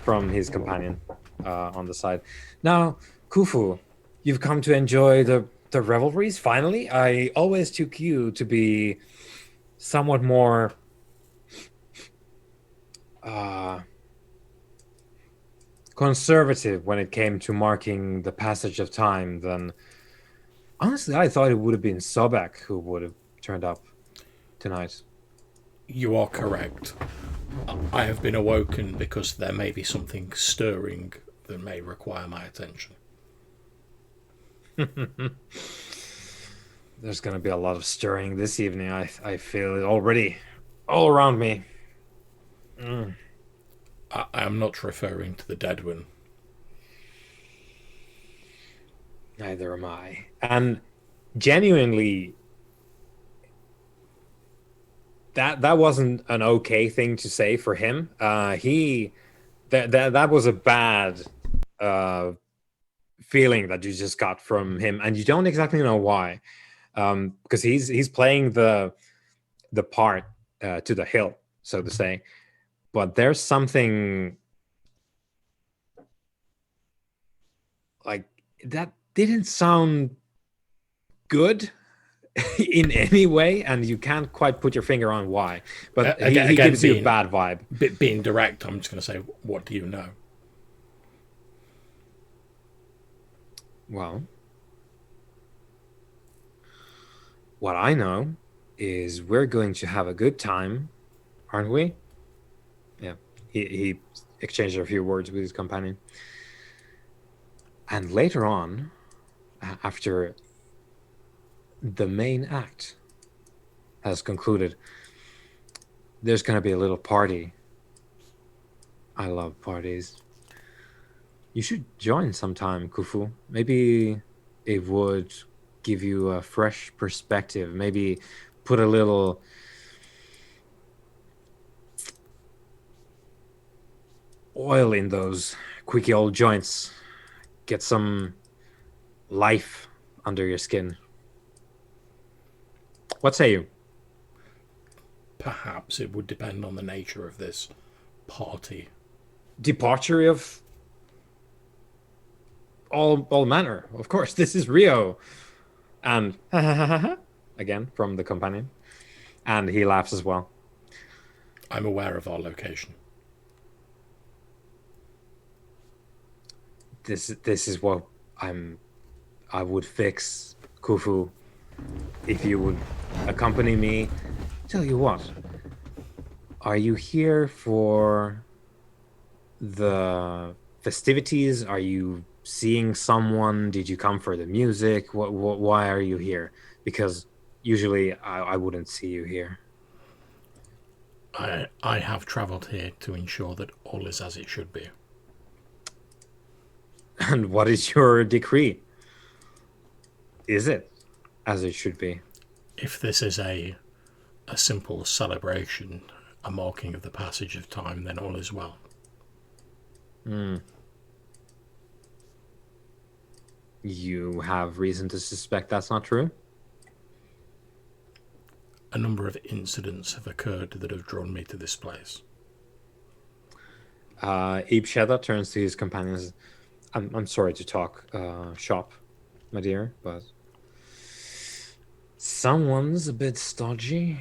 from his companion on the side. Now, Khufu, you've come to enjoy the revelries, finally? I always took you to be somewhat more conservative when it came to marking the passage of time than... Honestly, I thought it would have been Sobek who would have turned up tonight. You are correct. I have been awoken because there may be something stirring that may require my attention. There's going to be a lot of stirring this evening. I feel it already all around me. I am not referring to the dead one. Neither am I. And genuinely, that wasn't an okay thing to say for him. That was a bad feeling that you just got from him, and you don't exactly know why. Because he's playing the part to the hill, so to say. But there's something like that didn't sound good in any way, and you can't quite put your finger on why. But he gives you a bad vibe. Being direct, I'm just going to say, what do you know? Well, what I know is we're going to have a good time, aren't we? Yeah. He exchanged a few words with his companion. And later on, after the main act has concluded, there's going to be a little party. I love parties. You should join sometime, Khufu. Maybe it would give you a fresh perspective. Maybe put a little oil in those quickie old joints. Get some life under your skin. What say you? Perhaps it would depend on the nature of this party. Departure of all manner. Of course, this is Rio. And again from the companion. And he laughs as well. I'm aware of our location. This is what I would fix, Khufu, if you would accompany me. Tell you what, are you here for the festivities? Are you seeing someone? Did you come for the music? Why are you here? Because usually I wouldn't see you here. I have travelled here to ensure that all is as it should be. And what is your decree? Is it as it should be? If this is a simple celebration, a marking of the passage of time, then all is well. You have reason to suspect that's not true? A number of incidents have occurred that have drawn me to this place. Abe Shedda turns to his companions. I'm sorry to talk shop, my dear, but someone's a bit stodgy.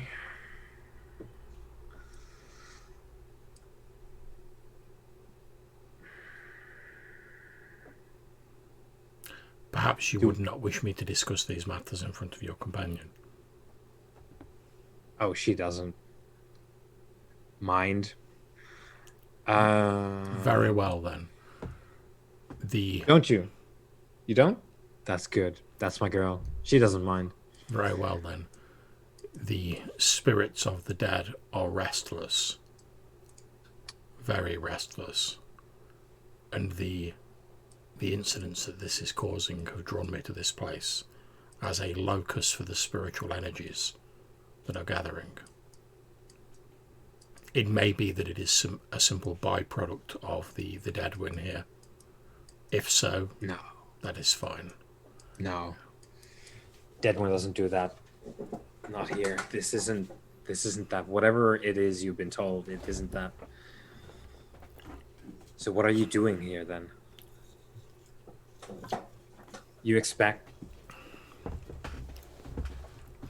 Perhaps you would not wish me to discuss these matters in front of your companion. Oh, she doesn't mind. Very well, then. Don't you? You don't? That's good. That's my girl. She doesn't mind. Very well, then. The spirits of the dead are restless. Very restless. And the incidents that this is causing have drawn me to this place as a locus for the spiritual energies that are gathering. It may be that it is a simple byproduct of the dead win here. If so, No. that is fine. No. Deadwin doesn't do that. Not here. This isn't that. Whatever it is you've been told, it isn't that. So what are you doing here then? You expect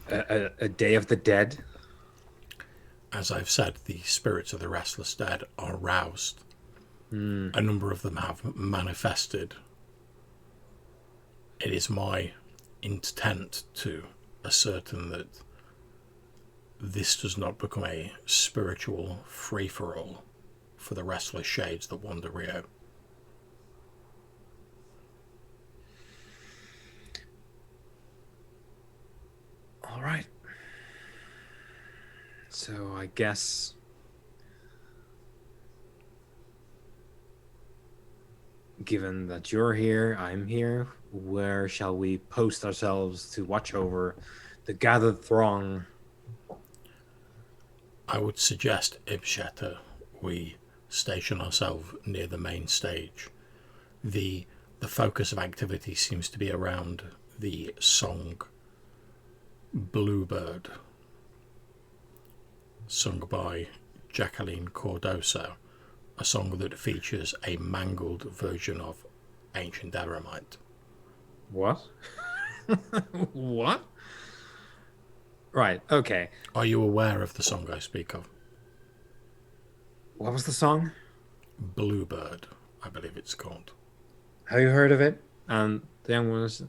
a Day of the Dead? As I've said, the spirits of the restless dead are roused. A number of them have manifested. It is my intent to ascertain that this does not become a spiritual free-for-all for the restless shades that wander Rio. All right. So I guess given that you're here, I'm here, where shall we post ourselves to watch over the gathered throng? I would suggest, Ibsheta, we station ourselves near the main stage. The focus of activity seems to be around the song Bluebird, sung by Jacqueline Cordosa, a song that features a mangled version of ancient Aramite. What? What? Right, okay. Are you aware of the song I speak of? What was the song? Bluebird, I believe it's called. Have you heard of it? And the young one was,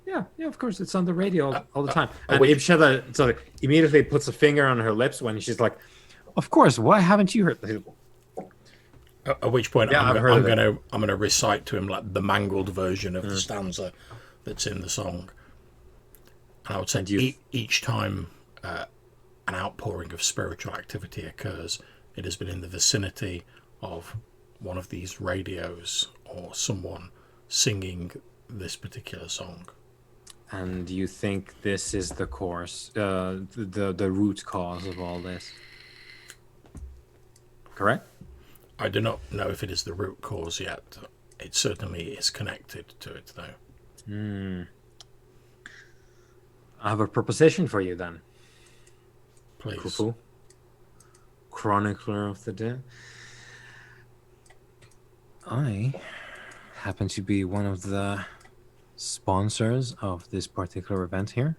yeah, of course, it's on the radio all the time. And which- Ibsheta so immediately puts a finger on her lips when she's like, of course, why haven't you heard? At which point Yeah, I'm I've heard going to recite to him like the mangled version of the stanza that's in the song. And I would say each time an outpouring of spiritual activity occurs, it has been in the vicinity of one of these radios or someone singing this particular song. And you think this is the course, the root cause of all this? Correct? I do not know if it is the root cause yet. It certainly is connected to it, though. I have a proposition for you then. Please. Khufu, Chronicler of the Dead. I happen to be one of the sponsors of this particular event here.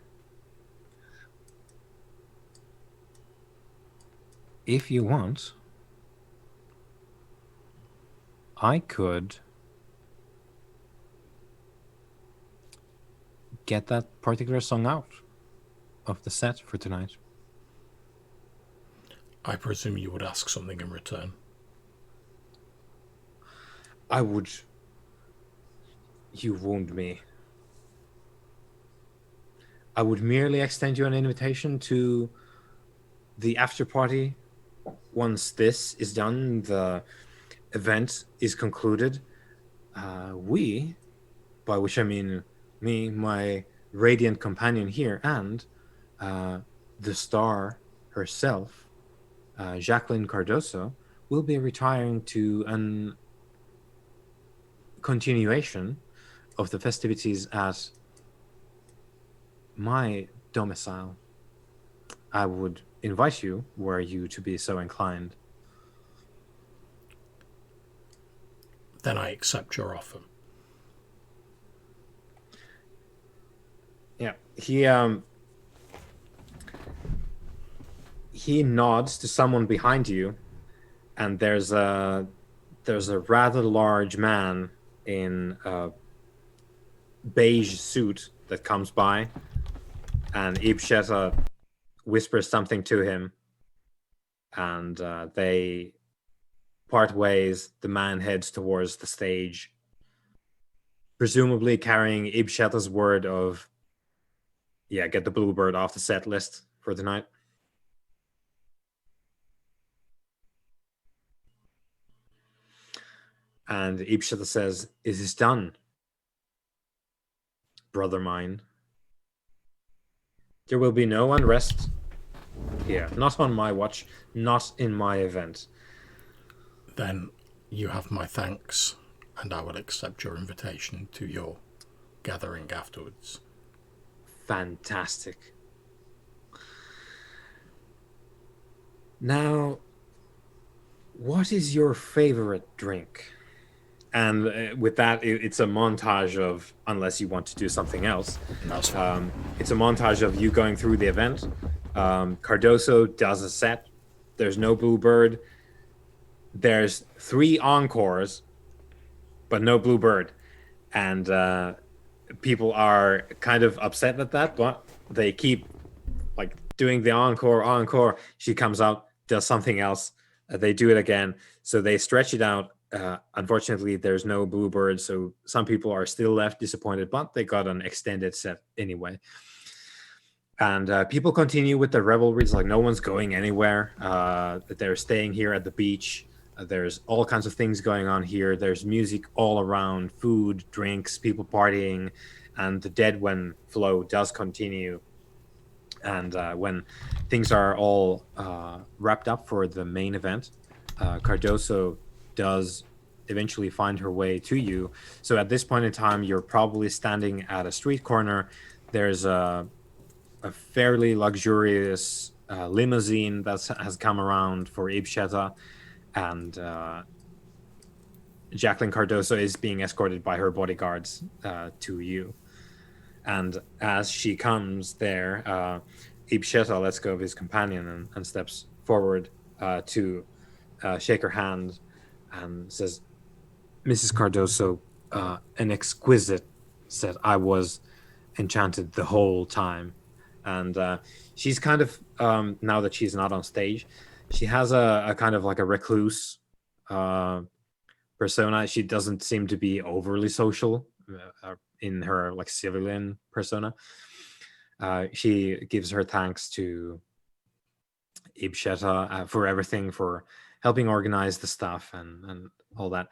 If you want, I could get that particular song out of the set for tonight. I presume you would ask something in return. I would. You wound me. I would merely extend you an invitation to the after party. Once this is done, the event is concluded. We, by which I mean me, my radiant companion here, and the star herself, Jacqueline Cardoso, will be retiring to an continuation of the festivities at my domicile. I would invite you, were you to be so inclined. Then I accept your offer. Yeah, he nods to someone behind you, and there's a rather large man in a beige suit that comes by, and Ibsheta whispers something to him, and they part ways. The man heads towards the stage, presumably carrying Ibsheta's word of, yeah, get the Bluebird off the set list for the night. And Ibsheta says, "Is this done, brother mine? There will be no unrest here. Not on my watch, not in my event." Then you have my thanks, and I will accept your invitation to your gathering afterwards. Fantastic. Now, what is your favorite drink? And with that, it's a montage of, unless you want to do something else, That's fine. it's a montage of you going through the event. Cardoso does a set. There's no Bluebird. There's 3 encores, but no Bluebird. And people are kind of upset at that, but they keep like doing the encore. She comes out, does something else. They do it again. So they stretch it out. Unfortunately, there's no Bluebird, so some people are still left disappointed, but they got an extended set anyway. And people continue with the revelries, like no one's going anywhere. They're staying here at the beach. There's all kinds of things going on here. There's music all around, food, drinks, people partying, and the Deadwen flow does continue. And when things are all wrapped up for the main event, Cardoso does eventually find her way to you. So at this point in time, you're probably standing at a street corner. There's a fairly luxurious limousine that has come around for Ibsheta, and Jacqueline Cardoso is being escorted by her bodyguards to you. And as she comes there, Ibsheta lets go of his companion and steps forward to shake her hand and says, "Mrs. Cardoso, an exquisite set. I was enchanted the whole time." And she's kind of, now that she's not on stage, she has a kind of like a recluse persona. She doesn't seem to be overly social in her like civilian persona. She gives her thanks to Ibsheta for everything, for helping organize the stuff and all that.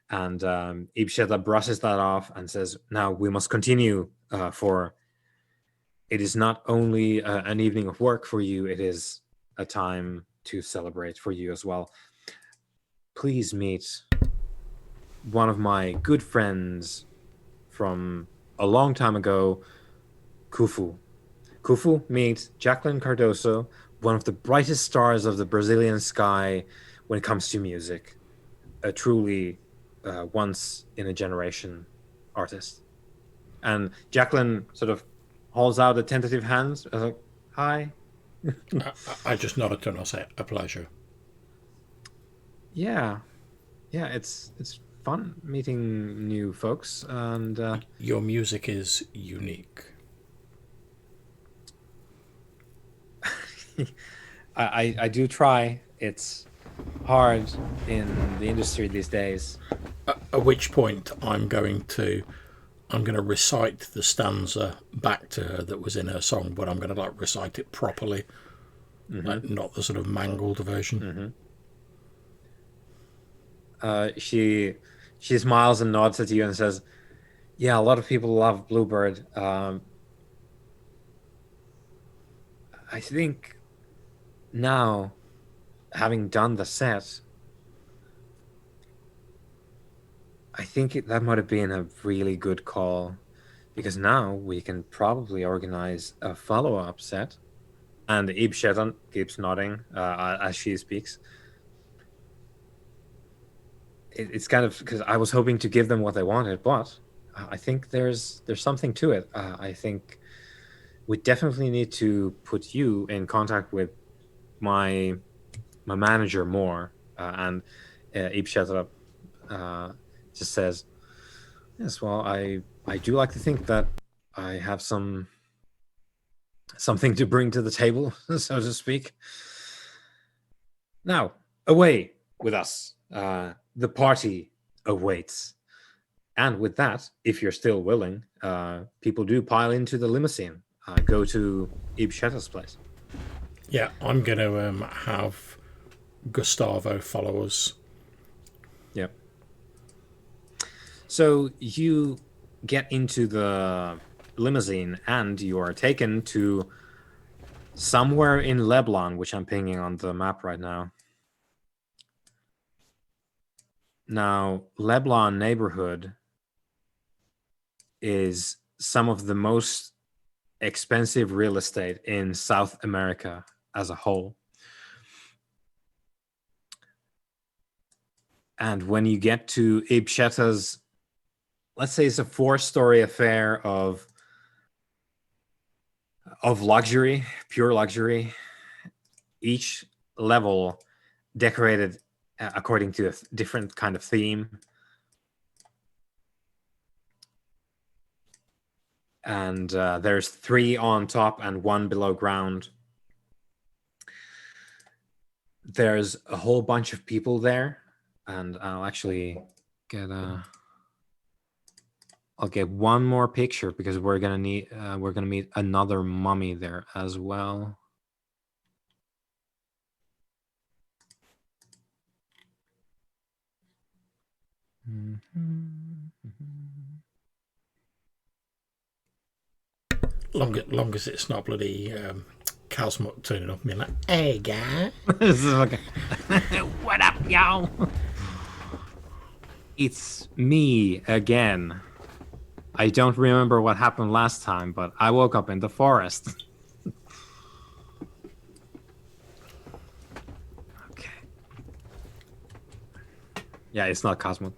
And Ibsheta brushes that off and says, "Now we must continue, for it is not only an evening of work for you, it is a time to celebrate for you as well. Please meet one of my good friends from a long time ago, Kufu. Kufu, meet Jacqueline Cardoso, one of the brightest stars of the Brazilian sky when it comes to music. A truly once in a generation artist." And Jacqueline sort of holds out a tentative hand. I was like, "Hi." I just nodded to her and I say, "A pleasure." Yeah, it's fun meeting new folks, and Your music is unique. I do try. It's hard in the industry these days. At which point I'm going to recite the stanza back to her that was in her song, but I'm going to like recite it properly, like not the sort of mangled version. She smiles and nods at you and says, "Yeah, a lot of people love Bluebird. I think now, having done the set, I think that might have been a really good call, because now we can probably organize a follow-up set." And Ibsheta keeps nodding as she speaks. it's kind of because I was hoping to give them what they wanted, but I think there's something to it. I think we definitely need to put you in contact with my manager more. And Ib Shetrap just says, "Yes, well, I do like to think that I have something to bring to the table, so to speak. Now, away with us. The party awaits." And with that, if you're still willing, people do pile into the limousine. Go to Ib Shetter's place. Yeah, I'm going to have Gustavo follow us. Yep. So you get into the limousine and you are taken to somewhere in Leblon, which I'm pinging on the map right now. Now, Leblon neighborhood is some of the most expensive real estate in South America as a whole. And when you get to Ibsheta's, let's say it's a 4-story affair of luxury, pure luxury, each level decorated according to a different kind of theme. And there's 3 on top and 1 below ground. There's a whole bunch of people there, and I'll actually get I'll get one more picture because we're gonna meet another mummy there as well. Long as it's not bloody Kazmuk turning up and being like, "Hey, guy." What up, y'all? It's me again. I don't remember what happened last time, but I woke up in the forest. Okay. Yeah, it's not Cosmo.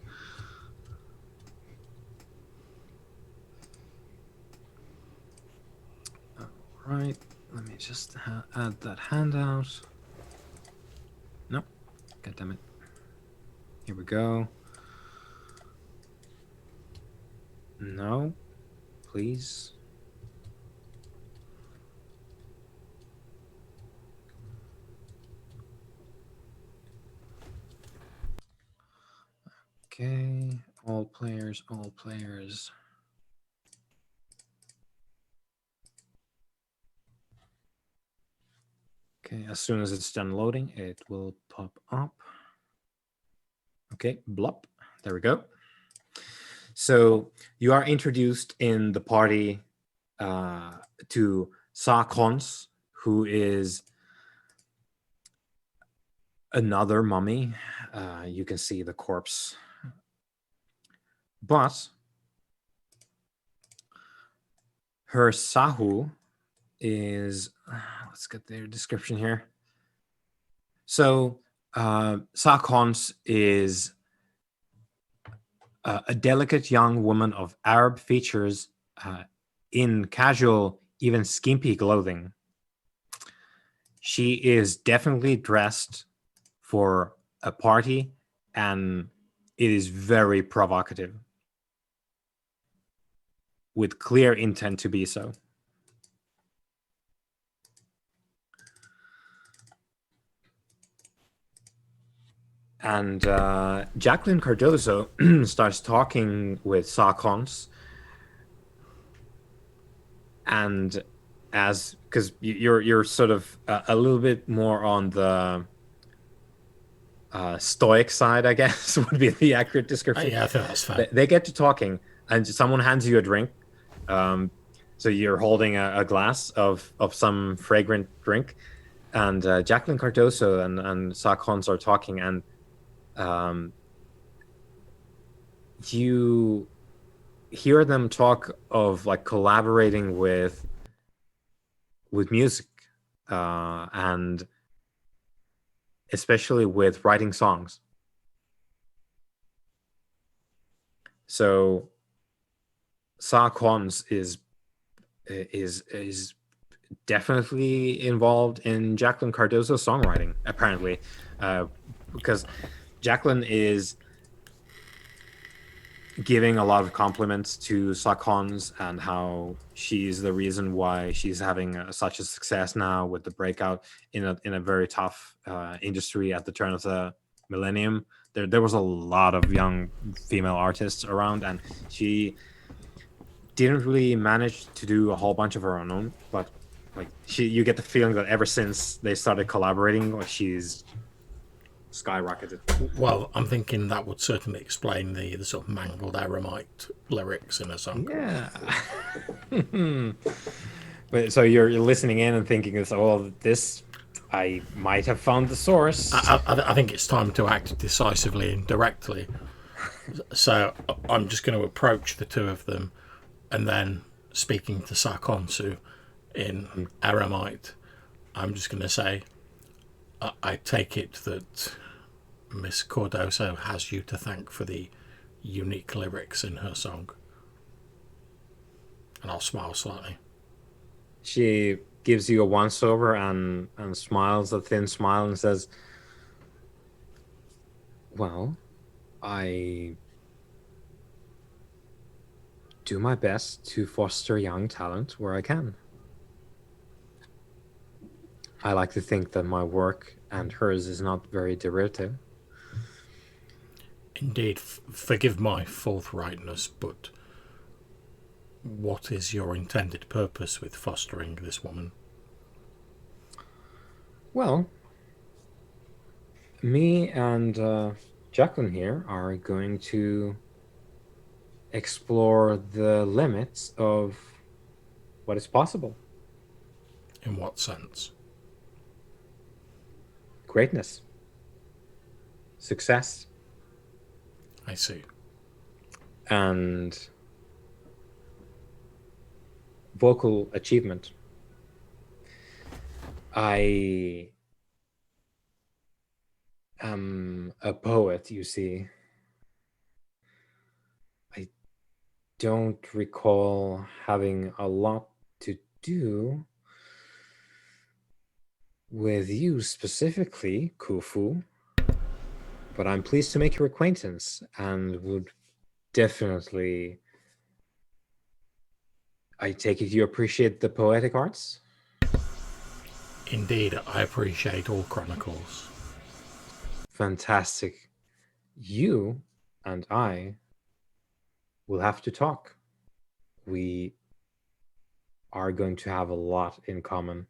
All right. Let me just add that handout. Nope. God damn it. Here we go. No. Please. Okay. All players, all players. Okay, as soon as it's done loading, it will pop up. Okay, blop. There we go. So you are introduced in the party to Sarkons, who is another mummy. You can see the corpse. But her Sahu is, let's get their description here. So Sarkons is a delicate young woman of Arab features in casual, even skimpy clothing. She is definitely dressed for a party, and it is very provocative, with clear intent to be so. And Jacqueline Cardozo starts talking with Sarkons, and because you're sort of a little bit more on the stoic side, I guess, would be the accurate description. Yeah, I think that's fine. They get to talking, and someone hands you a drink. So you're holding a glass of some fragrant drink, and Jacqueline Cardoso and Sarkons are talking, and you hear them talk of like collaborating with music, and especially with writing songs. So Sarkons is definitely involved in Jacqueline Cardozo's songwriting, apparently, because Jacqueline is giving a lot of compliments to Sarkons and how she's the reason why she's having such a success now with the breakout in a very tough industry at the turn of the millennium. There was a lot of young female artists around, and she didn't really manage to do a whole bunch of her own, but like you get the feeling that ever since they started collaborating, like she's skyrocketed. Well, I'm thinking that would certainly explain the sort of mangled Aramite lyrics in a song. Yeah. But so you're listening in and thinking, this I might have found the source. I think it's time to act decisively and directly. So I'm just going to approach the two of them, and then speaking to Sarkonsu in Aramite, I'm just going to say, I take it that Miss Cardozo has you to thank for the unique lyrics in her song. And I'll smile slightly. She gives you a once over and smiles a thin smile and says, well, I do my best to foster young talent where I can. I like to think that my work and hers is not very derivative. Indeed, forgive my forthrightness, but what is your intended purpose with fostering this woman? Well, me and Jacqueline here are going to explore the limits of what is possible. In what sense? Greatness. Success. I see. And vocal achievement. I am a poet, you see. I don't recall having a lot to do with you specifically, Khufu, but I'm pleased to make your acquaintance and would definitely... I take it you appreciate the poetic arts? Indeed, I appreciate all chronicles. Fantastic. You and I will have to talk. We are going to have a lot in common.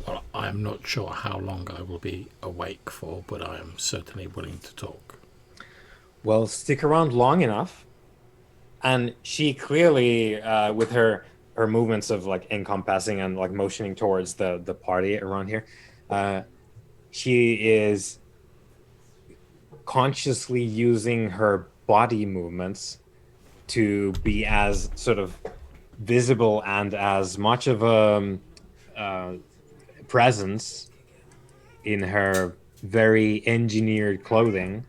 Well, I am not sure how long I will be awake for, but I am certainly willing to talk. Well, stick around long enough. And she clearly, with her movements of like encompassing and like motioning towards the party around here, she is consciously using her body movements to be as sort of visible and as much of a presence in her very engineered clothing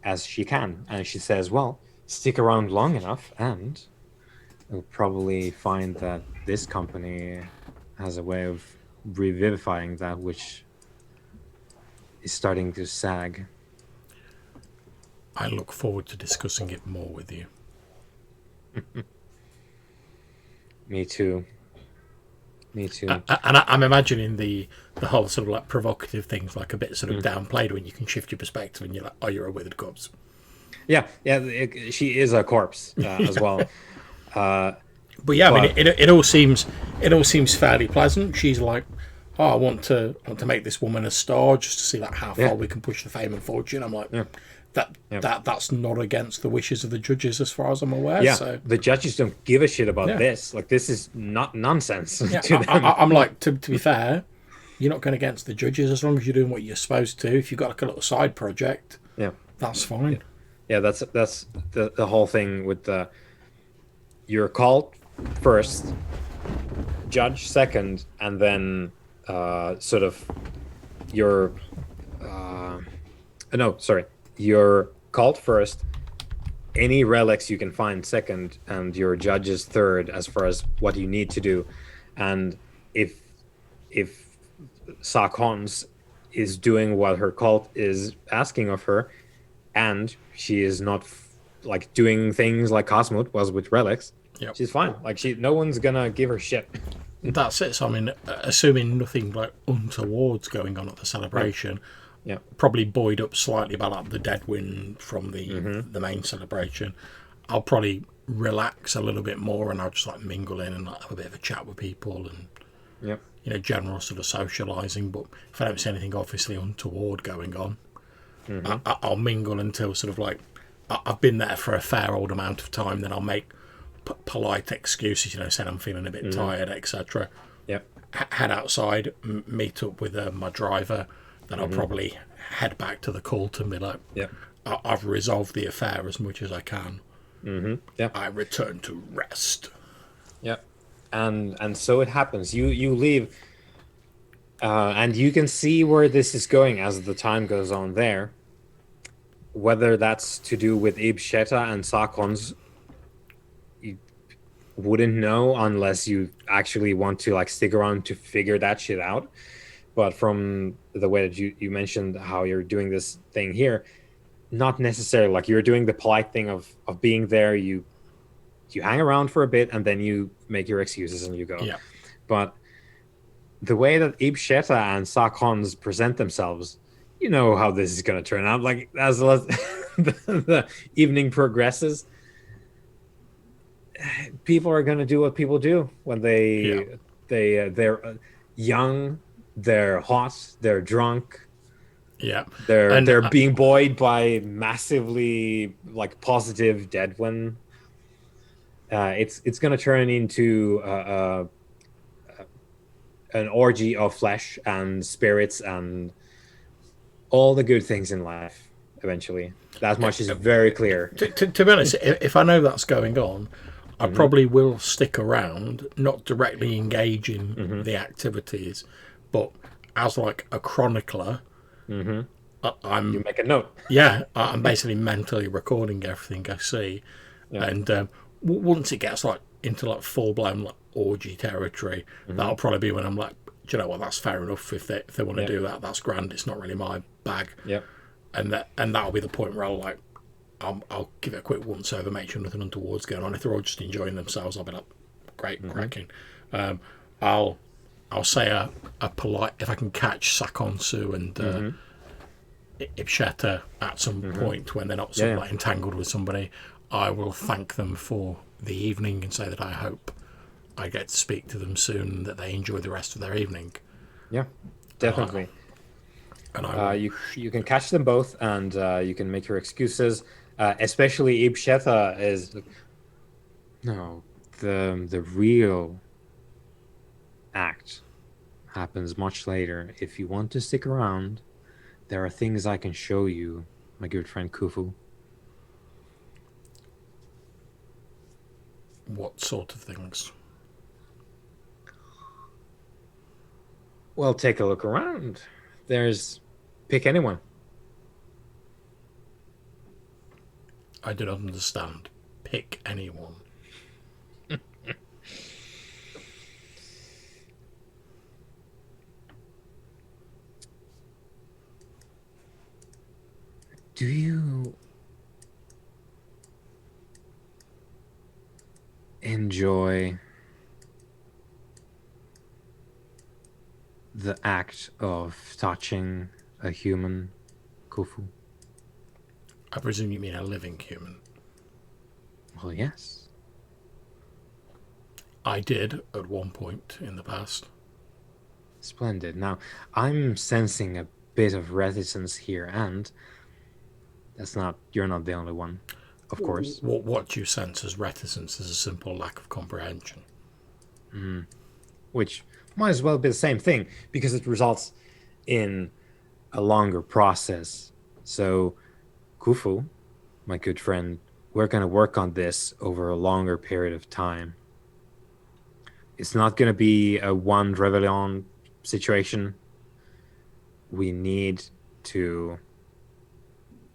as she can. And she says, well, stick around long enough and you'll probably find that this company has a way of revivifying that which is starting to sag. I look forward to discussing it more with you. Me too. And I'm imagining the whole sort of like provocative things like a bit sort of downplayed when you can shift your perspective and you're like, oh, you're a withered corpse. Yeah, she is a corpse as well. But yeah, I mean, it all seems fairly pleasant. She's like, oh, I want to make this woman a star just to see like how far we can push the fame and fortune. I'm like, that's not against the wishes of the judges as far as I'm aware. Yeah, so the judges don't give a shit about this. Like, this is not nonsense to them. I'm like, to be fair, you're not going against the judges as long as you're doing what you're supposed to. If you've got like a little side project, that's fine. Yeah, that's the whole thing with the... You're called first, judge second, and then sort of your... no, sorry. your cult first, any relics you can find second, and your judges third as far as what you need to do. And if Sarkons is doing what her cult is asking of her, and she is not like doing things like Cosmod was with relics, Yep. she's fine. Like no one's gonna give her shit. That's it. So I mean, assuming nothing like untoward's going on at the celebration, Yeah. probably buoyed up slightly by like the dead wind from the main celebration, I'll probably relax a little bit more, and I'll just like mingle in and like have a bit of a chat with people and Yep. General sort of socialising. But if I don't see anything obviously untoward going on, I'll mingle until sort of like I've been there for a fair old amount of time. Then I'll make polite excuses, saying I'm feeling a bit tired, etc. Yep. Head outside, meet up with my driver. Then I'll probably head back to the cult and be like, Yep. I've resolved the affair as much as I can. Yep. I return to rest. Yep. And so it happens. You leave, and you can see where this is going as the time goes on there. Whether that's to do with Ibn Sheta and Sarkons, you wouldn't know unless you actually want to like stick around to figure that shit out. But from the way that you mentioned how you're doing this thing here, not necessarily. Like you're doing the polite thing of being there. You hang around for a bit and then you make your excuses and you go. Yeah. But the way that Ibn Sheta and Sarkons present themselves, you know how this is going to turn out. Like as the evening progresses, people are going to do what people do when they're young, they're hot, they're drunk, Yeah. they're being buoyed by massively like positive Deadwin. It's going to turn into an orgy of flesh and spirits and all the good things in life eventually. That much is very clear. To be honest, if I know that's going on, I probably will stick around, not directly engage in the activities, but as like a chronicler, I'm You make a note. yeah, I'm basically mentally recording everything I see, Yeah. and once it gets like into like full blown like orgy territory, that'll probably be when I'm like, do you know what? That's fair enough. If they want to do that, that's grand. It's not really my bag. Yep. And that'll be the point where I'll give it a quick once over, make sure nothing untoward's going on. If they're all just enjoying themselves, I'll be like, great, cracking. I'll say a polite, if I can catch Sakonsu and Ibsheta at some point when they're not sort of like entangled with somebody, I will thank them for the evening and say that I hope I get to speak to them soon and that they enjoy the rest of their evening. Yeah, definitely. And you can catch them both, and you can make your excuses. Especially Ibn Sheta is no, the real act happens much later. If you want to stick around, there are things I can show you, my good friend Khufu. what sort of things? Well, take a look around. Pick anyone. I do not understand. Pick anyone. Do you enjoy the act of touching a human, Khufu? I presume you mean a living human. Well, yes. I did at one point in the past. Splendid. Now, I'm sensing a bit of reticence here, and you're not the only one, of course. What you sense as reticence is a simple lack of comprehension. Which might as well be the same thing, because it results in a longer process. So, Khufu, my good friend, we're going to work on this over a longer period of time. It's not going to be a one Rebellion situation. We need to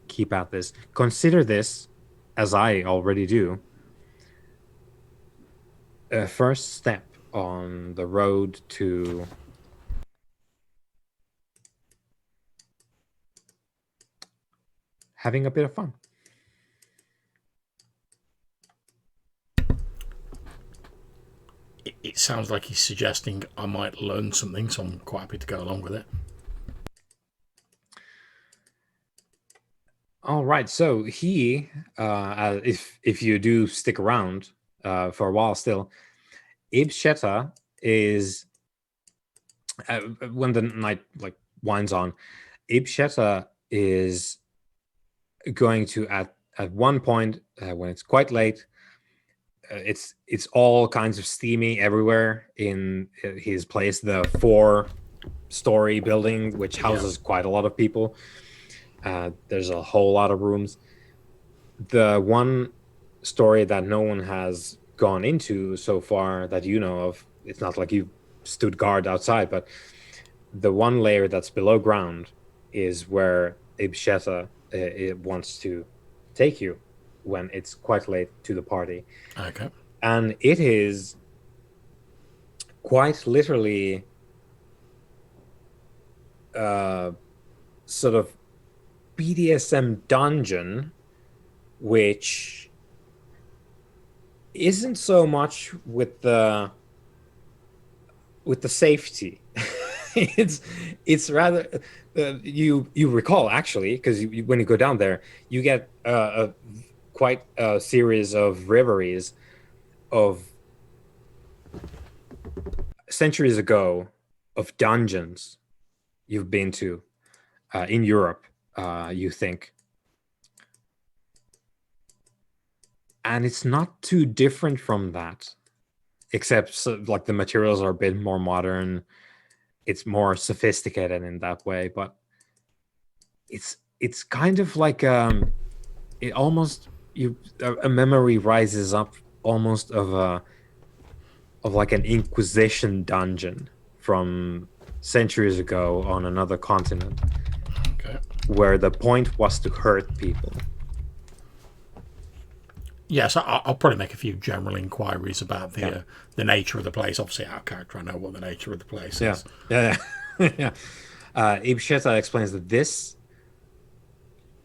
keep at this. Consider this, as I already do, a first step on the road to having a bit of fun. It sounds like he's suggesting I might learn something, so I'm quite happy to go along with it. All right, so he, if you do stick around for a while still, Ibsheta is when the night like winds on, Ibsheta is going to at one point when it's quite late. It's all kinds of steamy everywhere in his place. The 4-story building, which houses quite a lot of people. There's a whole lot of rooms. The one story that no one has gone into so far that you know of, it's not like you stood guard outside, but the one layer that's below ground is where Ibsheta it wants to take you when it's quite late to the party. Okay. And it is quite literally sort of BDSM dungeon, which isn't so much with the safety. it's rather you recall actually, because when you go down there, you get quite a series of reveries of centuries ago of dungeons you've been to in Europe, you think. And it's not too different from that, except like the materials are a bit more modern. It's more sophisticated in that way, but it's kind of like it almost a memory rises up almost of like an Inquisition dungeon from centuries ago on another continent. Okay. Where the point was to hurt people. Yes, I'll probably make a few general inquiries about the nature of the place. Obviously, our character, I know what the nature of the place is. Yeah. Ibsheta explains that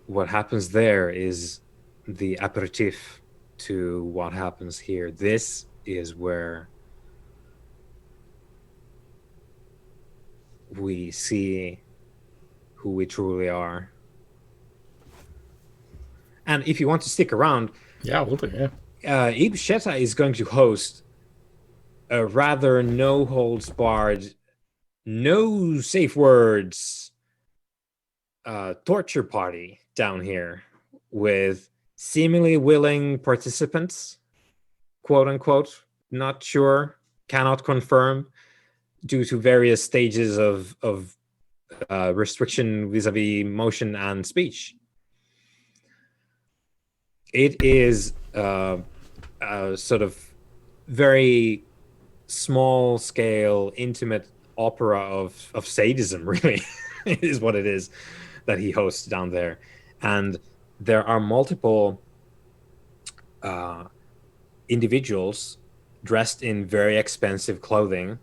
what happens there is the aperitif to what happens here. This is where we see who we truly are. And if you want to stick around, we'll do. Ibsheta is going to host a rather no holds barred, no safe words torture party down here with seemingly willing participants, quote unquote. Not sure, cannot confirm, due to various stages of restriction vis-a-vis motion and speech. It is a sort of very small scale, intimate opera of sadism, really, is what it is that he hosts down there. And there are multiple individuals dressed in very expensive clothing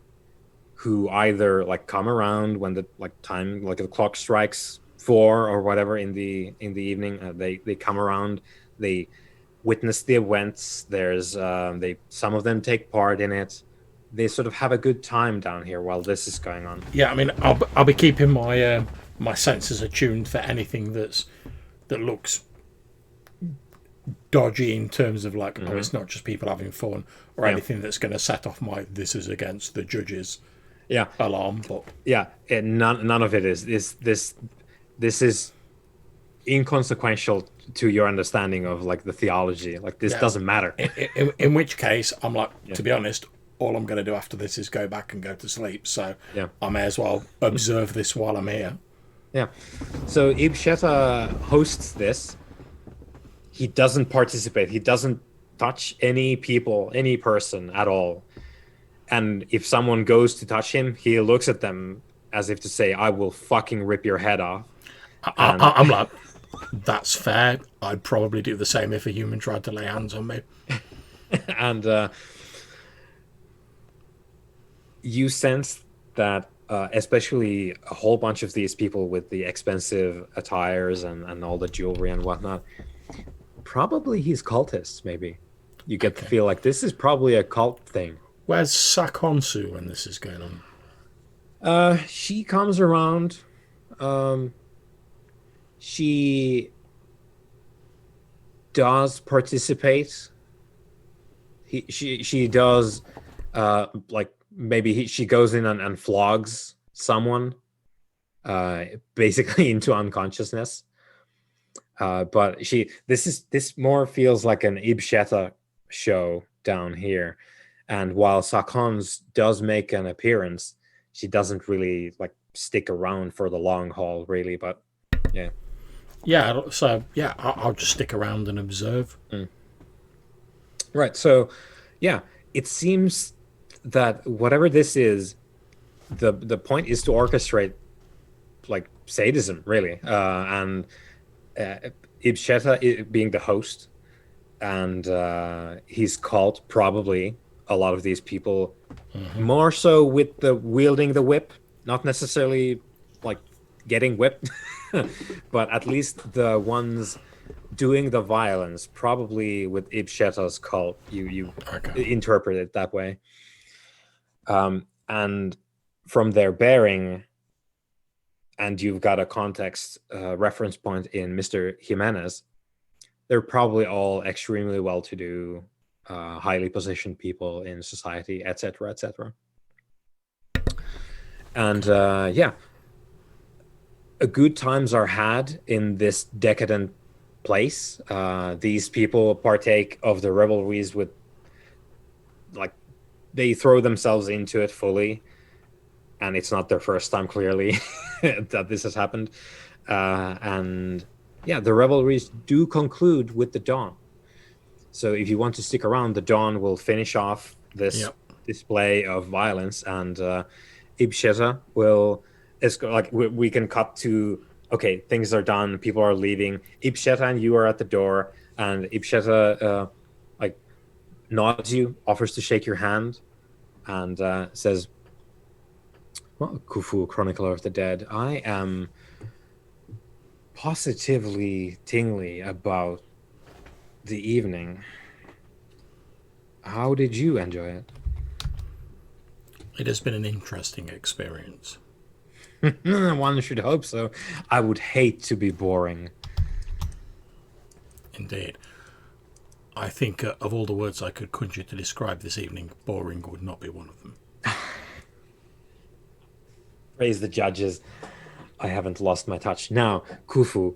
who either like come around when the time, like the clock strikes 4 or whatever in the evening. They come around. They witness the events. There's some of them take part in it. They sort of have a good time down here while this is going on. Yeah, I mean, I'll be keeping my my senses attuned for anything that looks dodgy in terms of like, oh, it's not just people having fun or anything that's going to set off my this is against the judges alarm. But none of it is. This is inconsequential to your understanding of like the theology. Like this doesn't matter. In which case, I'm like, to be honest, all I'm going to do after this is go back and go to sleep. So I may as well observe this while I'm here. Yeah. So Ibsheta hosts this. He doesn't participate. He doesn't touch any people, any person at all. And if someone goes to touch him, he looks at them as if to say, I will fucking rip your head off. I'm like, That's fair. I'd probably do the same if a human tried to lay hands on me. And you sense that, especially a whole bunch of these people with the expensive attires and all the jewelry and whatnot, probably he's cultists, maybe. You get the Okay. feel like this is probably a cult thing. Where's Sakonsu when this is going on? She comes around. Um, she does participate. She does, like maybe she goes in and flogs someone, basically into unconsciousness. But this more feels like an Ibsheta show down here. And while Sakons does make an appearance, she doesn't really like stick around for the long haul, really. But yeah. Yeah, so yeah, I'll just stick around and observe. Mm. Right. So yeah, it seems that whatever this is, the point is to orchestrate like sadism, really. And Ibsheta being the host, and he's called probably a lot of these people more so with the wielding the whip, not necessarily like getting whipped, but at least the ones doing the violence, probably with Ibsheta's cult. You Okay. interpret it that way, and from their bearing, and you've got a context reference point in Mr. Jimenez, they're probably all extremely well-to-do, highly positioned people in society, etc., etc. And yeah, good times are had in this decadent place. These people partake of the revelries with, like, they throw themselves into it fully, and it's not their first time, clearly, that this has happened. And yeah, the revelries do conclude with the dawn. So if you want to stick around, the dawn will finish off this Yep. display of violence, and Ibsheta will. It's like we can cut to, okay, things are done, people are leaving. Ibsheta and you are at the door, and Ibsheta like nods you, offers to shake your hand, and says, "Well, Khufu, Chronicler of the Dead, I am positively tingly about the evening. How did you enjoy it?" It has been an interesting experience. One should hope so. I would hate to be boring. Indeed. I think of all the words I could conjure to describe this evening, boring would not be one of them. Praise the judges. I haven't lost my touch. Now, Khufu,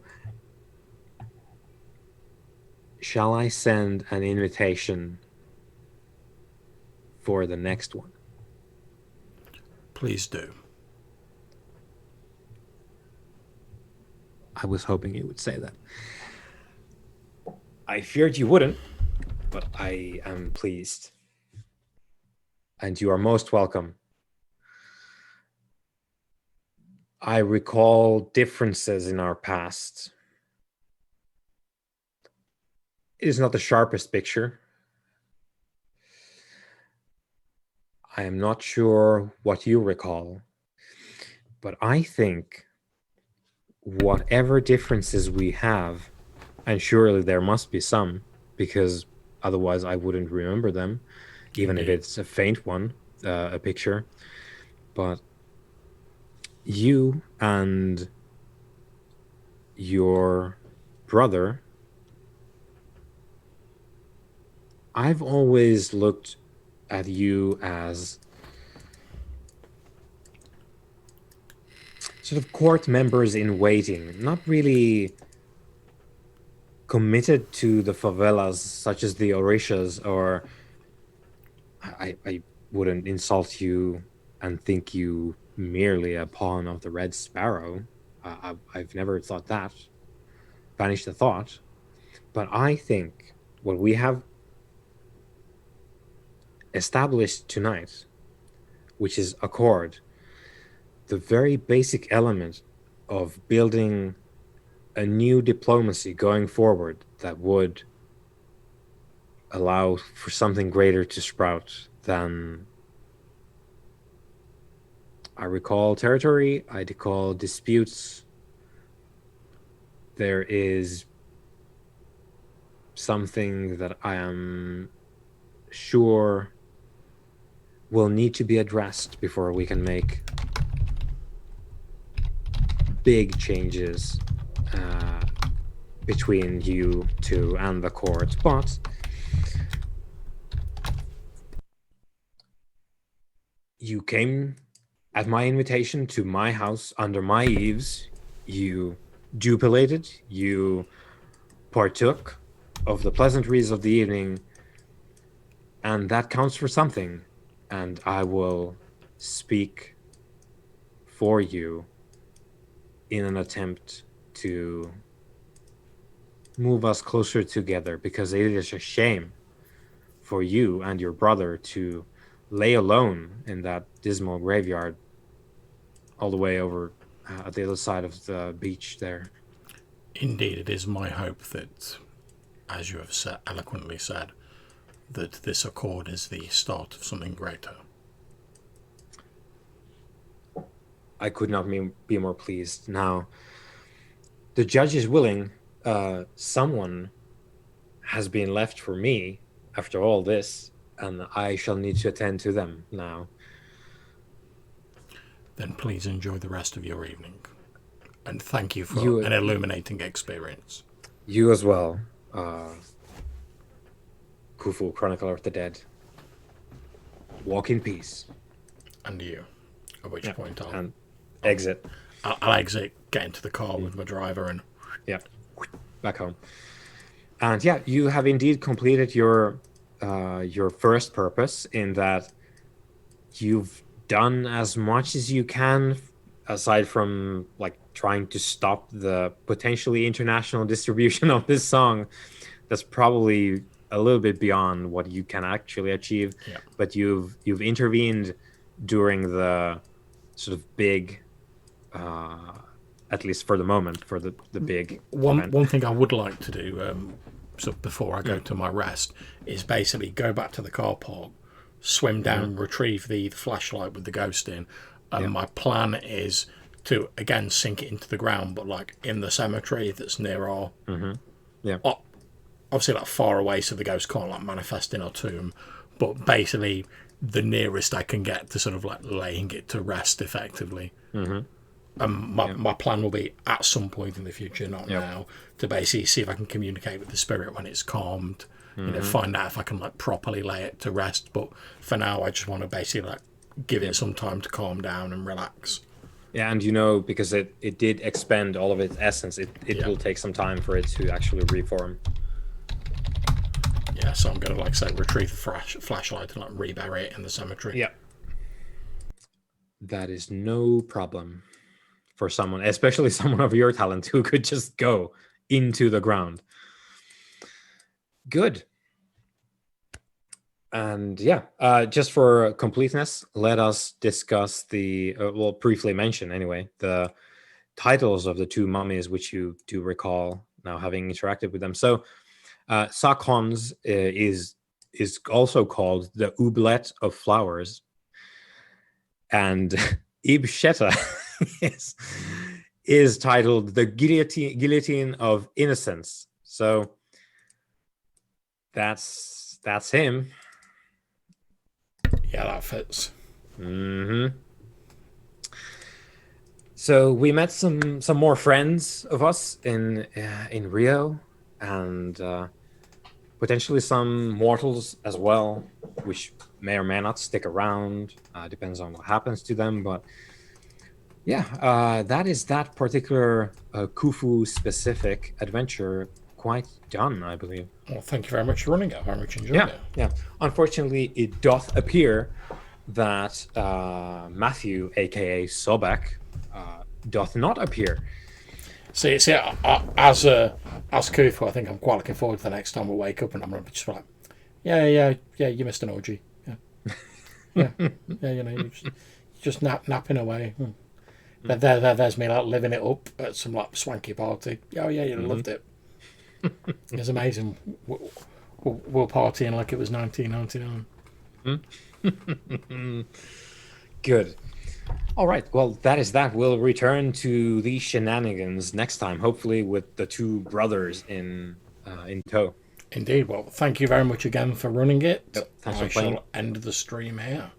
shall I send an invitation for the next one? Please do. I was hoping you would say that. I feared you wouldn't, but I am pleased. And you are most welcome. I recall differences in our past. It is not the sharpest picture. I am not sure what you recall, but I think whatever differences we have, and surely there must be some, because otherwise I wouldn't remember them, even if Indeed. it's a faint one, a picture. But you and your brother, I've always looked at you as sort of court members in waiting, not really committed to the favelas such as the Orishas, or I wouldn't insult you and think you merely a pawn of the Red Sparrow. I've never thought that. Banish the thought. But I think what we have established tonight, which is accord, the very basic element of building a new diplomacy going forward that would allow for something greater to sprout than I recall territory, I recall disputes. There is something that I am sure will need to be addressed before we can make big changes between you two and the court. But you came at my invitation to my house under my eaves. You jubilated, you partook of the pleasantries of the evening, and that counts for something. And I will speak for you in an attempt to move us closer together, because it is a shame for you and your brother to lay alone in that dismal graveyard all the way over at the other side of the beach there. Indeed, it is my hope that, as you have eloquently said, that this accord is the start of something greater. I could not be more pleased. Now, the judge is willing. Someone has been left for me after all this, and I shall need to attend to them now. Then please enjoy the rest of your evening. And thank you for an illuminating experience. You as well, Khufu, Chronicler of the Dead. Walk in peace. And you. At which point I'll exit. I'll exit, get into the car with my driver, and back home. And you have indeed completed your first purpose, in that you've done as much as you can, aside from like trying to stop the potentially international distribution of this song. That's probably a little bit beyond what you can actually achieve. Yeah. But you've intervened during the sort of big, at least for the moment, for the big one thing I would like to do, so before I go to my rest, is basically go back to the car park, swim down, retrieve the flashlight with the ghost in, and my plan is to again sink it into the ground, but like in the cemetery that's near our obviously like far away, so the ghost can't like manifest in our tomb, but basically the nearest I can get to sort of like laying it to rest effectively. My plan will be at some point in the future, not now, to basically see if I can communicate with the spirit when it's calmed. Find out if I can like properly lay it to rest. But for now, I just want to basically like give it some time to calm down and relax. Yeah, and because it did expend all of its essence, it will take some time for it to actually reform. Yeah, so I'm going to, like say, retrieve the flashlight and like rebury it in the cemetery. Yeah. That is no problem for someone, especially someone of your talent, who could just go into the ground. Good. And just for completeness, let us discuss briefly mention anyway, the titles of the two mummies, which you do recall now having interacted with them. So Sakhon's is also called the Oublet of Flowers, and Ibsheta is titled the Guillotine of Innocence. So that's him. Yeah, that fits. So we met some more friends of us in Rio, and potentially some mortals as well, which may or may not stick around. Depends on what happens to them. But that is that particular Khufu specific adventure quite done, I believe. Well, thank you very much for running it. I very much enjoyed it. Yeah. Unfortunately, it doth appear that Matthew, aka Sobek, doth not appear. See, as Khufu, I think I'm quite looking forward to the next time we wake up and I'm going to be just like, you missed an orgy. Yeah, you're just napping away. There's me like living it up at some like swanky party. Oh yeah, you loved it. It was amazing. We're partying like it was 1999. Good. All right. Well, that is that. We'll return to these shenanigans next time, hopefully with the two brothers in tow. Indeed. Well, thank you very much again for running it. Yep. Thanks I for playing. shall end the stream here.